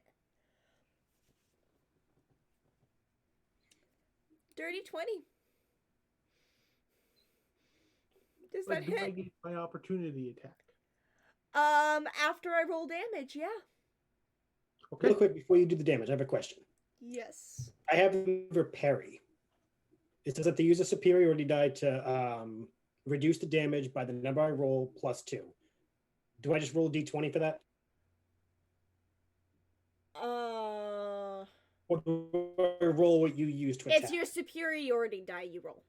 Speaker 2: Dirty 20. Does
Speaker 5: But
Speaker 2: that
Speaker 5: do I
Speaker 2: hit?
Speaker 5: get my opportunity attack?
Speaker 2: After I roll damage, yeah.
Speaker 5: Okay.
Speaker 3: Real quick before you do the damage, I have a question.
Speaker 2: Yes.
Speaker 3: I have for parry. It says that they use a superiority die to reduce the damage by the number I roll plus 2. Do I just roll a d20 for that? Or do I roll what you use to attack?
Speaker 2: It's your superiority die you roll.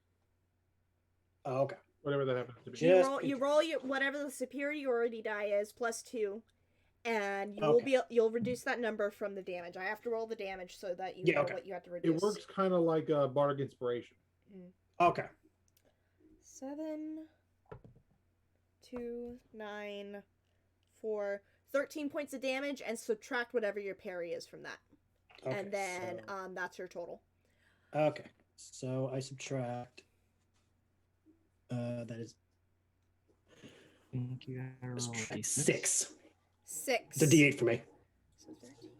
Speaker 3: Oh, okay.
Speaker 5: Whatever that happens to be.
Speaker 3: Just
Speaker 2: You roll your whatever the superiority die is plus 2, and
Speaker 3: Okay.
Speaker 2: you'll reduce that number from the damage. I have to roll the damage so that you
Speaker 3: Yeah,
Speaker 2: know
Speaker 3: okay.
Speaker 2: what you have to reduce.
Speaker 5: It works kind of like a bardic inspiration.
Speaker 3: Okay.
Speaker 2: 7, 2, 9, 4, 13 points of damage, and subtract whatever your parry is from that.
Speaker 3: Okay,
Speaker 2: And then that's your total.
Speaker 3: Okay. So I subtract. That is
Speaker 4: think you gotta roll a D6.
Speaker 3: 6.
Speaker 2: 6.
Speaker 3: It's a d8 for me.
Speaker 2: So 13.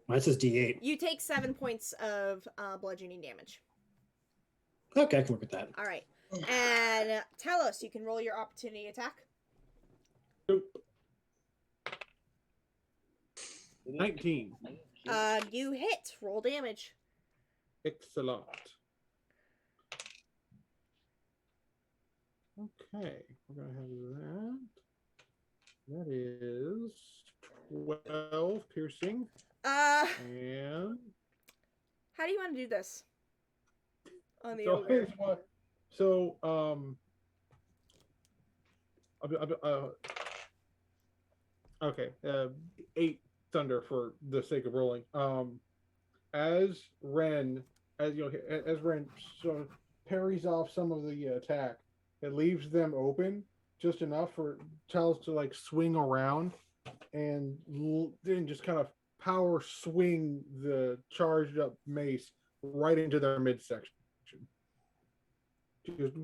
Speaker 3: Mine says d8.
Speaker 2: You take 7 points of bludgeoning damage.
Speaker 3: Okay, I can work with that.
Speaker 2: All right. And Talos, you can roll your opportunity attack.
Speaker 5: Nope. 19.
Speaker 2: You hit. Roll damage.
Speaker 5: Excellent. Okay, we're gonna have that. That is 12 piercing. And
Speaker 2: How do you want to do this? On the
Speaker 5: so
Speaker 2: ogre.
Speaker 5: here's what. So okay, 8 thunder for the sake of rolling. As Ren sort of parries off some of the attack, it leaves them open just enough for Talos to like swing around and then just kind of power swing the charged up mace right into their midsection. Just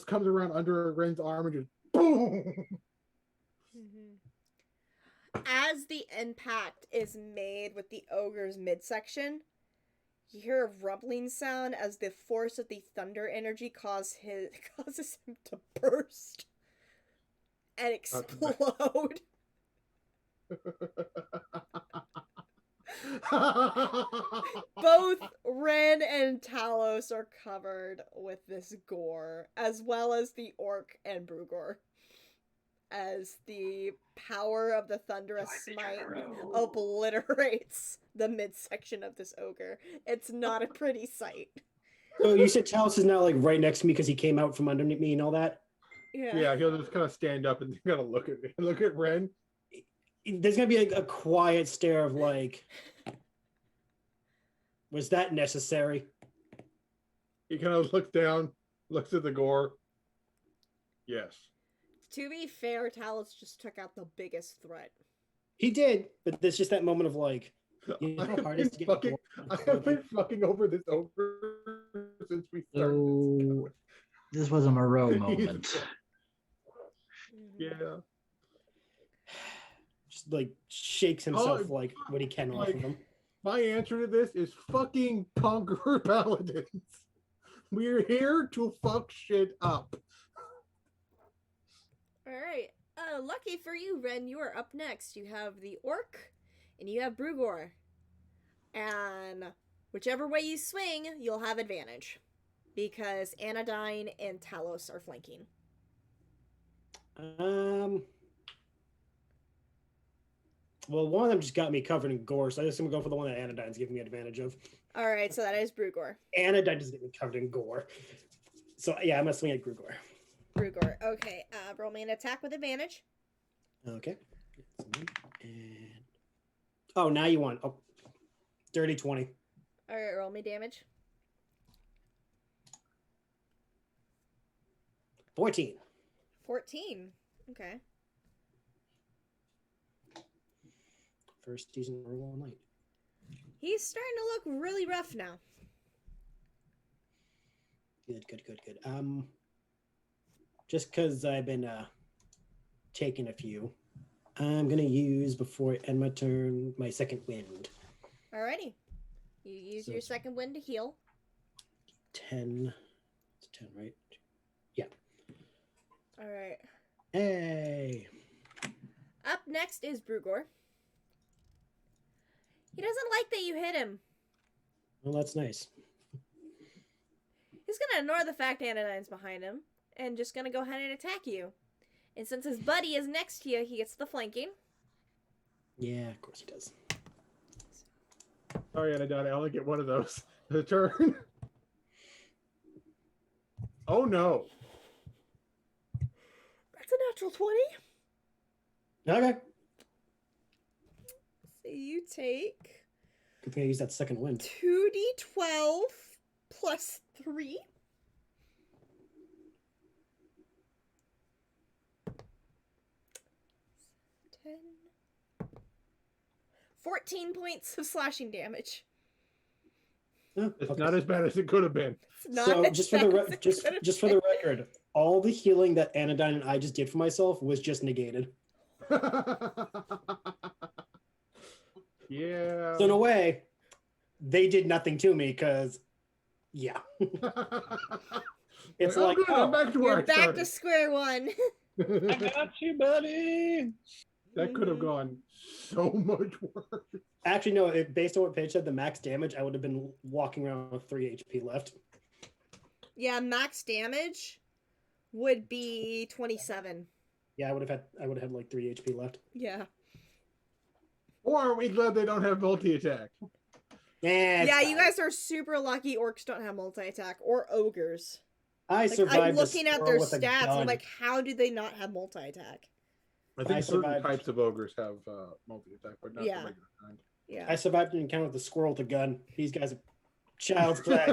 Speaker 5: comes around under Ren's arm and just boom.
Speaker 2: As the impact is made with the ogre's midsection, you hear a rumbling sound as the force of the thunder energy causes him to burst and explode. Both Ren and Talos are covered with this gore, as well as the orc and Brugor, as the power of the thunderous smite obliterates the midsection of this ogre. It's not a pretty sight.
Speaker 3: So you said Talos is now like right next to me because he came out from underneath me and all that?
Speaker 5: Yeah, he'll just kind of stand up and kind of look at me. Look at Ren.
Speaker 3: There's gonna be a quiet stare of like, was that necessary?
Speaker 5: He kind of looks down, looks at the gore. Yes.
Speaker 2: To be fair, Talos just took out the biggest threat.
Speaker 3: He did, but there's just that moment of like, you know how hard it is to get
Speaker 5: I have been fucking over this over since we started.
Speaker 4: So this was a Moreau moment.
Speaker 5: Yeah.
Speaker 3: Just like shakes himself like what he can off of him.
Speaker 5: My answer to this is fucking conqueror paladins. We're here to fuck shit up.
Speaker 2: Alright. Lucky for you, Ren, you are up next. You have the orc and you have Brugor. And whichever way you swing, you'll have advantage. Because Anodyne and Talos are flanking.
Speaker 3: Well, one of them just got me covered in gore, so I just gonna go for the one that Anodyne's giving me advantage of.
Speaker 2: Alright, so that is Brugor.
Speaker 3: Anodyne just getting me covered in gore. So yeah, I'm gonna swing at Brugor.
Speaker 2: Brugor. Okay, roll me an attack with advantage.
Speaker 3: Okay. And oh, now you want dirty 20.
Speaker 2: Alright, roll me damage.
Speaker 3: 14.
Speaker 2: 14. Okay.
Speaker 3: First season roll all night.
Speaker 2: He's starting to look really rough now.
Speaker 3: Good. Just because I've been taking a few, I'm gonna use before I end my turn my second wind.
Speaker 2: Alrighty. You use
Speaker 3: So
Speaker 2: your
Speaker 3: it's-
Speaker 2: second wind to heal.
Speaker 3: 10. It's 10, right?
Speaker 2: All right.
Speaker 3: Hey.
Speaker 2: Up next is Brugor. He doesn't like that you hit him.
Speaker 3: Well, that's nice.
Speaker 2: He's gonna ignore the fact Anodyne's behind him and just gonna go ahead and attack you. And since his buddy is next to you, he gets the flanking.
Speaker 3: Yeah, of course he does.
Speaker 5: Sorry, Anadon, I only get one of those. The turn. Oh no.
Speaker 2: That's a natural 20.
Speaker 3: Okay.
Speaker 2: So you take
Speaker 3: Good thing I used that second wind.
Speaker 2: 2d12 plus 3. Ten. 14 points of slashing damage.
Speaker 3: Oh,
Speaker 5: It's
Speaker 3: okay.
Speaker 5: not as bad as it could have been.
Speaker 2: It's not
Speaker 3: So
Speaker 2: as
Speaker 3: just for the
Speaker 2: bad as it
Speaker 3: just
Speaker 2: could've
Speaker 3: just for the record, all the healing that Anodyne and I just did for myself was just negated.
Speaker 5: Yeah.
Speaker 3: So in a way, they did nothing to me because, yeah, it's
Speaker 5: oh,
Speaker 3: like,
Speaker 5: good, I'm back to where
Speaker 2: You're
Speaker 5: I
Speaker 2: back
Speaker 5: started.
Speaker 2: to square one.
Speaker 1: I got you, buddy.
Speaker 5: That could have gone so much worse.
Speaker 3: actually no. Based on what Paige said, the max damage, I would have been walking around with 3 HP left.
Speaker 2: Yeah, max damage would be 27.
Speaker 3: Yeah, I would have had like 3 HP left.
Speaker 2: Yeah.
Speaker 5: Or are we glad they don't have multi-attack?
Speaker 2: Yeah, you guys are super lucky orcs don't have multi-attack or ogres.
Speaker 3: I
Speaker 2: Like,
Speaker 3: survived.
Speaker 2: I'm looking at their
Speaker 3: with a
Speaker 2: stats.
Speaker 3: gun.
Speaker 2: I'm like, how do they not have multi-attack?
Speaker 5: I think
Speaker 3: I
Speaker 5: certain
Speaker 3: survived.
Speaker 5: types of ogres have multi-attack, but not
Speaker 2: Yeah.
Speaker 5: the regular kind.
Speaker 2: Yeah.
Speaker 3: I survived an encounter with a squirrel with a gun. These guys are child's play.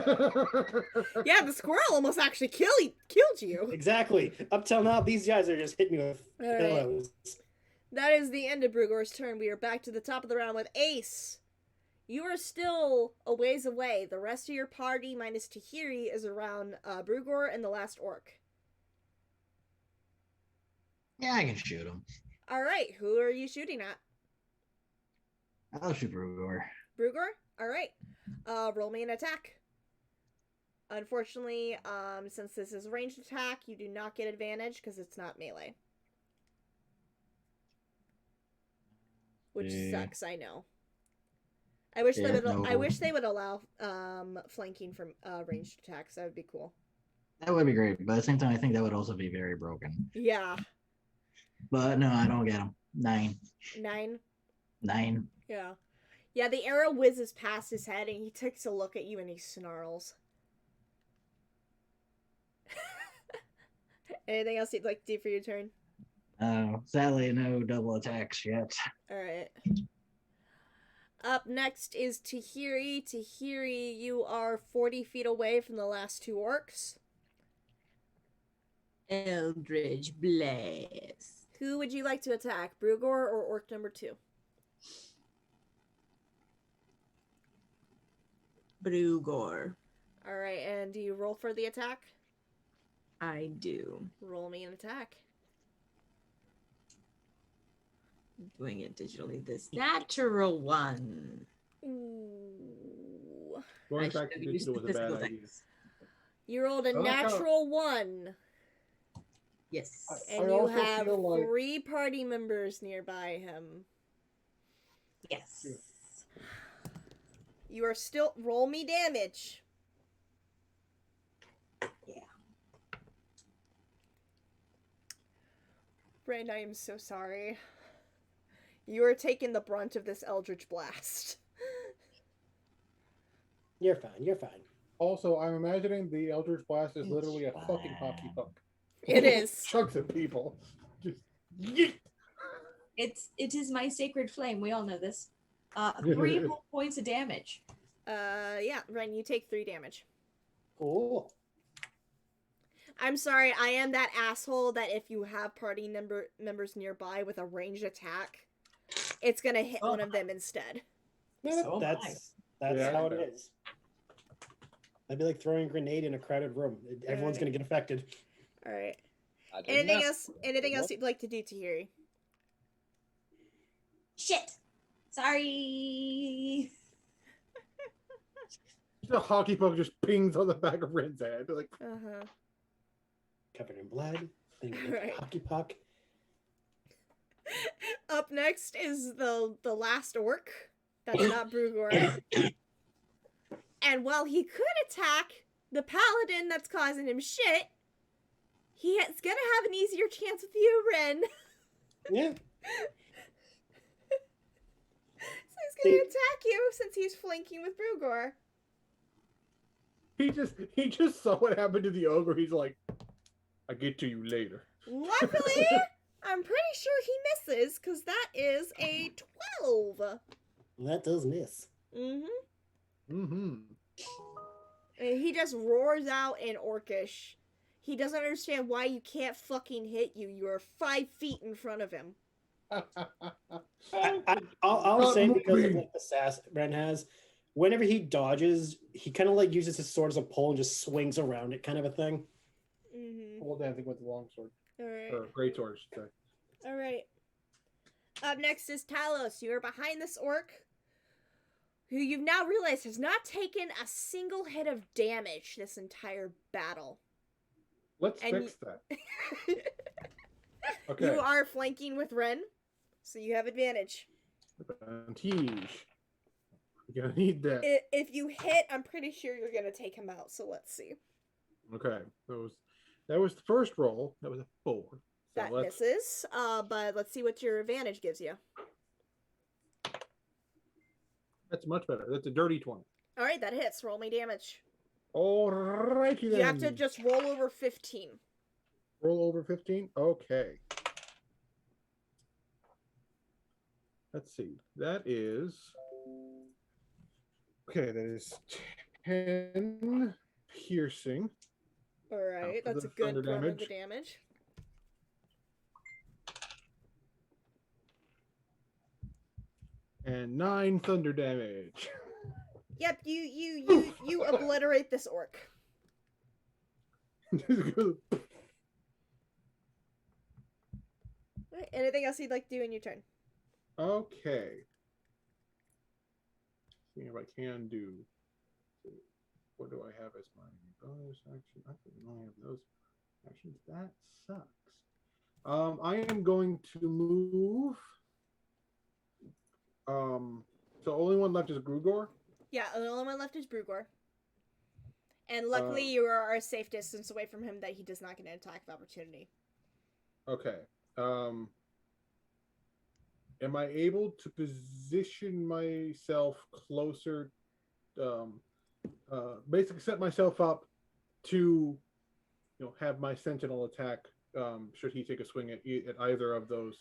Speaker 2: Yeah, the squirrel almost actually killed you.
Speaker 3: Exactly. Up till now, these guys are just hitting me with
Speaker 2: All right.
Speaker 3: pillows.
Speaker 2: That is the end of Brugor's turn. We are back to the top of the round with Ace. You are still a ways away. The rest of your party, minus Tahiri, is around Brugor and the last orc.
Speaker 4: Yeah, I can shoot him.
Speaker 2: All right, who are you shooting at?
Speaker 4: I'll shoot Brugor.
Speaker 2: Brugor? All right. Roll me an attack. Unfortunately, since this is a ranged attack, you do not get advantage because it's not melee. Which sucks, I know. I wish
Speaker 4: Yeah,
Speaker 2: they would.
Speaker 4: no.
Speaker 2: I wish they would allow flanking from ranged attacks. That would be cool.
Speaker 4: That would be great, but at the same time, I think that would also be very broken.
Speaker 2: Yeah.
Speaker 4: But no, I don't get him. 9.
Speaker 2: 9. Yeah. Yeah. The arrow whizzes past his head, and he takes a look at you, and he snarls. Anything else you'd like to do for your turn?
Speaker 4: Sadly, no double attacks yet.
Speaker 2: Alright. Up next is Tahiri. Tahiri, you are 40 feet away from the last 2 orcs.
Speaker 8: Eldridge Blast.
Speaker 2: Who would you like to attack, Brugor or orc number 2?
Speaker 8: Brugor.
Speaker 2: Alright, and do you roll for the attack?
Speaker 8: I do.
Speaker 2: Roll me an attack.
Speaker 8: Doing it digitally. This natural one.
Speaker 2: Ooh.
Speaker 5: Going
Speaker 8: I
Speaker 5: back to
Speaker 8: should've used
Speaker 5: digital
Speaker 8: the
Speaker 5: was a bad
Speaker 8: physical
Speaker 5: idea.
Speaker 8: dice.
Speaker 2: You rolled a
Speaker 5: I like how-
Speaker 2: natural 1.
Speaker 8: Yes.
Speaker 2: And
Speaker 5: I
Speaker 2: you
Speaker 5: also
Speaker 2: have
Speaker 5: feel like-
Speaker 2: 3 party members nearby him.
Speaker 8: Yes.
Speaker 2: You are still... Roll me damage.
Speaker 8: Yeah.
Speaker 2: Brand, I am so sorry. You are taking the brunt of this Eldritch Blast.
Speaker 3: You're fine. You're fine.
Speaker 5: Also, I'm imagining the Eldritch Blast is
Speaker 4: It's
Speaker 5: literally a fucking
Speaker 4: fine.
Speaker 5: hockey puck.
Speaker 2: It is.
Speaker 5: Chunks of people. Just yeet.
Speaker 8: It is my sacred flame. We all know this. 3 whole points of damage.
Speaker 2: Yeah, Ren, you take 3 damage.
Speaker 3: Cool.
Speaker 2: I'm sorry, I am that asshole that if you have party members nearby with a ranged attack, it's gonna hit one of them instead.
Speaker 3: Yeah,
Speaker 8: So am I.
Speaker 3: that's
Speaker 5: Yeah,
Speaker 3: how it
Speaker 5: fair.
Speaker 3: is. That'd be like throwing a grenade in a crowded room. Everyone's gonna get affected.
Speaker 2: Alright.
Speaker 1: I did not.
Speaker 2: Anything else you'd like to do, Tahiri?
Speaker 8: Shit. Sorry.
Speaker 5: Just a hockey puck just pings on the back of Ren's head. Like,
Speaker 2: Uh-huh.
Speaker 3: Covered in blood. Then
Speaker 2: Right.
Speaker 3: hockey puck.
Speaker 2: Up next is the last orc. That's not Brugor. And while he could attack the paladin that's causing him shit, he's gonna have an easier chance with you, Ren.
Speaker 3: Yeah.
Speaker 2: So he's gonna attack you since he's flanking with Brugor.
Speaker 5: he just saw what happened to the ogre. He's like, "I get to you later."
Speaker 2: Luckily, I'm pretty sure he misses, because that is a 12.
Speaker 3: That does miss.
Speaker 2: Mm-hmm.
Speaker 5: Mm-hmm.
Speaker 2: And he just roars out in Orcish. He doesn't understand why you can't fucking hit you. You are 5 feet in front of him.
Speaker 3: I'll say because of like the sass Ren has, whenever he dodges, he kind of like uses his sword as a pole and just swings around it, kind of a thing.
Speaker 2: Mm-hmm.
Speaker 5: Pole dancing with the long sword.
Speaker 2: Alright.
Speaker 5: Or great sword, I should say.
Speaker 2: Alright. Up next is Talos. You are behind this orc, who you've now realized has not taken a single hit of damage this entire battle.
Speaker 5: Let's
Speaker 2: And
Speaker 5: fix that. Okay.
Speaker 2: You are flanking with Ren, so you have advantage.
Speaker 5: Advantage. You're gonna need that.
Speaker 2: If you hit, I'm pretty sure you're gonna take him out, so let's see.
Speaker 5: Okay. That was the first roll. That was a 4. So
Speaker 2: That misses, but let's see what your advantage gives you.
Speaker 5: That's much better. That's a dirty 20.
Speaker 2: Alright, that hits. Roll me damage.
Speaker 5: Alrighty then.
Speaker 2: You have to just roll over 15.
Speaker 5: Roll over 15? Okay. Let's see. That is... Okay, that is 10 piercing.
Speaker 2: Alright,
Speaker 5: for
Speaker 2: that's a
Speaker 5: the
Speaker 2: good
Speaker 5: thunder
Speaker 2: part of
Speaker 5: damage.
Speaker 2: the damage.
Speaker 5: And 9 thunder damage.
Speaker 2: Yep, you obliterate this orc. Right, anything else you'd like to do in your turn?
Speaker 5: Okay. See if I can do. What do I have as my bonus action? I think I only have those actions. That sucks. I am going to move. So only one left is Grugor.
Speaker 2: Yeah, the only one left is Brugor. And luckily you are a safe distance away from him that he does not get an attack of opportunity.
Speaker 5: Okay. Am I able to position myself closer? Basically set myself up to, have my sentinel attack. Should he take a swing at either of those?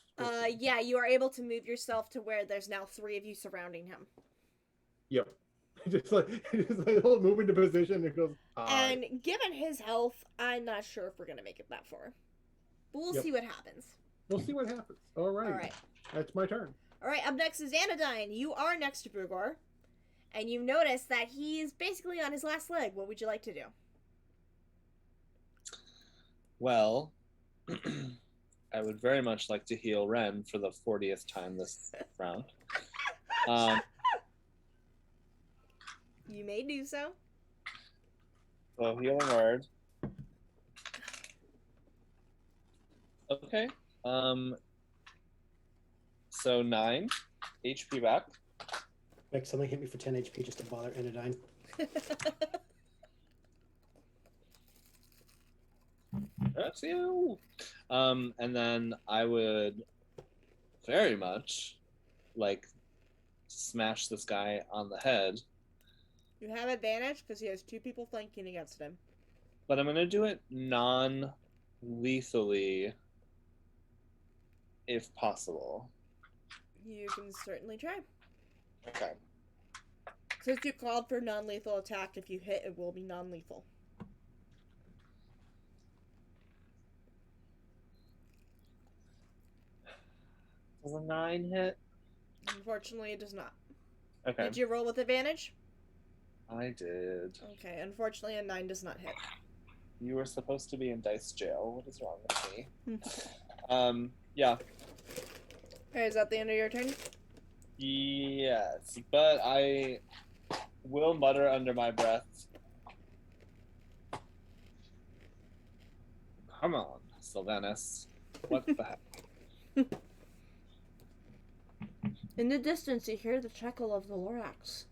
Speaker 2: Yeah, you are able to move yourself to where there's now 3 of you surrounding him.
Speaker 5: Yep. just like he'll move into position and it goes.
Speaker 2: And given his health, I'm not sure if we're gonna make it that far. But we'll see what happens.
Speaker 5: We'll see what happens. All right.
Speaker 2: All right.
Speaker 5: That's my turn.
Speaker 2: All right. Up next is Anodyne. You are next to Brugor, and you notice that he is basically on his last leg. What would you like to do?
Speaker 1: Well, I would very much like to heal Ren for the 40th time this round.
Speaker 2: You may do so.
Speaker 1: So healing word. Okay. So 9 HP back.
Speaker 3: Like something hit me for 10 HP just to bother Anodyne.
Speaker 1: That's you. And then I would very much like smash this guy on the head.
Speaker 2: You have advantage because he has 2 people flanking against him.
Speaker 1: But I'm gonna do it non-lethally, if possible.
Speaker 2: You can certainly try.
Speaker 1: Okay.
Speaker 2: Since you called for non-lethal attack, if you hit, it will be non-lethal.
Speaker 1: Does a 9 hit?
Speaker 2: Unfortunately, it does not.
Speaker 1: Okay.
Speaker 2: Did you roll with advantage?
Speaker 1: I did.
Speaker 2: Okay, unfortunately, a 9 does not hit.
Speaker 1: You were supposed to be in dice jail. What is wrong with me? Yeah.
Speaker 2: Okay, is that the end of your turn?
Speaker 1: Yes, but will mutter under my breath. Come on, Sylvanus. What the heck?
Speaker 2: In the distance, you hear the chuckle of the Lorax.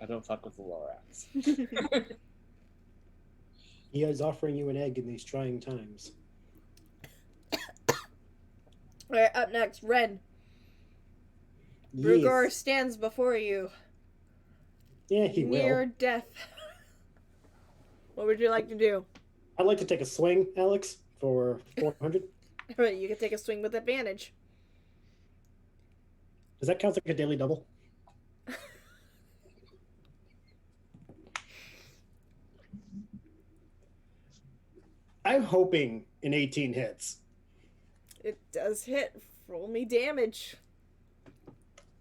Speaker 1: I don't fuck with the Lorax.
Speaker 3: He is offering you an egg in these trying times.
Speaker 2: Alright, up next, Ren. Brugor stands before you.
Speaker 3: Yeah, he
Speaker 2: near
Speaker 3: will.
Speaker 2: death. What would you like to do?
Speaker 3: I'd like to take a swing, Alex, for 400.
Speaker 2: Alright, you can take a swing with advantage.
Speaker 3: Does that count like a daily double? I'm hoping an 18 hits.
Speaker 2: It does hit. Roll me damage.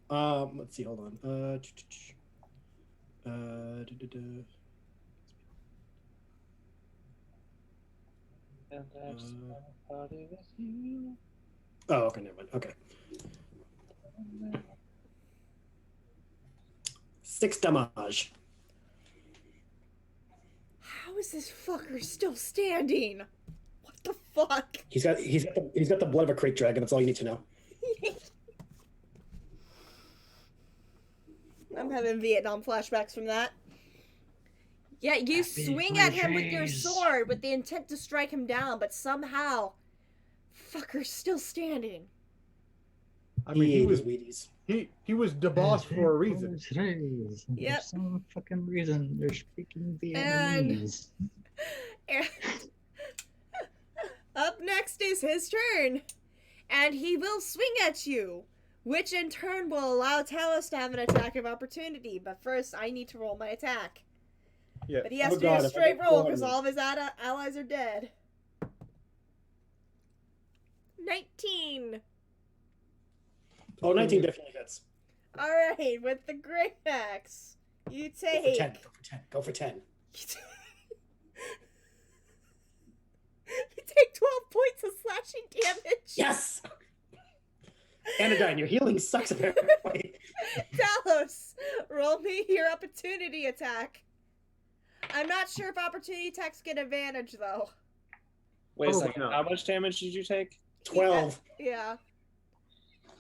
Speaker 3: Let's see. Hold on.
Speaker 1: And I just want to party with you.
Speaker 3: Oh, okay, never mind. Okay. 6 damage.
Speaker 2: How is this fucker still standing? What the fuck?
Speaker 3: He's got the blood of a crate dragon. That's all you need to know.
Speaker 2: I'm having Vietnam flashbacks from that. Yeah, you swing at him with your sword with the intent to strike him down, but somehow, fucker's still standing.
Speaker 5: I mean, he was
Speaker 3: Wheaties.
Speaker 5: he was debossed for a reason.
Speaker 2: Yep.
Speaker 4: For some fucking reason, they're speaking
Speaker 2: And-
Speaker 4: Vietnamese.
Speaker 2: And up next is his turn, and he will swing at you, which in turn will allow Talos to have an attack of opportunity. But first, I need to roll my attack.
Speaker 5: Yeah.
Speaker 2: But he has
Speaker 3: Oh
Speaker 2: to do
Speaker 3: God,
Speaker 2: a
Speaker 3: if I
Speaker 2: straight
Speaker 3: get
Speaker 2: roll
Speaker 3: one-
Speaker 2: because all of his allies are dead. 19.
Speaker 3: Oh, 19 definitely hits.
Speaker 2: All right, with the great axe, you
Speaker 3: Go for
Speaker 2: take.
Speaker 3: 10. Go for 10. Go for 10.
Speaker 2: You take 12 points of slashing damage.
Speaker 3: Yes. Anodyne, your healing sucks apparently.
Speaker 2: Talos, roll me your opportunity attack. I'm not sure if opportunity attacks get advantage though.
Speaker 1: Wait a
Speaker 5: Probably
Speaker 1: second.
Speaker 5: not.
Speaker 1: How much damage did you take?
Speaker 3: 12.
Speaker 2: Yeah.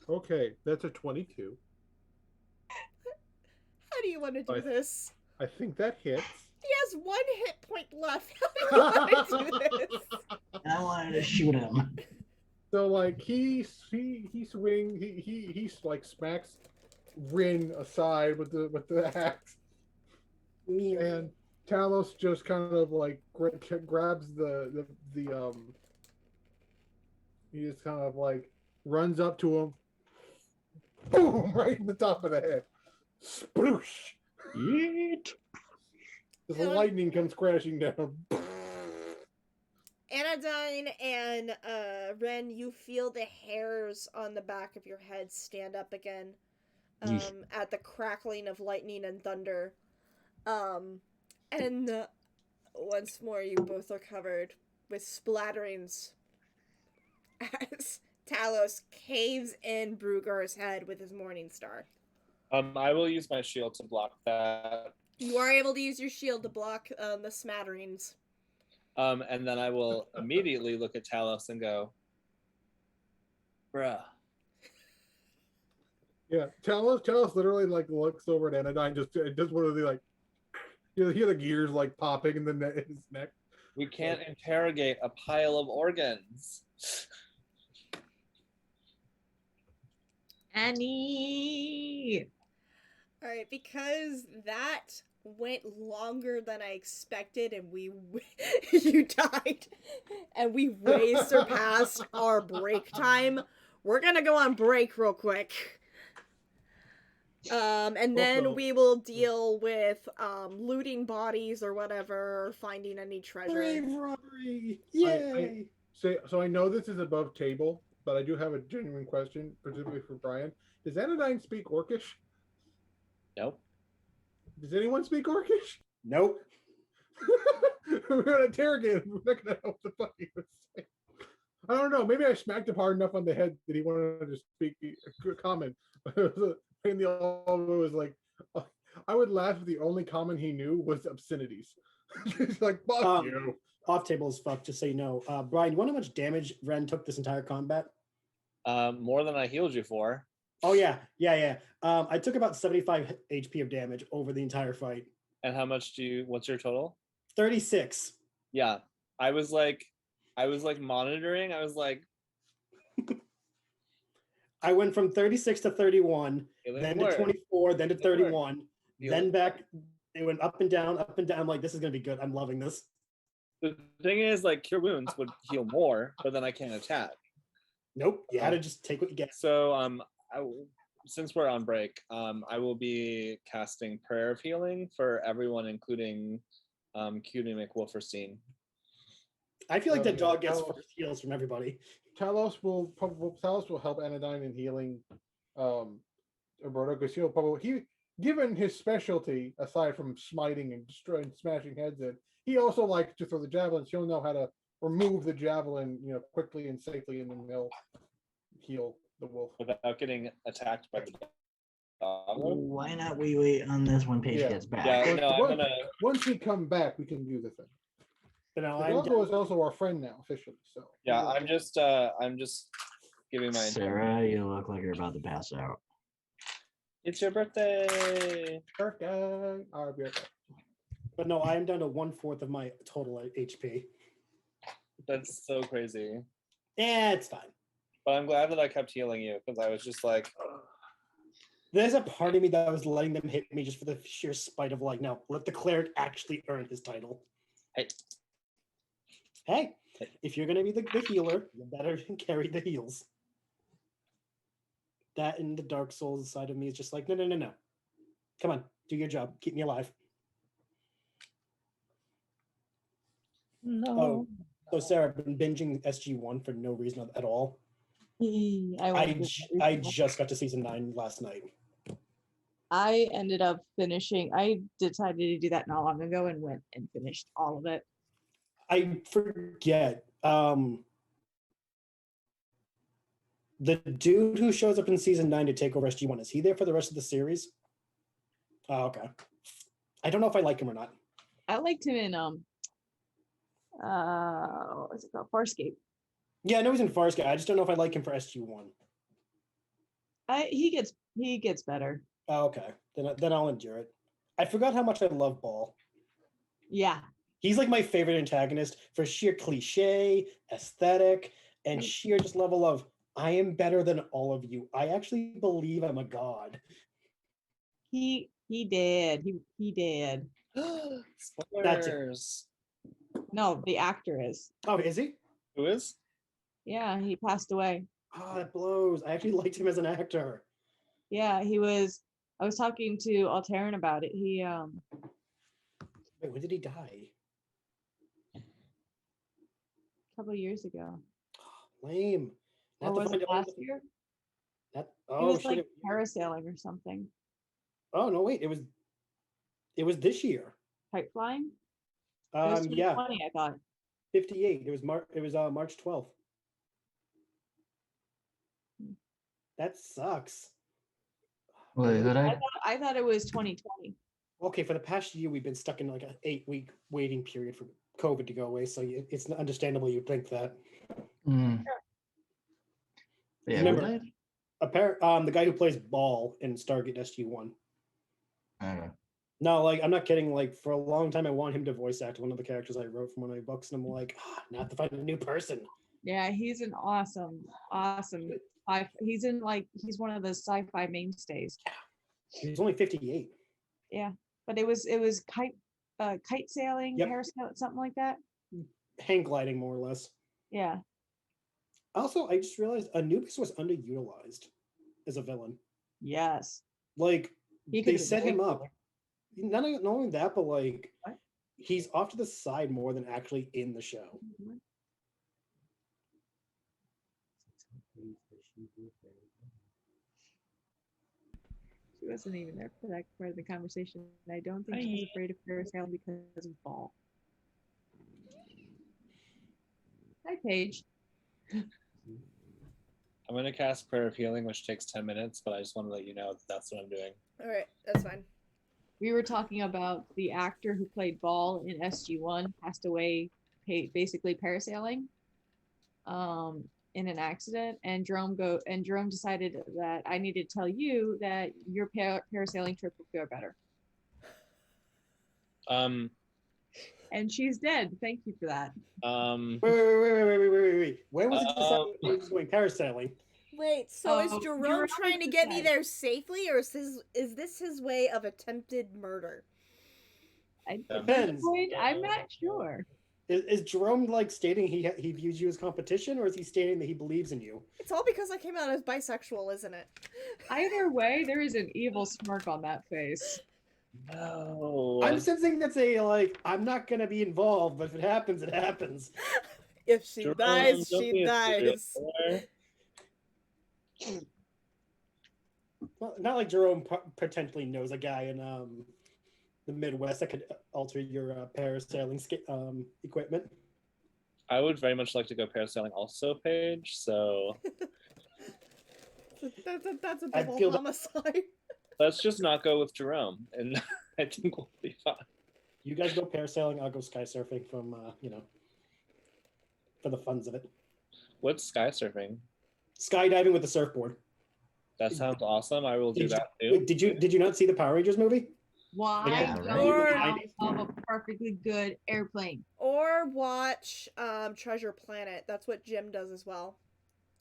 Speaker 5: Okay, that's a 22.
Speaker 2: How do you want to do
Speaker 5: Right.
Speaker 2: this?
Speaker 5: I think that hits.
Speaker 2: He has 1 hit point left. How do you want to do this?
Speaker 4: I wanted to shoot him.
Speaker 5: So like he like smacks Rin aside with the axe, and Talos just kind of like grabs the he just kind of like runs up to him, boom, right in the top of the head, sploosh.
Speaker 4: Yeet.
Speaker 5: The lightning comes crashing down.
Speaker 2: Anodyne and Ren, you feel the hairs on the back of your head stand up again at the crackling of lightning and thunder. And once more, you both are covered with splatterings as Talos caves in Brugor's head with his Morning Star.
Speaker 1: I will use my shield to block that.
Speaker 2: You are able to use your shield to block the smatterings.
Speaker 1: And then I will immediately look at Talos and go, bruh.
Speaker 5: Yeah, Talos literally like looks over at Anodyne, just one of the like, you hear the gears like popping in his neck.
Speaker 1: We can't interrogate a pile of organs.
Speaker 8: Annie.
Speaker 2: All right, because that went longer than I expected, and you died, and we way surpassed our break time. We're gonna go on break real quick. And then
Speaker 5: Also-
Speaker 2: we will deal with looting bodies or whatever, or finding any treasure.
Speaker 3: Grave robbery! Yay!
Speaker 5: So I know this is above table, but I do have a genuine question, particularly for Brian. Does Anodyne speak Orcish?
Speaker 1: Nope.
Speaker 5: Does anyone speak Orcish?
Speaker 3: Nope.
Speaker 5: We're gonna interrogate him. We're not gonna know what the fuck he was saying. I don't know. Maybe I smacked him hard enough on the head that he wanted to speak a comment. And the other was like, I would laugh if the only comment he knew was obscenities. He's like, fuck you.
Speaker 3: Off table as fuck, just so you know. Brian, you want to know how much damage Ren took this entire combat?
Speaker 1: More than I healed you for.
Speaker 3: Oh, yeah. I took about 75 HP of damage over the entire fight.
Speaker 1: And how much what's your total?
Speaker 3: 36.
Speaker 1: Yeah. I was like monitoring. I was like,
Speaker 3: I went from 36 to 31, then to 24, then to 31, then back. It went up and down, up and down. I'm like, this is going to be good. I'm loving this.
Speaker 1: The thing is, like, Cure Wounds would heal more, but then I can't attack.
Speaker 3: Nope. You had to just take what you get.
Speaker 1: So, since we're on break, I will be casting Prayer of Healing for everyone, including Cutie McWolferstein.
Speaker 3: I feel like that dog gets first heals from everybody.
Speaker 5: Talos will help Anodyne in healing Roberto, because he'll probably given his specialty, aside from smiting and destroying, smashing heads in, he also likes to throw the javelins. He'll know how to remove the javelin, quickly and safely, and then he'll heal the wolf
Speaker 1: without getting attacked by the dog.
Speaker 4: Why not we wait on this when Paige gets back?
Speaker 1: Yeah, no,
Speaker 5: once we come back, we can do the thing.
Speaker 3: But no,
Speaker 5: the doggo is also our friend now, officially. So
Speaker 1: yeah, I'm just giving my
Speaker 4: Sarah, you look like you're about to pass out.
Speaker 1: It's your birthday.
Speaker 5: Birthday. I'll be right back.
Speaker 3: But no, I am down to 1/4 of my total HP.
Speaker 1: That's so crazy.
Speaker 3: Yeah, it's fine.
Speaker 1: But I'm glad that I kept healing you, because I was just like,
Speaker 3: there's a part of me that was letting them hit me just for the sheer spite of like, no, let the cleric actually earn his title. Hey, if you're gonna be the healer, you better carry the heals. That and the Dark Souls side of me is just like, no. Come on, do your job. Keep me alive.
Speaker 8: No.
Speaker 3: So Sarah, I've been binging SG1 for no reason at all. I just got to season 9 last night.
Speaker 8: I ended up finishing. I decided to do that not long ago and went and finished all of it.
Speaker 3: I forget. The dude who shows up in season 9 to take over SG1, is he there for the rest of the series? Oh, okay. I don't know if I like him or not.
Speaker 8: I liked him in what was it called? Farscape.
Speaker 3: Yeah, I know he's in Farscape. I just don't know if I like him for SG1.
Speaker 8: He gets better.
Speaker 3: Oh, okay. Then I'll endure it. I forgot how much I love Ball.
Speaker 8: Yeah.
Speaker 3: He's like my favorite antagonist for sheer cliche, aesthetic, and sheer just level of, I am better than all of you. I actually believe I'm a god.
Speaker 8: He did. He did.
Speaker 1: Spoilers.
Speaker 8: No, the actor is.
Speaker 3: Oh, is he?
Speaker 1: Who is?
Speaker 8: Yeah, he passed away.
Speaker 3: Oh, that blows. I actually liked him as an actor.
Speaker 8: Yeah, he was. I was talking to Alteran about it. He
Speaker 3: Wait, when did he die?
Speaker 8: a couple of years ago.
Speaker 3: Lame.
Speaker 8: Or was it last year? He was like parasailing or something.
Speaker 3: Oh no, wait, it was this year.
Speaker 8: Kite flying? It was 2020,
Speaker 3: yeah.
Speaker 8: I thought.
Speaker 3: 58. It was March 12th. That sucks.
Speaker 4: Wait,
Speaker 8: I thought it was 2020.
Speaker 3: Okay, for the past year, we've been stuck in like an 8-week waiting period for COVID to go away, so it's understandable you'd think that.
Speaker 4: Mm. Yeah,
Speaker 3: remember, the guy who plays Ball in Stargate SG-1. No, like, I'm not kidding. Like, for a long time, I want him to voice act one of the characters I wrote from one of my books, and I'm like, now I have to find a new person.
Speaker 8: Yeah, he's an awesome. He's one of the sci-fi mainstays.
Speaker 3: He's only 58.
Speaker 8: Yeah, but it was kite sailing, parasailing, something like that.
Speaker 3: Hang gliding, more or less.
Speaker 8: Yeah.
Speaker 3: Also, I just realized Anubis was underutilized as a villain.
Speaker 8: Yes.
Speaker 3: Like, they set him up. Not only that, but like, he's off to the side more than actually in the show.
Speaker 8: She wasn't even there for that part of the conversation. I don't think she was afraid of parasailing because of Ball. Hi, Paige.
Speaker 1: I'm gonna cast Prayer of Healing, which takes 10 minutes, but I just want to let you know that that's what I'm doing.
Speaker 2: All right, that's fine.
Speaker 8: We were talking about the actor who played Ball in SG1 passed away, basically parasailing, in an accident. And Jerome decided that I needed to tell you that your parasailing trip would go better. And she's dead. Thank you for that.
Speaker 3: Wait. Where was it decided he was going parasailing?
Speaker 2: Wait, so is Jerome trying to get me there safely, or is this his way of attempted murder?
Speaker 8: At this point, I'm not sure.
Speaker 3: Is Jerome like stating he views you as competition, or is he stating that he believes in you?
Speaker 2: It's all because I came out as bisexual, isn't it?
Speaker 8: Either way, there is an evil smirk on that face.
Speaker 1: No.
Speaker 3: I'm sensing that's a I'm not gonna be involved, but if it happens, it happens.
Speaker 2: If she dies, she dies.
Speaker 3: Well, not like Jerome potentially knows a guy in the Midwest that could alter your parasailing equipment.
Speaker 1: I would very much like to go parasailing also, Paige, so...
Speaker 2: That's a double homicide.
Speaker 1: Let's just not go with Jerome, and I think we'll be fine.
Speaker 3: You guys go parasailing, I'll go sky surfing from, for the funs of it.
Speaker 1: What's sky surfing?
Speaker 3: Skydiving with a surfboard.
Speaker 1: That sounds awesome. I will do that too.
Speaker 3: Did you not see the Power Rangers movie?
Speaker 8: Why don't you have a perfectly good airplane?
Speaker 2: Or watch Treasure Planet. That's what Jim does as well.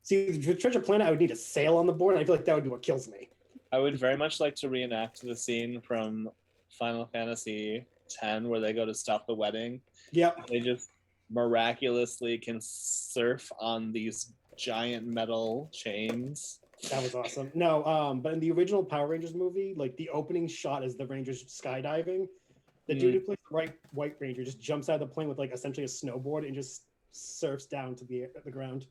Speaker 3: See, the Treasure Planet, I would need a sail on the board, and I feel like that would be what kills me.
Speaker 1: I would very much like to reenact the scene from Final Fantasy X where they go to stop the wedding.
Speaker 3: Yep.
Speaker 1: They just miraculously can surf on these giant metal chains.
Speaker 3: That was awesome. No, but in the original Power Rangers movie, like the opening shot is the Rangers skydiving. The dude who plays the White Ranger just jumps out of the plane with like essentially a snowboard and just surfs down to the ground.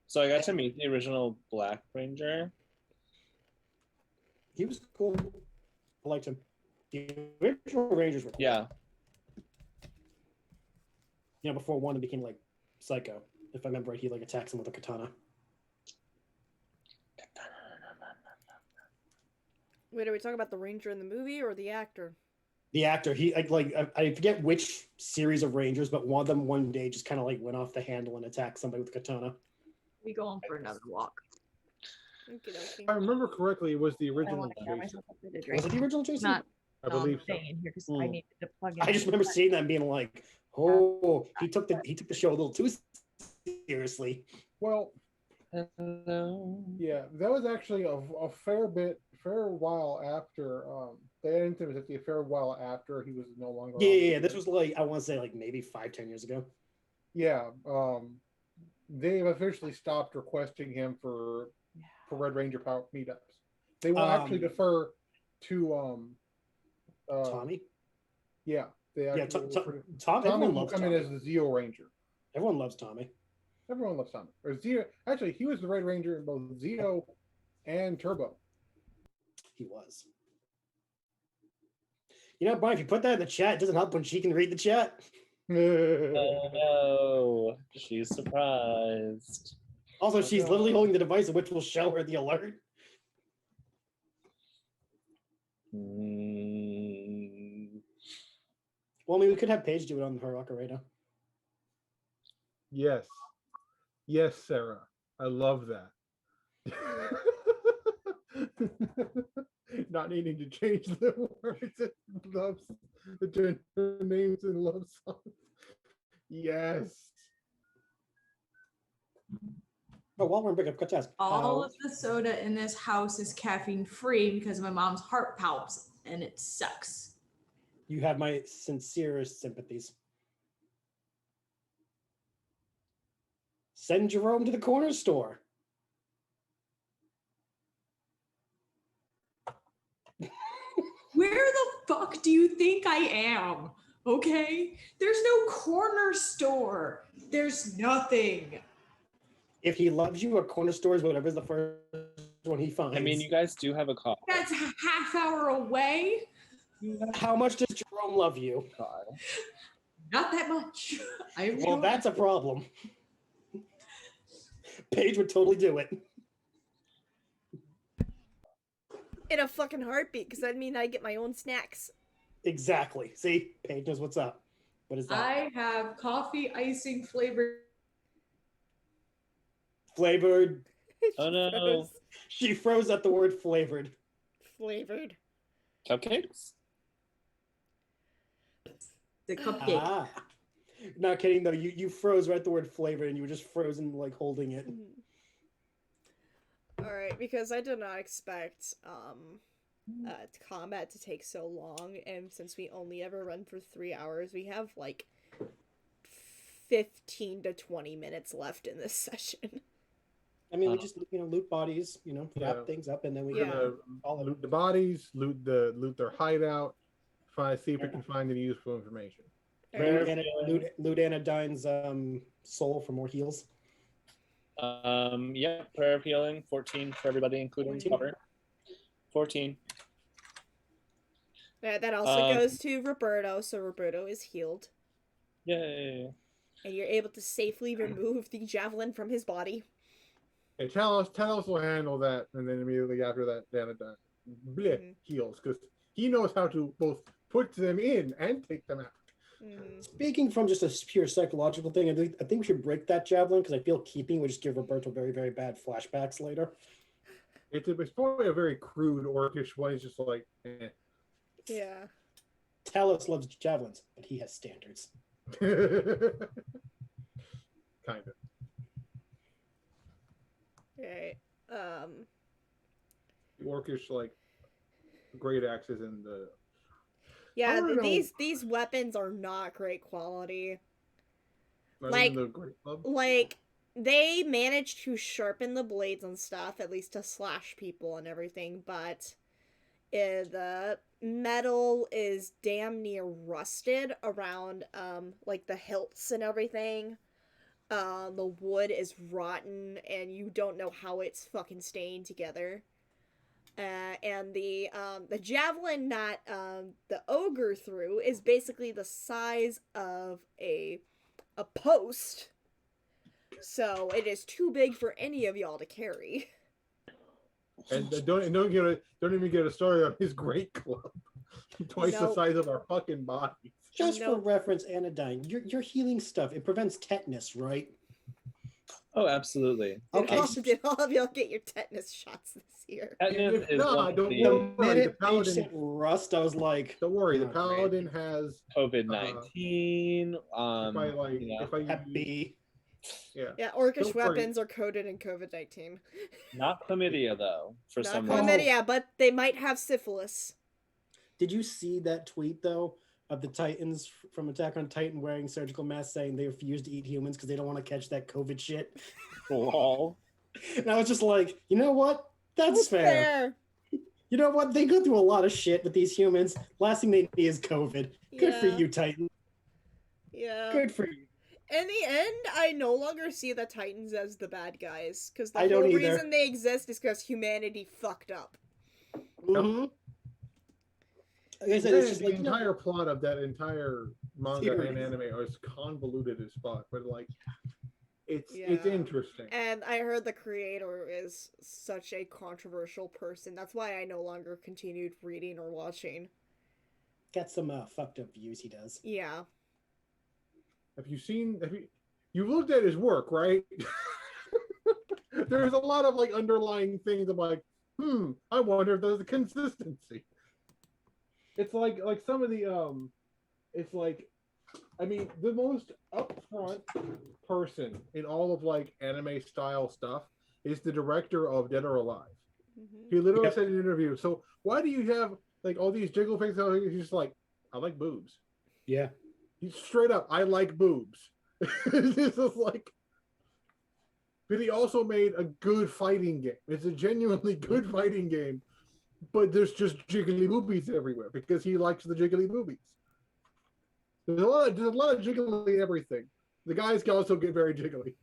Speaker 1: So I got to meet the original Black Ranger.
Speaker 3: He was cool. I liked him. The original Rangers were cool.
Speaker 1: Yeah.
Speaker 3: Before one became like Psycho. If I remember right, he like attacks him with a katana.
Speaker 2: Wait, are we talking about the Ranger in the movie or the actor?
Speaker 3: The actor, he I forget which series of Rangers, but one of them one day just kind of like went off the handle and attacked somebody with a katana.
Speaker 8: We go on for another walk.
Speaker 5: If I remember correctly, it was the original Jason.
Speaker 3: Was it the original Jason?
Speaker 8: Not
Speaker 5: I believe so.
Speaker 8: in here because I needed to plug in.
Speaker 3: I just remember seeing that and being like, "Oh, he took the show a little too seriously."
Speaker 5: Well, yeah, that was actually a fair while after. They ended it at the fair while after he was no longer.
Speaker 3: Yeah. This was like I want to say like maybe 5-10 years ago.
Speaker 5: Yeah. They've officially stopped requesting him for Red Ranger Power meetups. They will actually defer to
Speaker 3: Tommy.
Speaker 5: Yeah,
Speaker 3: Tommy
Speaker 5: will come in as the Zeo Ranger.
Speaker 3: Everyone loves Tommy.
Speaker 5: Everyone loves Tommy. Or Zeo. Actually, he was the Red Ranger in both Zeo and Turbo.
Speaker 3: He was. Brian, if you put that in the chat, it doesn't help when she can read the chat.
Speaker 1: Oh no, she's surprised.
Speaker 3: Also, she's literally holding the device, which will show her the alert. Well, I mean, we could have Paige do it on her ocarina.
Speaker 5: Yes, Sarah, I love that. Not needing to change the words and the names in love songs. Yes.
Speaker 3: Oh, while we're in breakup, got to ask.
Speaker 6: All of the soda in this house is caffeine free because my mom's heart palps and it sucks.
Speaker 3: You have my sincerest sympathies. Send Jerome to the corner store.
Speaker 6: Where the fuck do you think I am? Okay? There's no corner store. There's nothing.
Speaker 3: If he loves you, a corner store is whatever's the first one he finds.
Speaker 1: I mean, you guys do have a car.
Speaker 6: That's a half hour away.
Speaker 3: How much does Jerome love you?
Speaker 6: Not that much. I
Speaker 3: Well, that's a problem. Paige would totally do it.
Speaker 2: In a fucking heartbeat, because that'd mean I get my own snacks.
Speaker 3: Exactly. See, Paige knows what's up. What is that?
Speaker 6: I have coffee icing flavored.
Speaker 3: Flavored.
Speaker 1: Oh no.
Speaker 3: She froze at the word flavored.
Speaker 2: Flavored.
Speaker 1: Cupcakes?
Speaker 6: The cupcake.
Speaker 3: Ah. Not kidding though. You froze right at the word flavored, and you were just frozen like holding it.
Speaker 2: All right, because I did not expect combat to take so long, and since we only ever run for 3 hours, we have like 15 to 20 minutes left in this session.
Speaker 3: I mean, we just loot bodies, wrap
Speaker 5: Yeah.
Speaker 3: things up, and then we
Speaker 5: We're gonna loot the bodies, loot their hideout, see if we can find any useful information.
Speaker 3: loot Anodyne's soul for more heals.
Speaker 1: Yeah, prayer of healing, 14 for everybody, including
Speaker 2: 14.
Speaker 1: cover. 14.
Speaker 2: That also goes to Roberto, so Roberto is healed.
Speaker 1: Yay.
Speaker 2: And you're able to safely remove the javelin from his body.
Speaker 5: Okay, Talos will handle that, and then immediately after that, Anodyne heals, because he knows how to both put them in and take them out.
Speaker 3: Speaking from just a pure psychological thing, I think we should break that javelin because I feel keeping would just give Roberto very, very bad flashbacks later.
Speaker 5: It's probably a very crude orcish one. It's just like, eh.
Speaker 2: Yeah.
Speaker 3: Talos loves javelins, but he has standards.
Speaker 5: Kind of.
Speaker 2: Right.
Speaker 5: The orcish, like, great axes and the...
Speaker 2: Yeah,
Speaker 5: I don't know.
Speaker 2: these weapons are not great quality.
Speaker 5: Not
Speaker 2: Like-
Speaker 5: even the great club.
Speaker 2: Like, they managed to sharpen the blades and stuff, at least to slash people and everything, but the metal is damn near rusted around, like, the hilts and everything. The wood is rotten, and you don't know how it's fucking staying together. And the javelin that the ogre threw is basically the size of a post, so it is too big for any of y'all to carry.
Speaker 5: And don't even get a story on his great club. Twice the
Speaker 2: Nope.
Speaker 5: size of our fucking bodies.
Speaker 3: Just for
Speaker 2: Nope.
Speaker 3: reference, Anodyne, your healing stuff, it prevents tetanus, right?
Speaker 1: Oh, absolutely.
Speaker 3: Okay.
Speaker 2: Did all of y'all get your tetanus shots this year?
Speaker 1: Tetanus is
Speaker 5: No,
Speaker 1: one of
Speaker 5: don't
Speaker 1: the
Speaker 3: The
Speaker 5: worry.
Speaker 3: minute
Speaker 5: The
Speaker 3: Paige said
Speaker 5: paladin,
Speaker 3: rust, I was like,
Speaker 5: don't worry. The
Speaker 3: Oh, great.
Speaker 5: paladin has
Speaker 1: COVID-19.
Speaker 5: if I like
Speaker 1: you know,
Speaker 5: if I
Speaker 3: Hep B.
Speaker 5: yeah.
Speaker 2: Yeah, orcish
Speaker 5: Don't worry.
Speaker 2: weapons are coded in COVID-19.
Speaker 1: not chlamydia though, for
Speaker 2: Not
Speaker 1: some
Speaker 3: chlamydia.
Speaker 1: reason.
Speaker 2: chlamydia, but they might have syphilis.
Speaker 3: Did you see that tweet though of the Titans from Attack on Titan wearing surgical masks saying they refuse to eat humans because they don't want to catch that COVID shit?
Speaker 1: Lol.
Speaker 3: And I was just like, you know what? That's fair. You know what? They go through a lot of shit with these humans. Last thing they need is COVID. Good for
Speaker 2: Yeah.
Speaker 3: you, Titan.
Speaker 2: Yeah.
Speaker 3: Good for you.
Speaker 2: In the end, I no longer see the Titans as the bad guys, because the
Speaker 3: I don't
Speaker 2: whole
Speaker 3: either.
Speaker 2: reason they exist is because humanity fucked up.
Speaker 3: Mm-hmm. Like I said,
Speaker 5: The
Speaker 3: it's just like,
Speaker 5: entire plot of that entire manga and
Speaker 3: Series.
Speaker 5: anime is convoluted as fuck, but like it's
Speaker 2: Yeah.
Speaker 5: interesting.
Speaker 2: And I heard the creator is such a controversial person. That's why I no longer continued reading or watching.
Speaker 3: got some fucked up views he does.
Speaker 2: Yeah.
Speaker 5: Have you looked at his work, right? There's a lot of like underlying things. I'm like, I wonder if there's a consistency. It's like some of the it's like, I mean, the most upfront person in all of like anime style stuff is the director of Dead or Alive. He literally
Speaker 3: Yep.
Speaker 5: said in an interview, so why do you have like all these jiggle things? He's just like, I like boobs.
Speaker 3: Yeah.
Speaker 5: He's straight up, I like boobs. This is like, but he also made a good fighting game. It's a genuinely good fighting game, but there's just jiggly boobies everywhere because he likes the jiggly boobies. There's a lot of jiggly everything. The guys can also get very jiggly.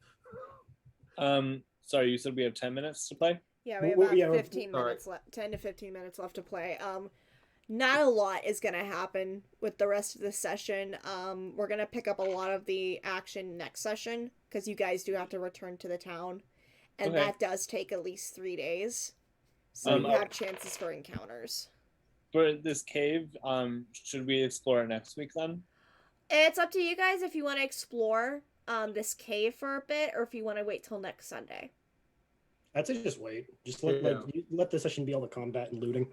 Speaker 1: Sorry, you said we have 10 minutes to play?
Speaker 2: Yeah, we have
Speaker 3: Well,
Speaker 2: about
Speaker 3: yeah,
Speaker 2: 15
Speaker 5: all right.
Speaker 2: minutes left, 10 to 15 minutes left to play. not a lot is gonna happen with the rest of the session. We're gonna pick up a lot of the action next session because you guys do have to return to the town, and
Speaker 1: Okay.
Speaker 2: that does take at least 3 days. So you have chances for encounters.
Speaker 1: For this cave, should we explore it next week then?
Speaker 2: It's up to you guys if you want to explore this cave for a bit, or if you want to wait till next Sunday.
Speaker 3: I'd say just wait. Just let the session be all the combat and looting.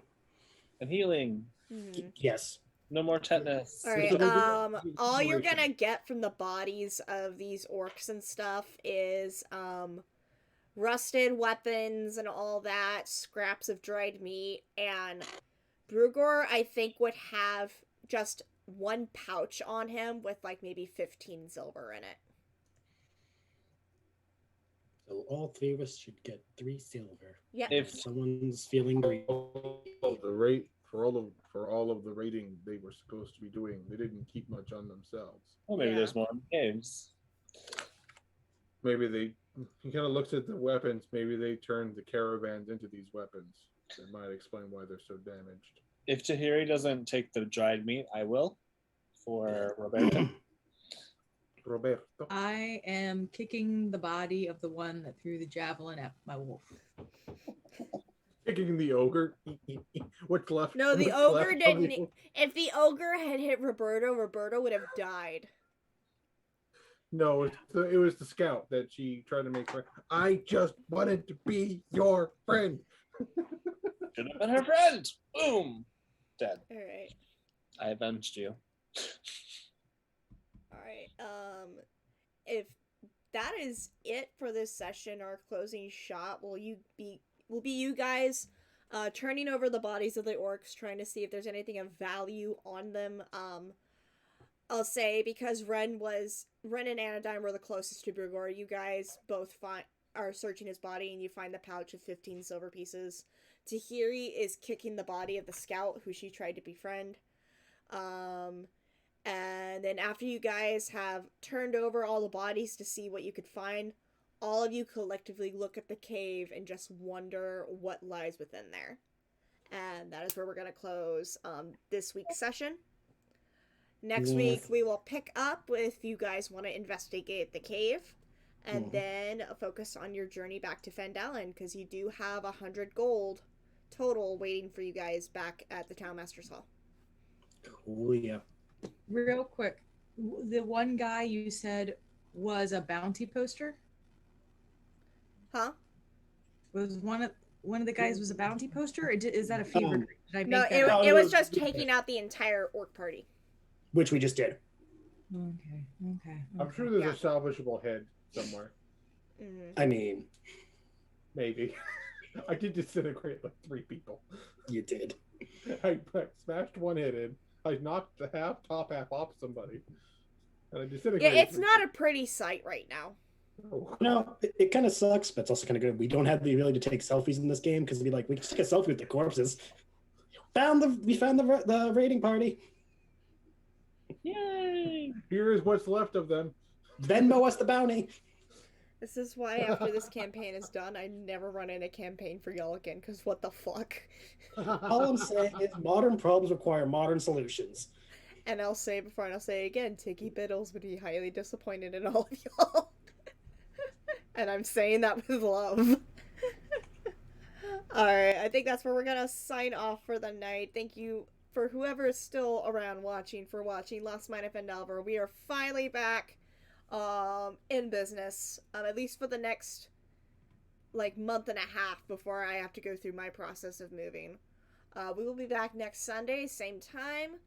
Speaker 1: And healing.
Speaker 3: Yes.
Speaker 1: No more tetanus.
Speaker 2: All right. All you're gonna get from the bodies of these orcs and stuff is rusted weapons and all that, scraps of dried meat, and Brugor, I think, would have just one pouch on him with like maybe 15 silver in it.
Speaker 3: So all 3 of us should get 3 silver.
Speaker 2: Yeah.
Speaker 1: If
Speaker 3: someone's feeling greedy.
Speaker 5: The rate for all of the raiding they were supposed to be doing, they didn't keep much on themselves.
Speaker 1: Well, maybe there's more in the caves.
Speaker 5: Maybe he kind of looks at the weapons. Maybe they turned the caravans into these weapons. That might explain why they're so damaged.
Speaker 1: If Tahiri doesn't take the dried meat, I will. For Roberto.
Speaker 5: Roberto.
Speaker 8: I am kicking the body of the one that threw the javelin at my wolf.
Speaker 5: Kicking the ogre. What's left?
Speaker 2: No, the
Speaker 5: What's
Speaker 2: ogre
Speaker 5: left
Speaker 2: didn't.
Speaker 5: of
Speaker 2: If the ogre had hit Roberto would have died.
Speaker 5: No, it was the scout that she tried to make friend. I just wanted to be your friend.
Speaker 1: Should have been her friend. Boom. Dead.
Speaker 2: All right.
Speaker 1: I avenged you.
Speaker 2: All right. If that is it for this session, our closing shot will be you guys turning over the bodies of the orcs, trying to see if there's anything of value on them. I'll say, because Ren and Anodyne were the closest to Brugor, you guys both are searching his body, and you find the pouch of 15 silver pieces. Tahiri is kicking the body of the scout who she tried to befriend. And then after you guys have turned over all the bodies to see what you could find, all of you collectively look at the cave and just wonder what lies within there. And that is where we're going to close this week's session. Next week, we will pick up if you guys want to investigate the cave, and then focus on your journey back to Phandelver, because you do have 100 gold total waiting for you guys back at the Townmaster's Hall.
Speaker 3: Oh, yeah.
Speaker 8: Real quick, the one guy you said was a bounty poster?
Speaker 2: Huh?
Speaker 8: Was one of the guys was a bounty poster, or is that a fever? Did I make
Speaker 2: No,
Speaker 8: that up?
Speaker 2: it was just taking out the entire orc party.
Speaker 3: Which we just did.
Speaker 8: Okay.
Speaker 5: I'm sure there's a salvageable head somewhere.
Speaker 3: I mean,
Speaker 5: maybe. I did disintegrate like 3 people.
Speaker 3: You did.
Speaker 5: I smashed one head in. I knocked the top half off somebody. And I disintegrated.
Speaker 2: Yeah, it's not a pretty sight right now.
Speaker 5: Oh.
Speaker 3: No, it kind of sucks, but it's also kind of good. We don't have the ability to take selfies in this game because we just take a selfie with the corpses. We found the raiding party.
Speaker 1: Yay!
Speaker 5: Here's what's left of them.
Speaker 3: Venmo us the bounty.
Speaker 2: This is why after this campaign is done, I never run in a campaign for y'all again, because what the fuck?
Speaker 3: All I'm saying is modern problems require modern solutions.
Speaker 2: And I'll say before, and I'll say again, Tiggy Biddles would be highly disappointed in all of y'all. And I'm saying that with love. Alright, I think that's where we're gonna sign off for the night. Thank you for whoever is still around for watching Last Mine of Phandelver. We are finally back in business, at least for the next month and a half before I have to go through my process of moving. We will be back next Sunday, same time.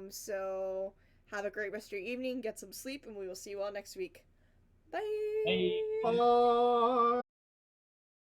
Speaker 2: So have a great rest of your evening, get some sleep, and we will see you all next week. Bye.
Speaker 1: Bye.
Speaker 5: Bye.